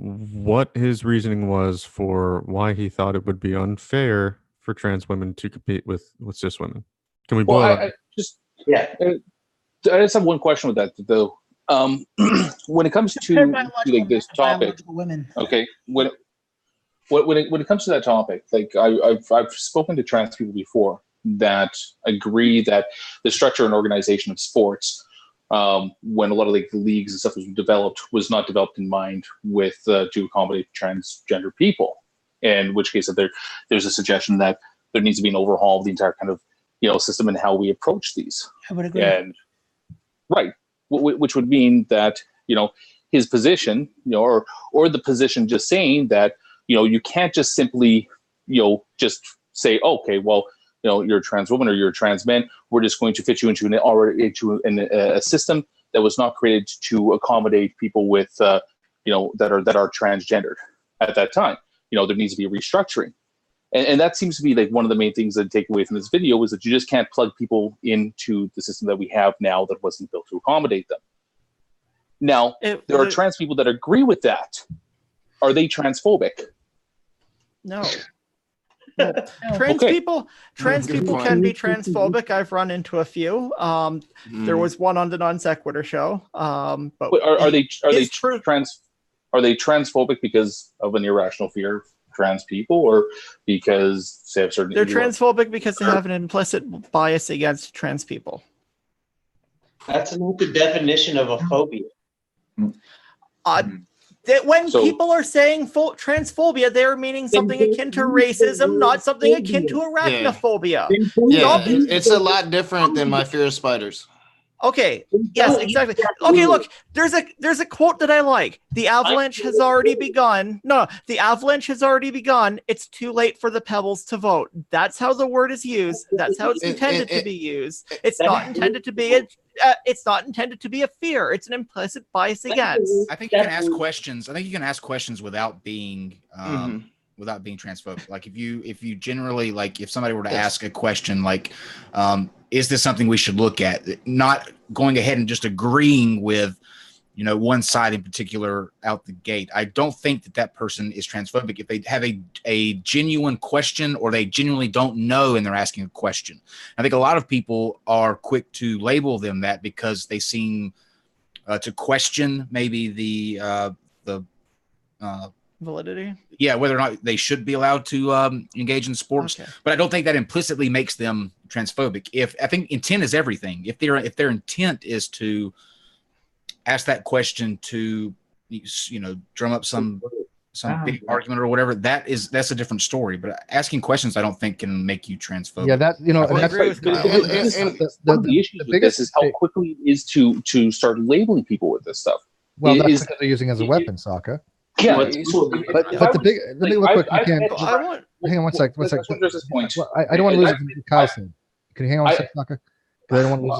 what his reasoning was for why he thought it would be unfair for trans women to compete with cis women? Can we boil I just have one question with that though. When it comes to like this topic, women. okay, when it comes to that topic, like I've spoken to trans people before that agree that the structure and organization of sports, when a lot of like the leagues and stuff was not developed in mind with to accommodate transgender people. In which case, that there's a suggestion that there needs to be an overhaul of the entire kind of system and how we approach these. I would agree. And right, which would mean that his position, or the position just saying that. You can't just simply, just say, okay, well, you're a trans woman or you're a trans man. We're just going to fit you into a system that was not created to accommodate people with, that are transgendered at that time. There needs to be a restructuring. And that seems to be like one of the main things that I take away from this video is that you just can't plug people into the system that we have now that wasn't built to accommodate them. Now, there are trans people that agree with that. Are they transphobic? No. Trans people can be transphobic. I've run into a few. There was one on the Non-Sequitur show. But are they transphobic because of an irrational fear of trans people, or because they have certain? They're transphobic because they have an implicit bias against trans people. That's not the definition of a phobia. That when people are saying transphobia, they're meaning something akin to racism, not something akin to arachnophobia. Yeah, it's a lot different than my fear of spiders. Okay. Yes, exactly. Okay, look, there's a quote that I like. The avalanche has already begun. No, the avalanche has already begun. It's too late for the pebbles to vote. That's how the word is used. That's how it's intended to be used. It's not intended to be a fear. It's an implicit bias against. I think you can ask questions. I think you can ask questions without being transphobic. Like if you generally, like if somebody were to ask a question like, is this something we should look at? Not going ahead and just agreeing with, one side in particular out the gate. I don't think that person is transphobic if they have a genuine question or they genuinely don't know and they're asking a question. I think a lot of people are quick to label them that because they seem to question maybe the validity. Yeah, whether or not they should be allowed to engage in sports. Okay. But I don't think that implicitly makes them transphobic. I think intent is everything. If their intent is to ask that question to drum up some big argument or whatever, that's a different story. But asking questions I don't think can make you transphobic. Yeah, that's right. The issue with this is how quickly it is to start labeling people with this stuff. Well, that's because they're using it as a weapon, Sokka. Yeah, but the big real quick, hang on one sec. I don't want to lose what Kyle said. Can you hang on one sec, Sokka? I don't want to lose.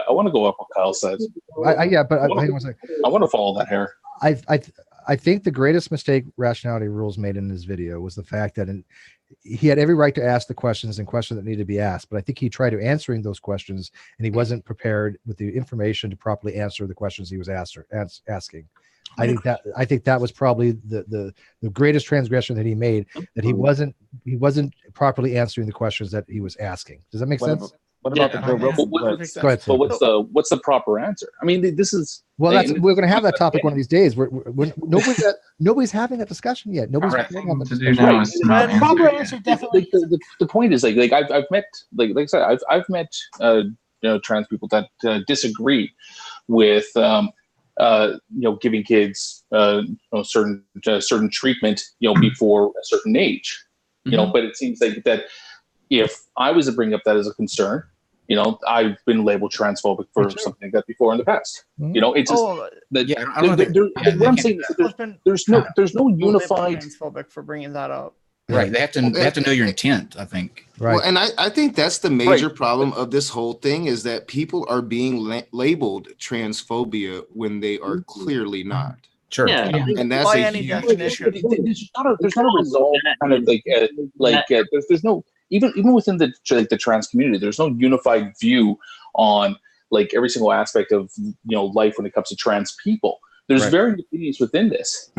I want to go up what Kyle says. Hang on one sec. I want to follow that hair. I think the greatest mistake Rationality Rules made in this video was the fact that he had every right to ask the questions that needed to be asked, but I think he tried to answering those questions and he wasn't prepared with the information to properly answer the questions he was asking. I think that was probably the greatest transgression that he made, that he wasn't properly answering the questions that he was asking. Does that make sense? What about Go ahead. But what's the proper answer? I mean, this is we're going to have that topic one of these days. Nobody's having that discussion yet. Nobody's having that discussion. Proper answer definitely. The point is like I've met like I said I've met trans people that disagree with giving kids certain treatment before a certain age. But it seems like that if I was to bring up that as a concern, I've been labeled transphobic for something like that before in the past. It's just what I'm saying is there's no unified transphobic for bringing that up. Right, they have to know your intent, I think. Right, and I think that's the major problem of this whole thing is that people are being labeled transphobia when they are clearly not. Sure, and that's by any definition. There's not a result kind of there's no even within the trans community, there's no unified view on like every single aspect of life when it comes to trans people. There's varying opinions within this.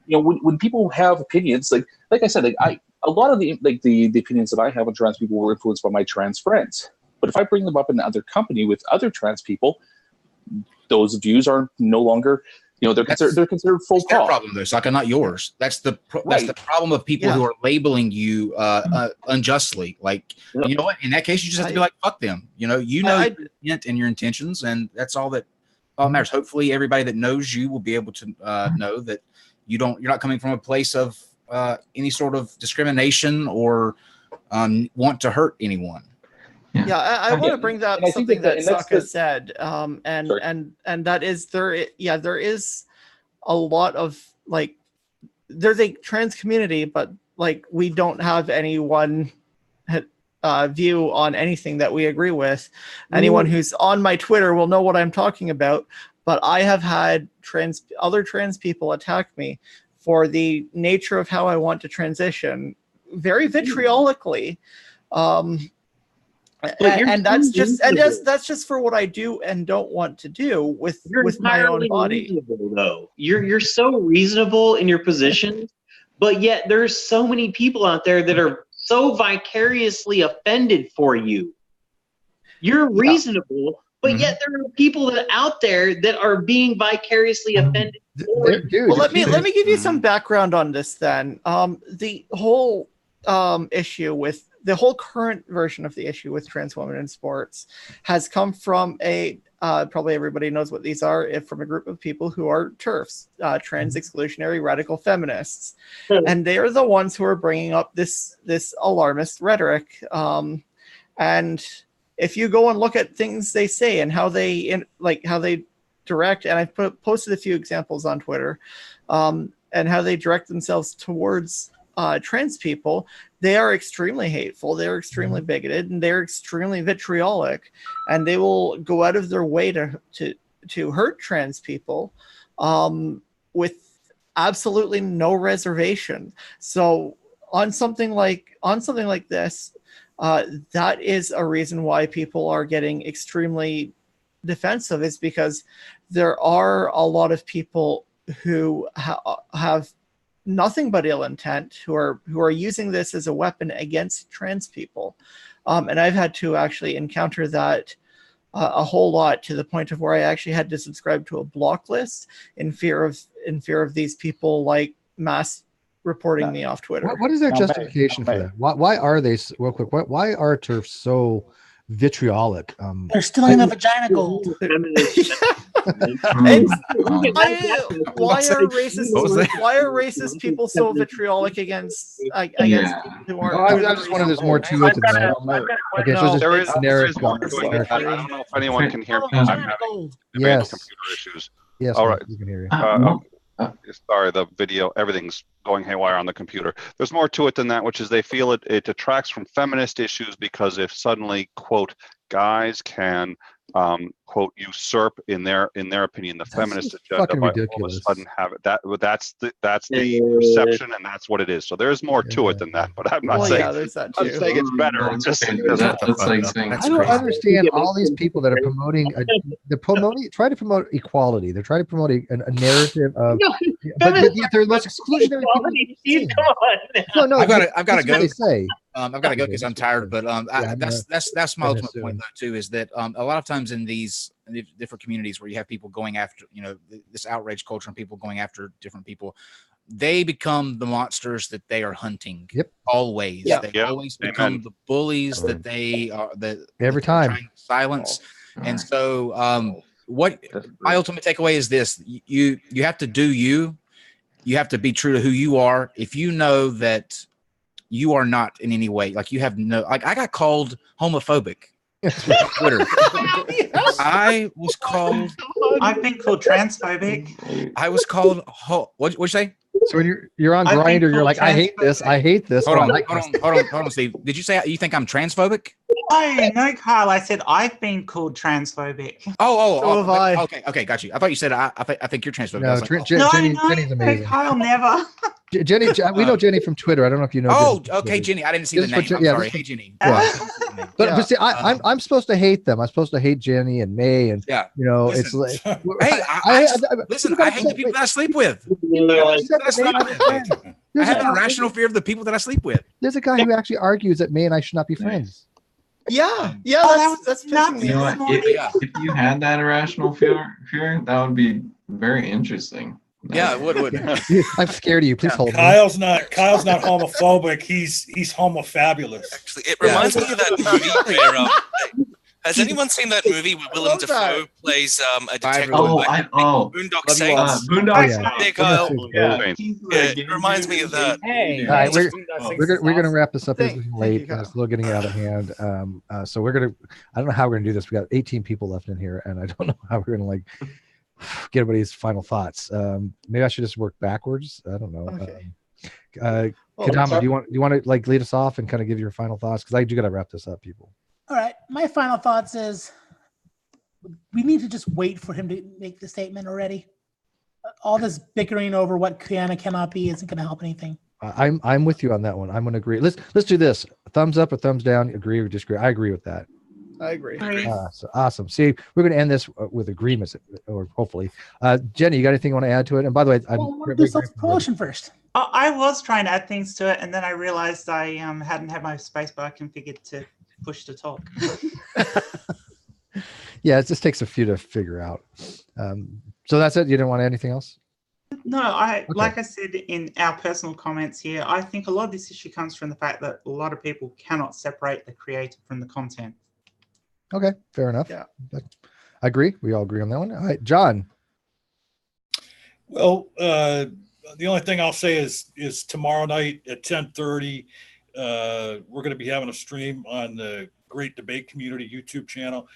When people have opinions, like I said, a lot of the opinions that I have on trans people were influenced by my trans friends. But if I bring them up in another company with other trans people, those views are no longer. They're considered full call. Problem though, Sokka, not yours. That's the problem of people who are labeling you unjustly. Like, you know what? In that case, you just have to be like, fuck them. Your intent and your intentions, and that's all that matters. Hopefully, everybody that knows you will be able to know that you're not coming from a place of any sort of discrimination or want to hurt anyone. Yeah, I want to bring up something that Sokka said, and that is there is a lot of there's a trans community, but we don't have anyone view on anything that we agree with. Anyone who's on my Twitter will know what I'm talking about. But I have had other trans people attack me for the nature of how I want to transition, very vitriolically. And that's just for what I do and don't want to do with my own body. Though you're so reasonable in your position, but yet there's so many people out there that are so vicariously offended for you. You're reasonable, but yet there are people that out there that are being vicariously offended. Well, let me give you some background on this then. The whole issue with the whole current version of the issue with trans women in sports has come from probably everybody knows what these are, from a group of people who are TERFs, trans exclusionary radical feminists, and they are the ones who are bringing up this alarmist rhetoric. And if you go and look at things they say and how they direct, and I've posted a few examples on Twitter, and how they direct themselves towards trans people, they are extremely hateful, they're extremely bigoted, and they're extremely vitriolic, and they will go out of their way to hurt trans people with absolutely no reservation. So on something like this, that is a reason why people are getting extremely defensive, is because there are a lot of people who have nothing but ill intent, who are using this as a weapon against trans people, and I've had to actually encounter that a whole lot, to the point of where I actually had to subscribe to a block list in fear of these people like mass reporting me off Twitter. What is their justification for that? Why are they, real quick? Why are TERFs so vitriolic? They're stealing the vagina gold. Why are racist people so vitriolic against people who aren't? I just wanted there's more to it than that. Okay, so there is more to it. I don't know if anyone can hear me. I'm having Yes. computer issues. Yes, All right. we can hear you. Sorry, the video, everything's going haywire on the computer. There's more to it than that, which is they feel it detracts from feminist issues, because if suddenly, quote, guys can quote usurp in their opinion the feminist agenda by all of a sudden have it, that's the perception, and that's what it is. So there's more to it than that, but I'm not saying I'm saying it's better. I'm just saying I don't understand all these people that are try to promote equality. They're trying to promote a narrative of, but yet they're the most exclusionary people. No, I've got to go. I've got to go because I'm tired. But that's my ultimate point, though, too, is that a lot of times in these different communities where you have people going after, this outrage culture and people going after different people, they become the monsters that they are hunting. Yep. Always. Yeah. They always become the bullies that they are every time trying to silence. And so what my ultimate takeaway is this: you have to do you. You have to be true to who you are. If you know that you are not in any way, like you have no, like I got called homophobic on Twitter. I was called. I've been called transphobic. I was called. What'd you say? So when you're on Grindr, you're like, I hate this. Hold on, Steve. Did you say you think I'm transphobic? No, Kyle. I said I've been called transphobic. Oh, okay, got you. I thought you said I think you're transphobic. No, Jenny's amazing. Kyle, never. Jenny, we know Jenny from Twitter. I don't know if you know. Oh, okay, Jenny. I didn't see the name. I'm sorry. Hey, Jenny. But see, I'm supposed to hate them. I'm supposed to hate Jenny and May, and it's like, hey, listen. I hate the people that I sleep with. I have an irrational fear of the people that I sleep with. There's a guy who actually argues that May and I should not be friends. Yeah, that's pissing me off. If you had that irrational fear, that would be very interesting. Yeah, it would. I'm scared of you. Please hold me. Kyle's not homophobic. He's homofabulous. Actually, it reminds me of that movie where has anyone seen that movie where Willem Dafoe plays a detective? Boondock Saints. Boondock Saints. There, Kyle. It reminds me of that. Hey, all right, we're gonna wrap this up. It's late. It's still getting out of hand. So I don't know how we're gonna do this. We got 18 people left in here, and I don't know how we're gonna get everybody's final thoughts. Maybe I should just work backwards. I don't know. Okay. Kadama, do you want to like lead us off and kind of give your final thoughts? Because I do got to wrap this up, people. All right. My final thoughts is we need to just wait for him to make the statement already. All this bickering over what can and cannot be isn't going to help anything. I'm with you on that one. I'm going to agree. Let's do this. Thumbs up or thumbs down. Agree or disagree? I agree with that. I agree. So awesome. See, we're going to end this with agreements, or hopefully. Jenny, you got anything you want to add to it? And by the way, I'm do self-promotion first. I was trying to add things to it, and then I realized I hadn't had my spacebar configured to push to talk. Yeah, it just takes a few to figure out. So that's it. You didn't want anything else? No, like I said in our personal comments here, I think a lot of this issue comes from the fact that a lot of people cannot separate the creator from the content. Okay, fair enough. Yeah, I agree. We all agree on that one. All right, John. Well, the only thing I'll say is tomorrow night at 10:30, we're going to be having a stream on the Great Debate Community YouTube channel.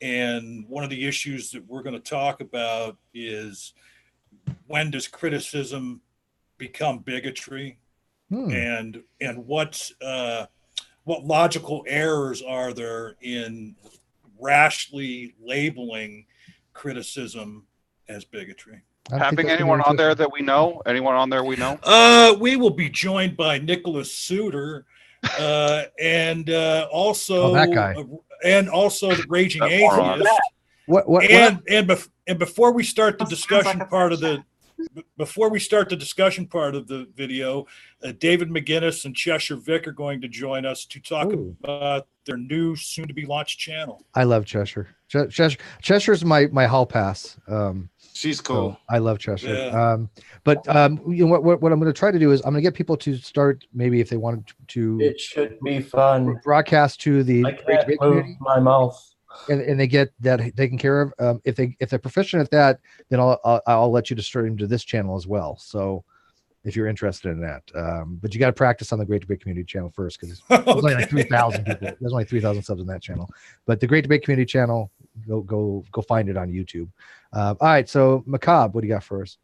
And one of the issues that we're going to talk about is, when does criticism become bigotry? And what logical errors are there in rashly labeling criticism as bigotry? Having anyone on there that we know? Anyone on there we know? We will be joined by Nicholas Suter, and also that guy. And also the Raging Atheist. And before we start the discussion part of the video, David McGinnis and Cheshire Vic are going to join us to talk about their new soon-to-be launched channel. I love Cheshire. Cheshire's my hall pass. She's cool. So I love Cheshire. Yeah. But you know what I'm going to try to do is I'm going to get people to start, maybe if they wanted to. It should be fun. Broadcast to the I can't move my mouth. And they get that taken care of. If they're proficient at that, then I'll let you to stream to this channel as well. So if you're interested in that, but you got to practice on the Great Debate Community channel first, because there's only like 3,000 people. There's only 3,000 subs in that channel. But the Great Debate Community channel, go find it on YouTube. All right, so Macabre, what do you got for us?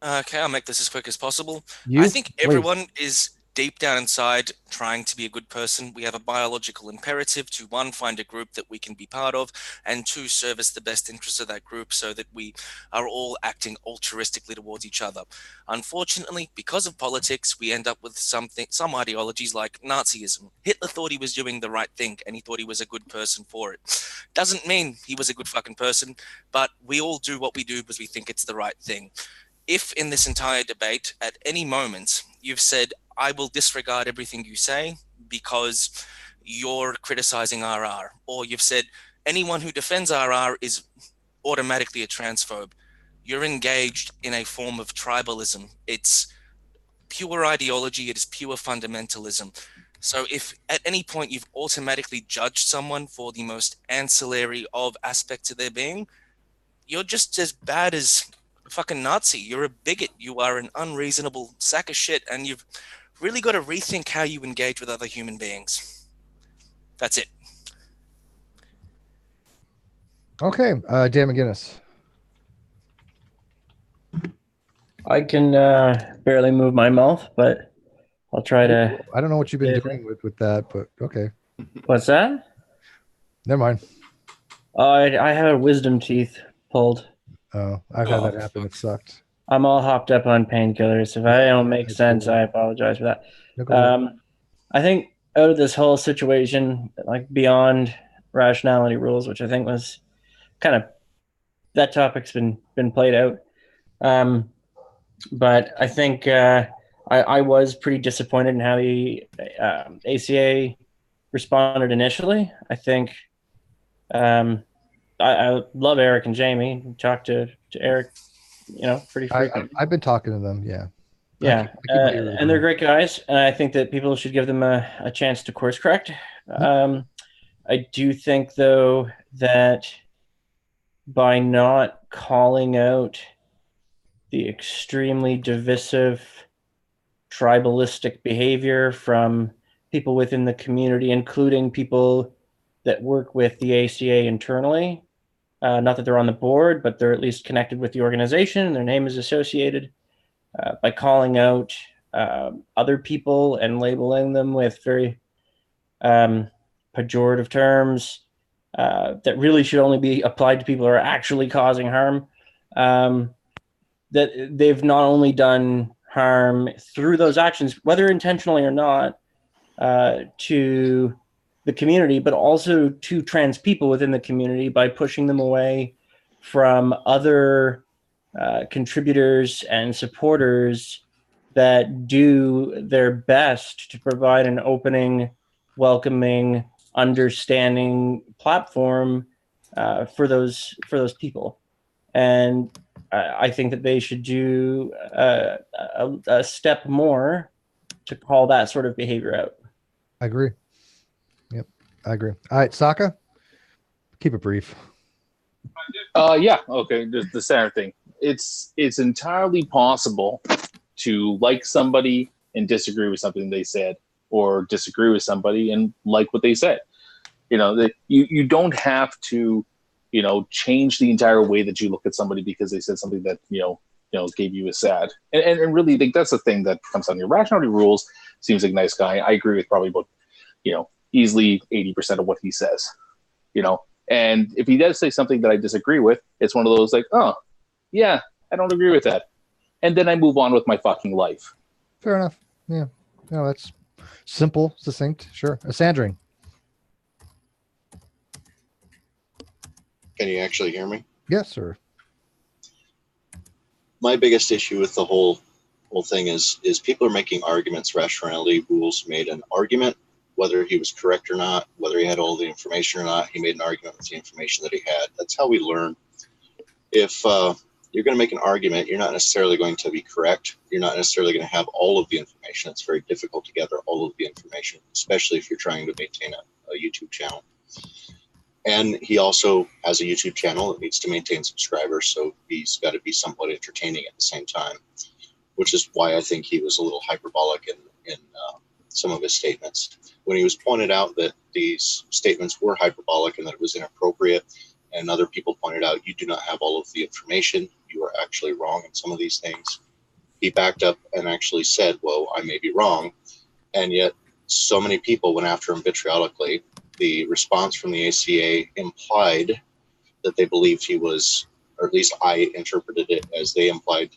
Okay, I'll make this as quick as possible. You? I think everyone is deep down inside trying to be a good person. We have a biological imperative to, one, find a group that we can be part of, and two, service the best interests of that group so that we are all acting altruistically towards each other. Unfortunately, because of politics, we end up with some ideologies like Nazism. Hitler thought he was doing the right thing and he thought he was a good person for it. Doesn't mean he was a good fucking person, but we all do what we do because we think it's the right thing. If in this entire debate, at any moment, you've said, I will disregard everything you say because you're criticizing RR, or you've said anyone who defends RR is automatically a transphobe, you're engaged in a form of tribalism. It's pure ideology. It is pure fundamentalism. So if at any point you've automatically judged someone for the most ancillary of aspects of their being, you're just as bad as a fucking Nazi. You're a bigot. You are an unreasonable sack of shit, and you've really got to rethink how you engage with other human beings. That's it. Okay, Dan McGinnis. I can barely move my mouth, but I'll try to. I don't know what you've been doing with that, but okay. What's that? Never mind. I had a wisdom teeth pulled. Oh, I've had that happen. It sucked. I'm all hopped up on painkillers. If I don't make sense, I apologize for that. I think out of this whole situation, like beyond rationality rules, which I think was kind of, that topic's been played out. But I think I was pretty disappointed in how the ACA responded initially. I think I love Eric and Jamie. Talk to Eric, pretty frequently. I've been talking to them. Yeah. Yeah. And they're great guys. And I think that people should give them a chance to course correct. I do think, though, that by not calling out the extremely divisive, tribalistic behavior from people within the community, including people that work with the ACA internally, not that they're on the board, but they're at least connected with the organization and their name is associated, by calling out other people and labeling them with very pejorative terms that really should only be applied to people who are actually causing harm. That they've not only done harm through those actions, whether intentionally or not, to the community, but also to trans people within the community by pushing them away from other contributors and supporters that do their best to provide an opening, welcoming, understanding platform for those people. And I think that they should do a step more to call that sort of behavior out. I agree. Yep, I agree. All right, Sokka, keep it brief. Yeah, okay, the center thing. It's entirely possible to like somebody and disagree with something they said, or disagree with somebody and like what they said. You know, you don't have to, change the entire way that you look at somebody because they said something that, gave you a sad. And really, like, that's the thing that comes down to Rationality Rules. Seems like a nice guy. I agree with probably about, easily 80% of what he says, And if he does say something that I disagree with, it's one of those like, oh, yeah, I don't agree with that. And then I move on with my fucking life. Fair enough. Yeah. No, that's simple, succinct. Sure. Sandring. Can you actually hear me? Yes, sir. My biggest issue with the whole thing is people are making arguments. Rationality Rules made an argument, whether he was correct or not, whether he had all the information or not. He made an argument with the information that he had. That's how we learn. If you're going to make an argument, you're not necessarily going to be correct. You're not necessarily going to have all of the information. It's very difficult to gather all of the information, especially if you're trying to maintain a YouTube channel. And he also has a YouTube channel that needs to maintain subscribers, so he's got to be somewhat entertaining at the same time, which is why I think he was a little hyperbolic in some of his statements. When he was pointed out that these statements were hyperbolic and that it was inappropriate, and other people pointed out, you do not have all of the information, you are actually wrong in some of these things, he backed up and actually said, well, I may be wrong. And yet so many people went after him vitriolically. The response from the ACA implied that they believed he was, or at least I interpreted it as they implied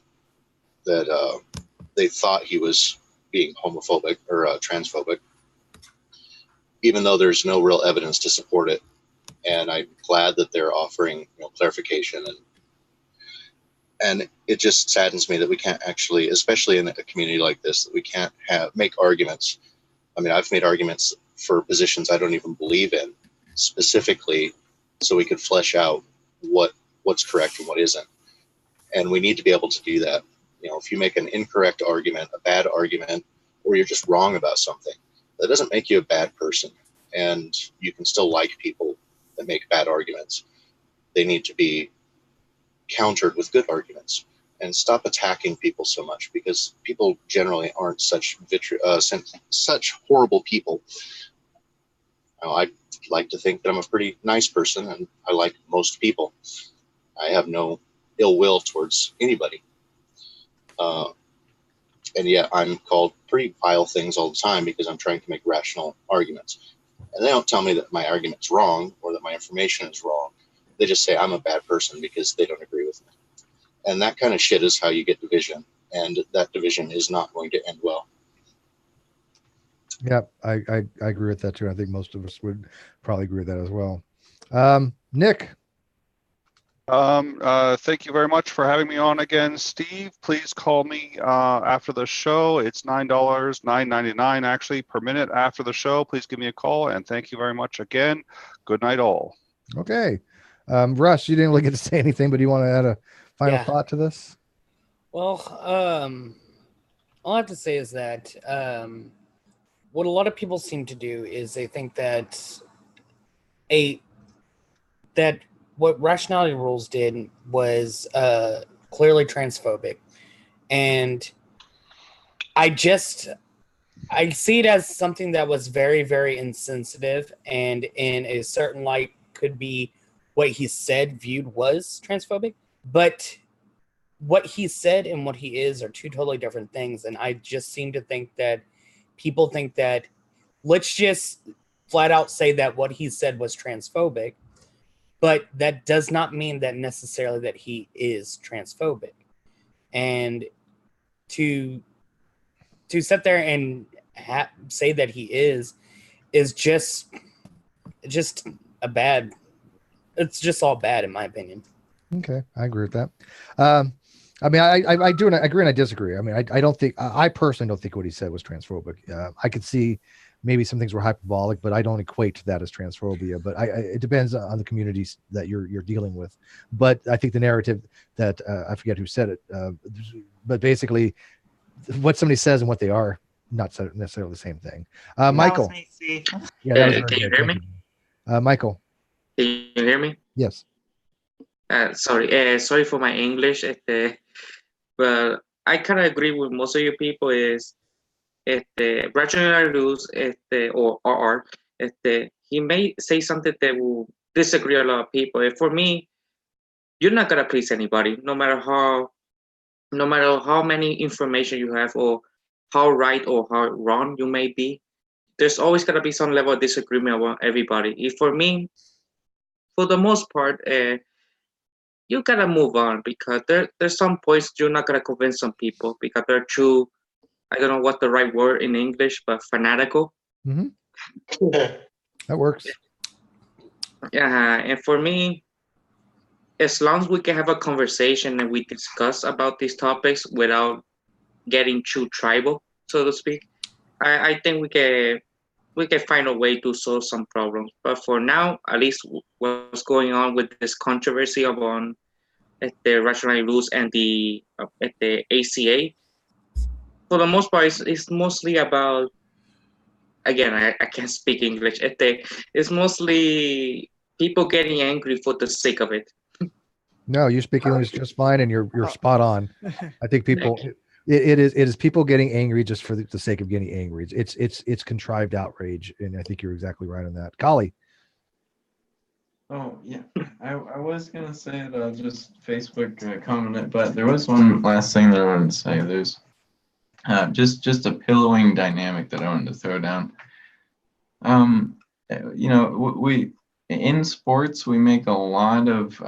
that they thought he was being homophobic or transphobic, even though there's no real evidence to support it. And I'm glad that they're offering clarification, and it just saddens me that we can't actually, especially in a community like this, that we can't make arguments. I mean, I've made arguments for positions I don't even believe in, specifically so we could flesh out what's correct and what isn't. And we need to be able to do that. If you make an incorrect argument, a bad argument, or you're just wrong about something, that doesn't make you a bad person. And you can still like people that make bad arguments. They need to be countered with good arguments, and stop attacking people so much, because people generally aren't such horrible people. I like to think that I'm a pretty nice person, and I like most people. I have no ill will towards anybody. And yet I'm called pretty vile things all the time because I'm trying to make rational arguments. And they don't tell me that my argument's wrong or that my information is wrong. They just say I'm a bad person because they don't agree with me. And that kind of shit is how you get division. And that division is not going to end well. Yeah, I agree with that too. I think most of us would probably agree with that as well. Nick. Thank you very much for having me on again, Steve. Please call me after the show. It's $9.99 actually per minute after the show. Please give me a call, and thank you very much again. Good night, all. Okay. Russ, you didn't really get to say anything, but do you want to add a final thought to this? Well, all I have to say is that what a lot of people seem to do is they think that what Rationality Rules did was clearly transphobic, and I see it as something that was very, very insensitive, and in a certain light could be what he said viewed was transphobic. But what he said and what he is are two totally different things. And I just seem to think that people think that let's just flat out say that what he said was transphobic, but that does not mean that necessarily that he is transphobic. And to sit there and say that he is just a bad. It's just all bad in my opinion. Okay, I agree with that. I mean, I do agree and I disagree. I mean, I don't think I personally don't think what he said was transphobic. I could see maybe some things were hyperbolic, but I don't equate that as transphobia. But it depends on the communities that you're dealing with. But I think the narrative that I forget who said it, but basically, what somebody says and what they are not necessarily the same thing. Michael, yeah, that was very can you good. hear Thank me? you. Michael, Can you hear me? yes. Sorry for my English. But I kind of agree with most of you people. Is Rationality rules, or RR, he may say something that will disagree a lot of people. For me, you're not gonna please anybody, no matter how many information you have, or how right or how wrong you may be. There's always gonna be some level of disagreement among everybody. For me, for the most part, you gotta move on, because there's some points you're not gonna convince some people because they're too, I don't know what the right word in English, but fanatical. Mm-hmm. That works. Yeah, and for me, as long as we can have a conversation and we discuss about these topics without getting too tribal, so to speak, I think we can find a way to solve some problems. But for now, at least what's going on with this controversy on the Rationality rules and the ACA, for the most part, it's mostly about, again, I can't speak English. It's mostly people getting angry for the sake of it. No, you speak English just fine, and you're spot on. I think people, it is people getting angry just for the sake of getting angry. It's contrived outrage, and I think you're exactly right on that. Golly. Oh yeah, I was gonna say that I'll just Facebook comment, but there was one last thing that I wanted to say. There's just a pillowing dynamic that I wanted to throw down. We in sports we make a lot of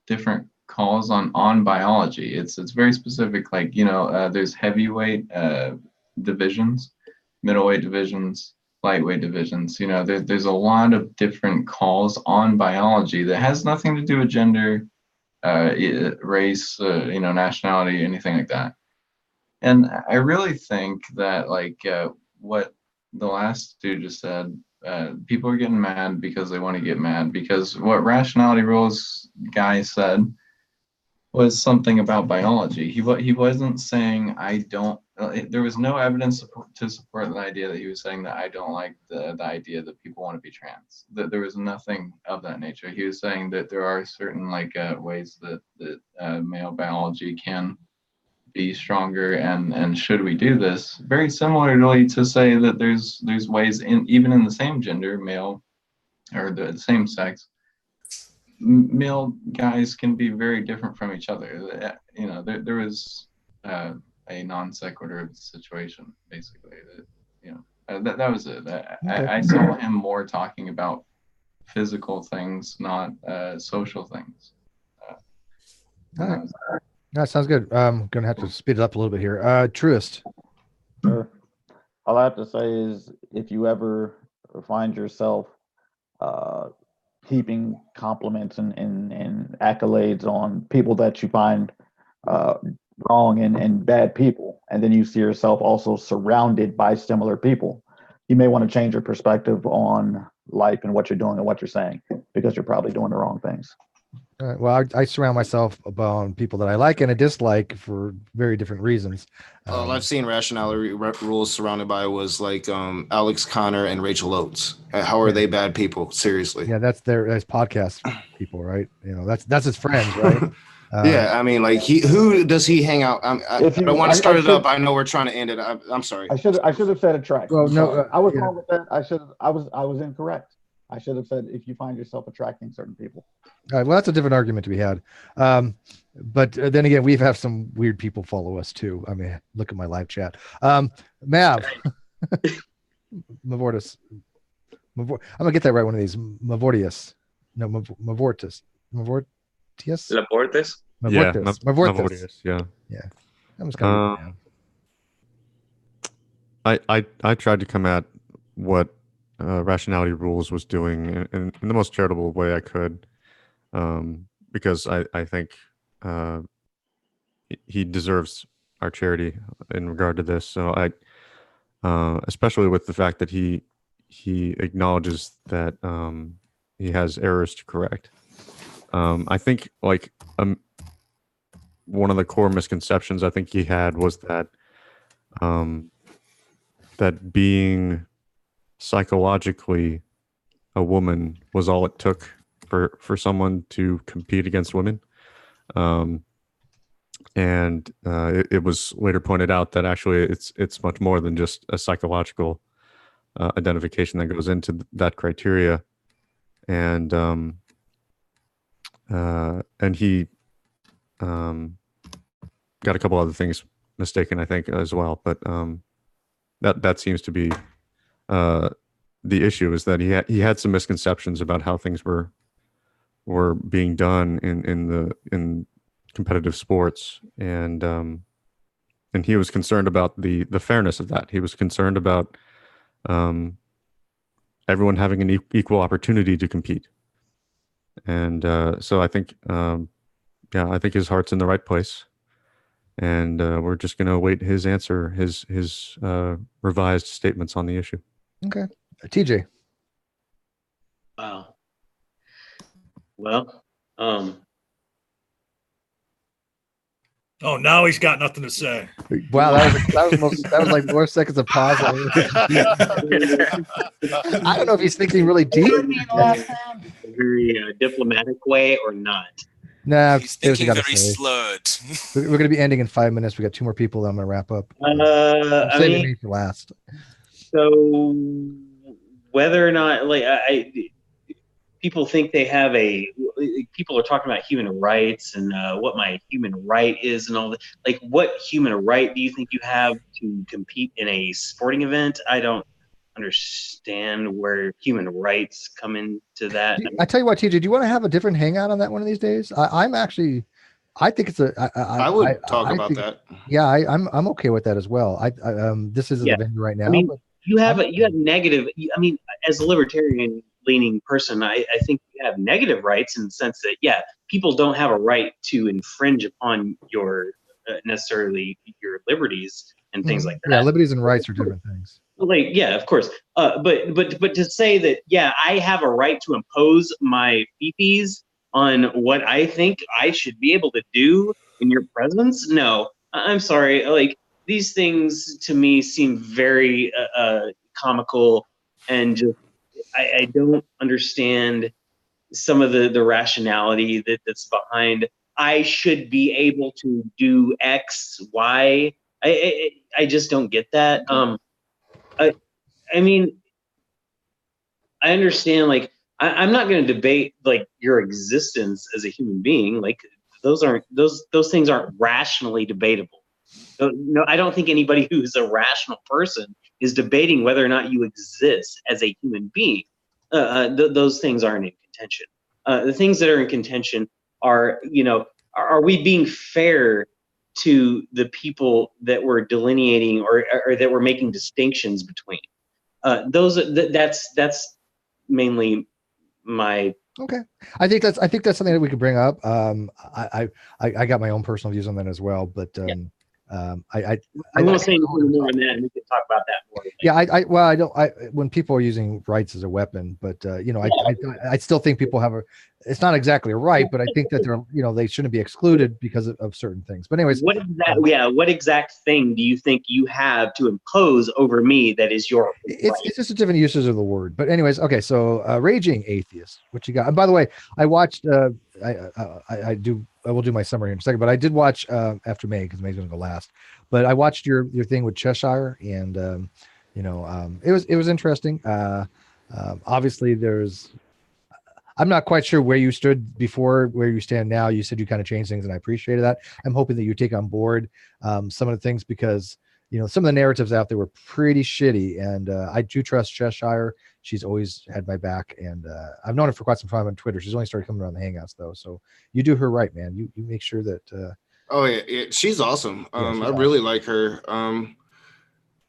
different calls on biology. It's very specific. Like there's heavyweight divisions, middleweight divisions, lightweight divisions. There's a lot of different calls on biology that has nothing to do with gender, race, nationality, anything like that. And I really think that what the last dude just said, people are getting mad because they want to get mad, because what Rationality rules guy said was something about biology. He wasn't saying there was no evidence to support the idea that he was saying that I don't like the idea that people want to be trans. That there was nothing of that nature. He was saying that there are certain ways that male biology can be stronger, and should we do this? Very similarly to say that there's ways even in the same gender, male or the same sex, male guys can be very different from each other. There was a non-sequitur situation basically. That was it. I saw him more talking about physical things, not social things. That sounds good. I'm gonna have to speed it up a little bit here. Truist. Sure. All I have to say is, if you ever find yourself heaping compliments and accolades on people that you find wrong and bad people, and then you see yourself also surrounded by similar people, you may want to change your perspective on life and what you're doing and what you're saying, because you're probably doing the wrong things. All right. Well, I surround myself about people that I like and I dislike for very different reasons. I've seen Rationality rules surrounded by was Alex Connor and Rachel Oates. How are they bad people? Seriously. Yeah, that's podcast people, right? That's his friends, right? Yeah, I mean, who does he hang out? I don't want to start it up. I know we're trying to end it. I'm sorry. I should have said a track. Well, no, I was wrong with that. I was incorrect. I should have said if you find yourself attracting certain people. All right, well, that's a different argument to be had. But then again, we have some weird people follow us too. I mean, look at my live chat. Mav, Mavortis. I'm gonna get that right one of these. Mavortius. No, Mavortis. Mavortius? Laportes? Yeah, Mavortis. Mavortius, yeah. Yeah. That was kind of I tried to come at what Rationality Rules was doing in the most charitable way I could, because I think he deserves our charity in regard to this. So especially with the fact that he acknowledges that he has errors to correct. I think one of the core misconceptions I think he had was that that being psychologically a woman was all it took for someone to compete against women. And it was later pointed out that actually it's much more than just a psychological identification that goes into that criteria. And he got a couple other things mistaken, I think, as well. But that seems to be the issue, is that he had some misconceptions about how things were being done in competitive sports, and he was concerned about the fairness of that. He was concerned about everyone having an equal opportunity to compete. And so I think, I think his heart's in the right place, and we're just going to await his answer, his revised statements on the issue. Okay. TJ. Wow. Well, Oh, now he's got nothing to say. Wow, that was like more seconds of pause. I don't know if he's thinking really deep. Very diplomatic way or not. Nah, He's thinking very slurred. We're going to be ending in 5 minutes. We got 2 more people that I'm going to wrap up. I Saving mean, me for last. So whether or not people think they have people are talking about human rights and what my human right is and all that. Like, what human right do you think you have to compete in a sporting event? I don't understand where human rights come into that. I tell you what, TJ, do you want to have a different hangout on that one of these days? I think it's I would talk about that. Yeah, I'm okay with that as well. This isn't the venue right now. I mean, but you have negative. I mean, as a libertarian leaning person, I think you have negative rights in the sense that people don't have a right to infringe upon your necessarily your liberties and things like that. Yeah, liberties and rights are different things. Like, yeah, of course. But to say that, I have a right to impose my fifis on what I think I should be able to do in your presence? No, I'm sorry. Like, these things to me seem very comical, and just I don't understand some of the rationality that's behind. I should be able to do X, Y. I just don't get that. I mean, I understand. Like, I'm not going to debate like your existence as a human being. Like, those things aren't rationally debatable. So, no, I don't think anybody who's a rational person is debating whether or not you exist as a human being. Those things aren't in contention. The things that are in contention are, are we being fair to the people that we're delineating or that we're making distinctions between? That's mainly my. Okay, I think that's something that we could bring up. I got my own personal views on that as well, but I won't say anything more on that, and we can talk about that more. Yeah, when people are using rights as a weapon, but I still think people have it's not exactly a right, but I think that they're, they shouldn't be excluded because of certain things. But anyways, what exact thing do you think you have to impose over me that is your right? It's just a different uses of the word. But anyways, okay, so raging atheist, what you got? And by the way, I watched I will do my summary in a second, but I did watch after May, because May's gonna go last. But I watched your thing with Cheshire, and it was interesting. Obviously, I'm not quite sure where you stood before, where you stand now. You said you kind of changed things, and I appreciated that. I'm hoping that you take on board some of the things, because some of the narratives out there were pretty shitty, and I do trust Cheshire. She's always had my back, and I've known her for quite some time on Twitter. She's only started coming around the Hangouts though, so you do her right, man. You make sure that. Oh yeah, she's awesome. She's I really like her.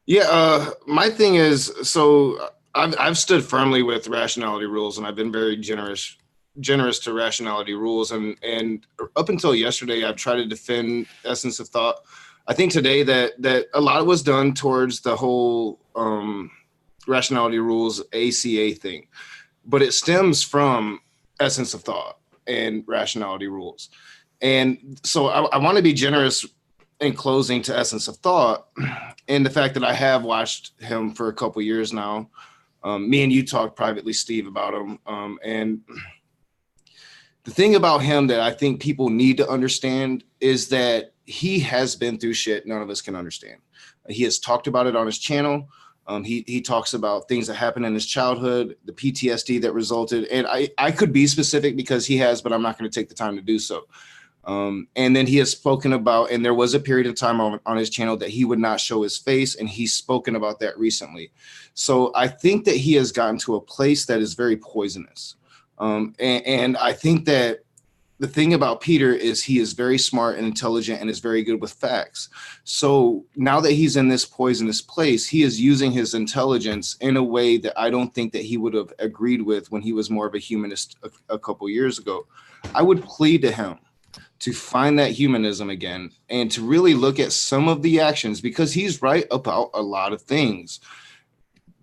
My thing is, so I've stood firmly with Rationality rules, and I've been very generous to Rationality rules, and up until yesterday, I've tried to defend Essence of Thought. I think today that a lot was done towards the whole Rationality rules ACA thing, but it stems from Essence of Thought and Rationality rules. And so I want to be generous in closing to Essence of Thought, and the fact that I have watched him for a couple years now. Me and you talked privately, Steve, about him. And the thing about him that I think people need to understand is that he has been through shit none of us can understand. He has talked about it on his channel. He talks about things that happened in his childhood, the PTSD that resulted. And I could be specific because he has, but I'm not going to take the time to do so. And then he has spoken about, and there was a period of time on his channel that he would not show his face, and he's spoken about that recently. So I think that he has gotten to a place that is very poisonous. And I think that the thing about Peter is he is very smart and intelligent and is very good with facts. So now that he's in this poisonous place, he is using his intelligence in a way that I don't think that he would have agreed with when he was more of a humanist a couple years ago. I would plead to him to find that humanism again and to really look at some of the actions, because he's right about a lot of things.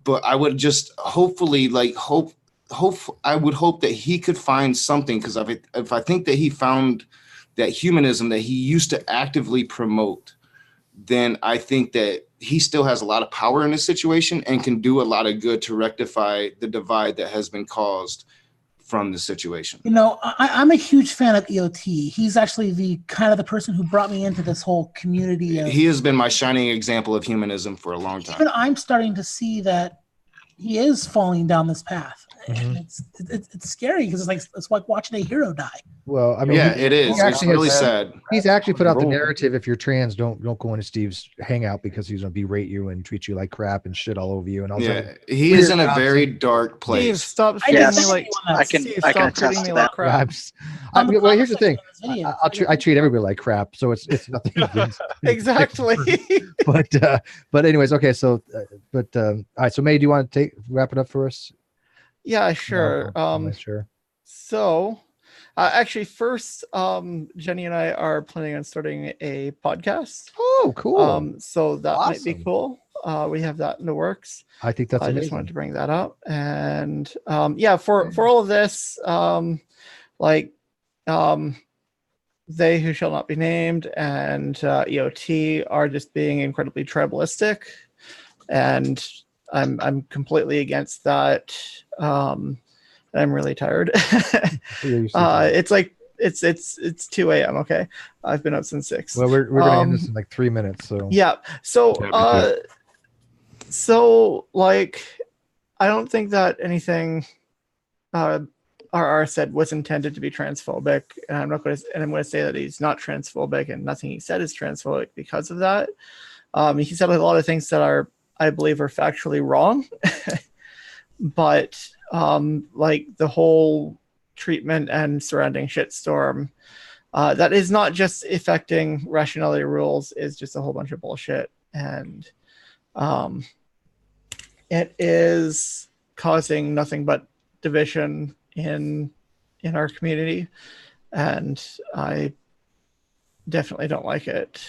But I would just hopefully I would hope that he could find something, because if I think that he found that humanism that he used to actively promote, then I think that he still has a lot of power in this situation and can do a lot of good to rectify the divide that has been caused from the situation. I'm a huge fan of EOT. He's actually the person who brought me into this whole community. He has been my shining example of humanism for a long time. Even I'm starting to see that he is falling down this path. Mm-hmm. It's scary because it's like watching a hero die. Well, I mean, it is. It's really sad. He's actually put out the narrative: if you're trans, don't go into Steve's hangout because he's going to berate you and treat you like crap and shit all over you. And all he is in a very dark place. Steve, stop treating me like Stop treating me like crap. Well, here's the thing: I treat everybody like crap, so it's nothing against exactly. But anyways, okay. So, all right. So, May, do you want to wrap it up for us? Yeah, sure. Sure. So, actually, first, Jenny and I are planning on starting a podcast. Oh, cool. So that might be cool. We have that in the works. I think that's amazing. I just wanted to bring that up. And for all of this, they who shall not be named and EOT are just being incredibly tribalistic, and I'm completely against that. I'm really tired. It's like it's 2 a.m. Okay, I've been up since 6. Well, we're gonna end this in like 3 minutes. So yeah. So like, I don't think that anything RR said was intended to be transphobic, and I'm going to say that he's not transphobic, and nothing he said is transphobic because of that. He said a lot of things that I believe are factually wrong, but like the whole treatment and surrounding shitstorm, that is not just affecting Rationality rules, is just a whole bunch of bullshit, and it is causing nothing but division in our community, and I definitely don't like it.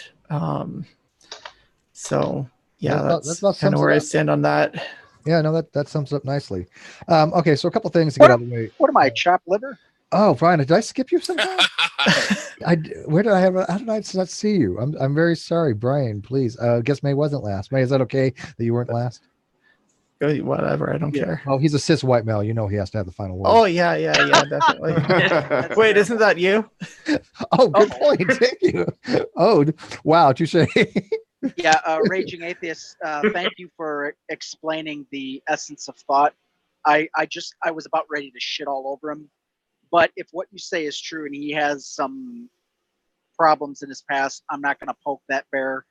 So yeah, that's kind of where I stand on that. Yeah, no, that sums up nicely. Okay, so a couple things to get out of the way. What am I, chopped liver? Oh, Brian, did I skip you somehow? How did I not see you? I'm very sorry, Brian. Please, I guess May wasn't last. May, is that okay that you weren't last? Whatever, I don't care. Oh, he's a cis white male. You know he has to have the final word. Oh yeah, definitely. Wait, isn't that you? Oh, good point. Thank you. Oh, wow, touche. Yeah, Raging Atheist, thank you for explaining the essence of thought I was about ready to shit all over him. But if what you say is true and he has some problems in his past, I'm not going to poke that bear.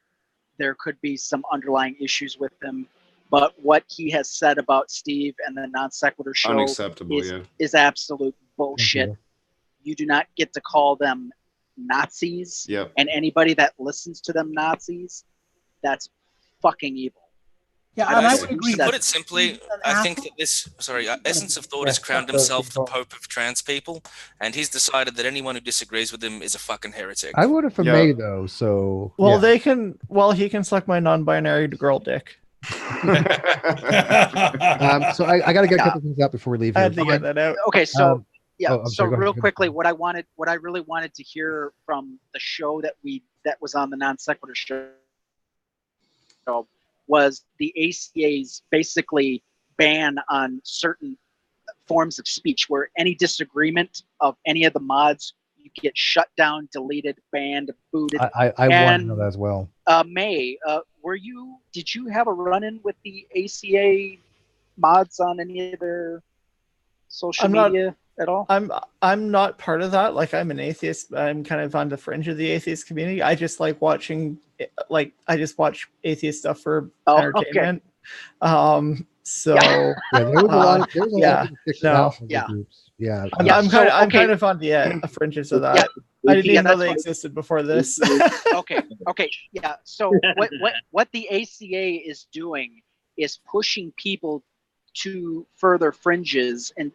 There could be some underlying issues with him. But what he has said about Steve and the NonSequitur show Unacceptable, is absolute bullshit. You do not get to call them Nazis. Yep. And anybody that listens to them Nazis, that's fucking evil. Yeah, And and I to would agree. put it simply, I think that Essence of Thought has crowned himself the Pope of trans people, and he's decided that anyone who disagrees with him is a fucking heretic. I voted for May though, so Well, yeah. he can suck my non-binary girl dick. So I got to get a couple things out before we leave I here. had to get that out. Okay, so I'm so sorry, go ahead, real go ahead. quickly, what I really wanted to hear from the show that was on the NonSequitur show was the ACA's basically ban on certain forms of speech where any disagreement of any of the mods, you get shut down, deleted, banned, booted. I want to know that as well. May, did you have a run-in with the ACA mods on any of their social media at all? I'm not part of that. Like, I'm an atheist. I'm kind of on the fringe of the atheist community. I just like watching, I just watch atheist stuff for entertainment. Okay. So yeah, there was a lot. There was a lot of people kicked out from the yeah. groups. Yeah, I'm kind of on the fringes of that. I didn't even know they existed before this. Okay. Yeah. So what the ACA is doing is pushing people to further fringes and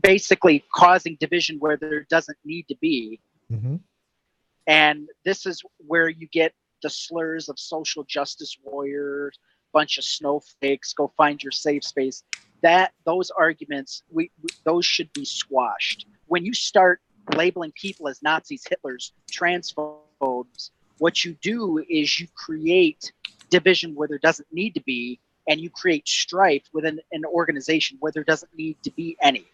basically causing division where there doesn't need to be. Mm-hmm. And this is where you get the slurs of social justice warriors, bunch of snowflakes, go find your safe space. Those arguments, those should be squashed. When you start labeling people as Nazis, Hitlers, transphobes, what you do is you create division where there doesn't need to be, and you create strife within an organization where there doesn't need to be any.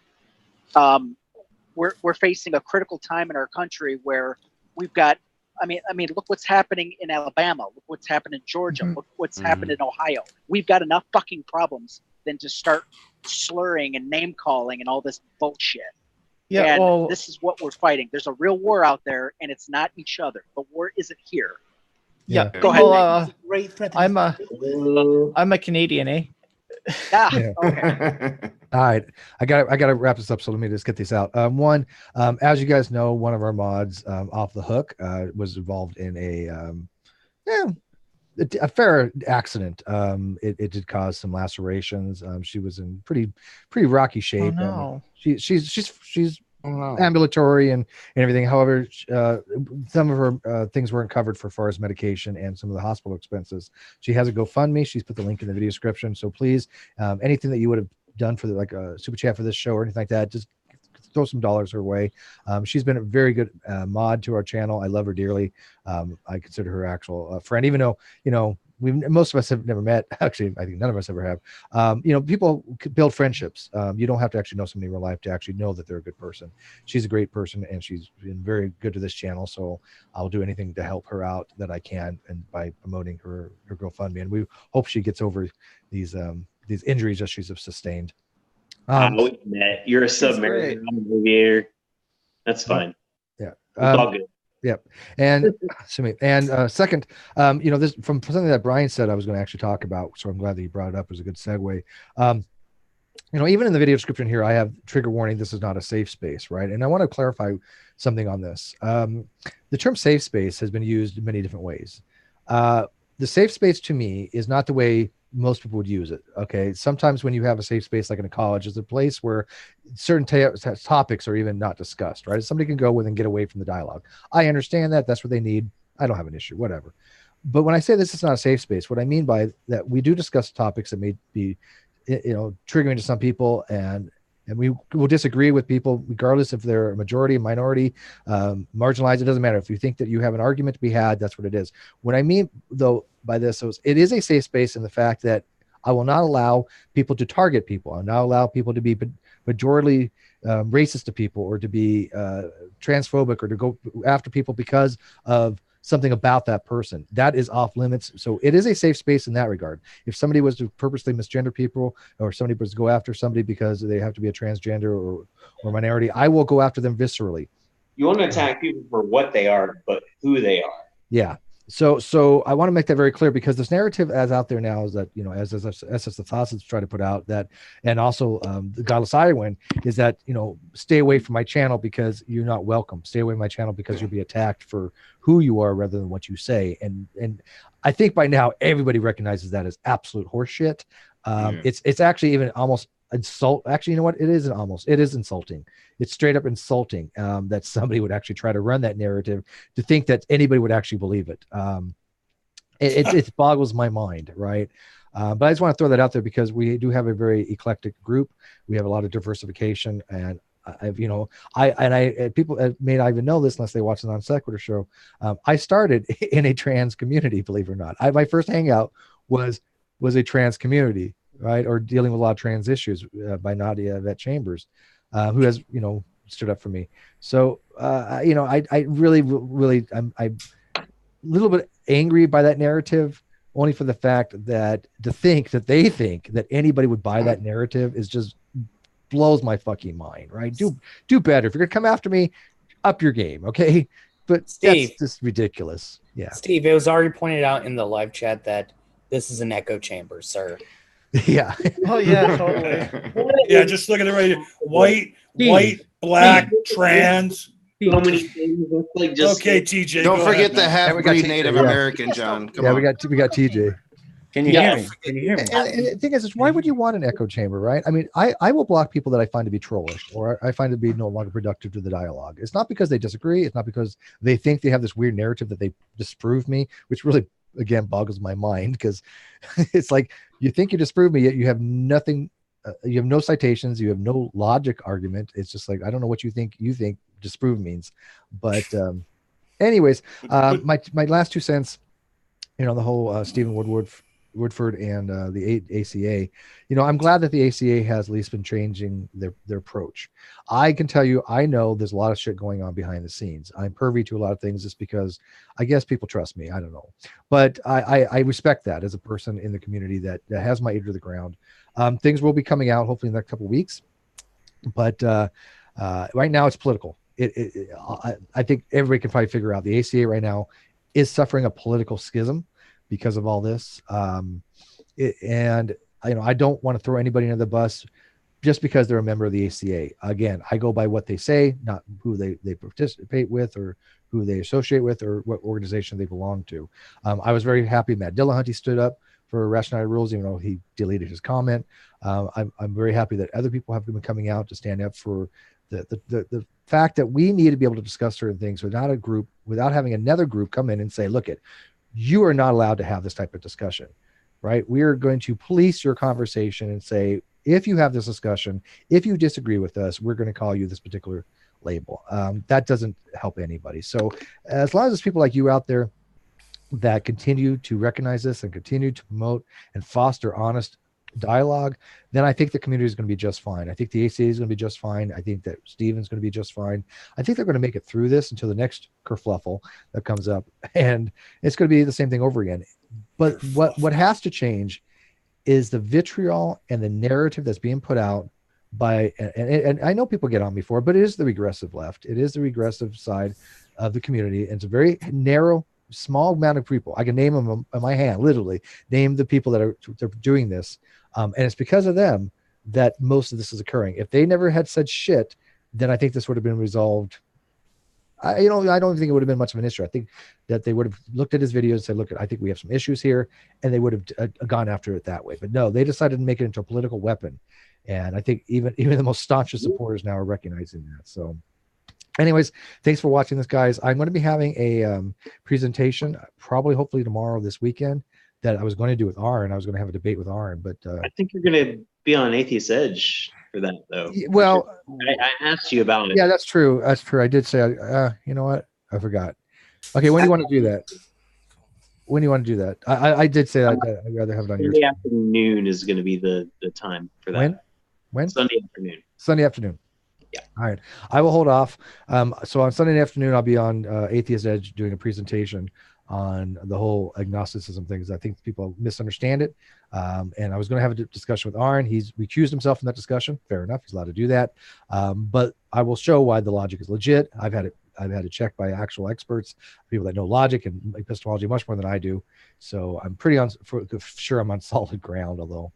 We're facing a critical time in our country where we've got, I mean, look what's happening in Alabama. Look what's happened in Georgia. Look what's happened in Ohio. We've got enough fucking problems than to start slurring and name calling and all this bullshit. Yeah, and this is what we're fighting. There's a real war out there, and it's not each other. The war isn't here. Yeah, go ahead. Well, I'm a Canadian, eh? Yeah. Okay. All right, I gotta wrap this up. So let me just get these out. One, as you guys know, one of our mods, Off the Hook, was involved in a fair accident. It did cause some lacerations. She was in pretty rocky shape. Oh, no. She's ambulatory and everything. However, some of her things weren't covered for far as medication and some of the hospital expenses. She has a GoFundMe. She's put the link in the video description. So please, anything that you would have done for like a super chat for this show or anything like that, just throw some dollars her way. She's been a very good mod to our channel. I love her dearly. I consider her actual friend, even though, most of us have never met. Actually, I think none of us ever have. People build friendships. You don't have to actually know somebody in real life to actually know that they're a good person. She's a great person, and she's been very good to this channel. So I'll do anything to help her out that I can, and by promoting her GoFundMe. And we hope she gets over these injuries that she's sustained. You're a submariner. I'm an aviator. That's fine. Yeah. It's all good. Yep. And second, this from something that Brian said I was going to actually talk about. So I'm glad that you brought it up. It was a good segue. Even in the video description here, I have trigger warning. This is not a safe space, right? And I want to clarify something on this. The term safe space has been used in many different ways. The safe space to me is not the way most people would use it. Okay. Sometimes when you have a safe space, like in a college, is a place where certain topics are even not discussed, right? Somebody can go with and get away from the dialogue. I understand that. That's what they need. I don't have an issue, whatever. But when I say this is not a safe space, what I mean by that, we do discuss topics that may be, triggering to some people, and we will disagree with people regardless if they're a majority, a minority, marginalized. It doesn't matter. If you think that you have an argument to be had, that's what it is. What I mean, though, by this is it is a safe space in the fact that I will not allow people to target people. I'll not allow people to be majority racist to people, or to be transphobic, or to go after people because of something about that person. That is off limits. So it is a safe space in that regard. If somebody was to purposely misgender people, or somebody was to go after somebody because they have to be a transgender or minority, I will go after them viscerally. You want to attack people for what they are, but who they are. Yeah. So I want to make that very clear, because this narrative as out there now is that, you know, as the Thoughts try to put out that, and also the Godless Iowan, is that, you know, stay away from my channel because you're not welcome. Stay away from my channel because you'll be attacked for who you are rather than what you say. And I think by now everybody recognizes that as absolute horseshit. It's actually even almost actually, you know what, it is insulting. It's straight up insulting that somebody would actually try to run that narrative, to think that anybody would actually believe it. It boggles my mind, right? But I just want to throw that out there because we do have a very eclectic group. We have a lot of diversification, and people may not even know this unless they watch the Non-Sequitur show. I started in a trans community, believe it or not. My first hangout was a trans community, right? Or dealing with a lot of trans issues by Nadia Vet Chambers, who has, you know, stood up for me. So, you know, I really, I'm a little bit angry by that narrative, only for the fact that they think that anybody would buy that narrative is just blows my fucking mind, right? Do better. If you're gonna come after me, up your game, okay? But Steve, that's just ridiculous. Yeah. Steve, it was already pointed out in the live chat that this is an echo chamber, sir. Yeah. Oh yeah, totally. Yeah, just look at it right here. White, black, trans. So many things. Like just okay, TJ. Don't go forget ahead, the man. half-breed Native American, John. Come on. we got TJ. Can you hear me? Can you hear me? And the thing is, why would you want an echo chamber, right? I mean, I will block people that I find to be trollish, or I find to be no longer productive to the dialogue. It's not because they disagree. It's not because they think they have this weird narrative that they disprove me, which really, again, boggles my mind, because it's like, you think you disprove me, yet you have nothing. You have no citations. You have no logic argument. It's just like, I don't know what you think disprove means. But anyways, my last 2 cents, you know, the whole Stephen Woodford and the ACA, you know, I'm glad that the ACA has at least been changing their approach. I can tell you, I know there's a lot of shit going on behind the scenes. I'm privy to a lot of things just because I guess people trust me. I don't know, but I respect that as a person in the community that has my ear to the ground. Things will be coming out hopefully in the next couple of weeks, but right now it's political. I think everybody can probably figure out the ACA right now is suffering a political schism because of all this. And you know, I don't want to throw anybody under the bus just because they're a member of the ACA. Again, I go by what they say, not who they participate with or who they associate with or what organization they belong to. I was very happy Matt Dillahunty stood up for Rationality Rules, even though he deleted his comment. I'm very happy that other people have been coming out to stand up for the fact that we need to be able to discuss certain things without having another group come in and say, look, you are not allowed to have this type of discussion, right? We are going to police your conversation and say, if you have this discussion, if you disagree with us, we're going to call you this particular label. That doesn't help anybody. So as long as there's people like you out there that continue to recognize this and continue to promote and foster honest dialogue, then I think the community is going to be just fine. I think the ACA is going to be just fine. I think that Stephen's going to be just fine. I think they're going to make it through this until the next kerfluffle that comes up, and it's going to be the same thing over again. But what has to change is the vitriol and the narrative that's being put out by, and I know people get on me for it, but it is the regressive left. It is the regressive side of the community. And it's a very narrow, small amount of people. I can name them on my hand, literally name the people that are doing this. And it's because of them that most of this is occurring. If they never had said shit, then I think this would have been resolved. I don't think it would have been much of an issue. I think that they would have looked at his videos and said, look, I think we have some issues here. And they would have gone after it that way. But no, they decided to make it into a political weapon. And I think even the most staunchest supporters now are recognizing that. So anyways, thanks for watching this, guys. I'm going to be having a presentation, hopefully tomorrow, this weekend, that I was going to do with Aaron. I was going to have a debate with Aaron, but I think you're going to be on Atheist Edge for that, though. Well, I asked you about it. Yeah, that's true. That's true. I did say, you know what? I forgot. Okay, when do you want to do that? When do you want to do that? I did say that I'd rather have it on your Sunday afternoon is going to be the time for that. When? Sunday afternoon. Sunday afternoon. All right. I will hold off. So on Sunday afternoon, I'll be on Atheist Edge doing a presentation on the whole agnosticism things. I think people misunderstand it. And I was going to have a discussion with Arn. He's recused himself from that discussion. Fair enough. He's allowed to do that. But I will show why the logic is legit. I've had it checked by actual experts, people that know logic and epistemology much more than I do. So I'm pretty sure I'm on solid ground, although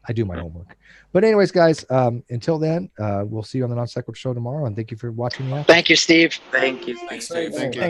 I do my homework. But anyways, guys, until then, we'll see you on the Non Sequitur show tomorrow. And thank you for watching. Thank you, Steve. Thank you. Thank you.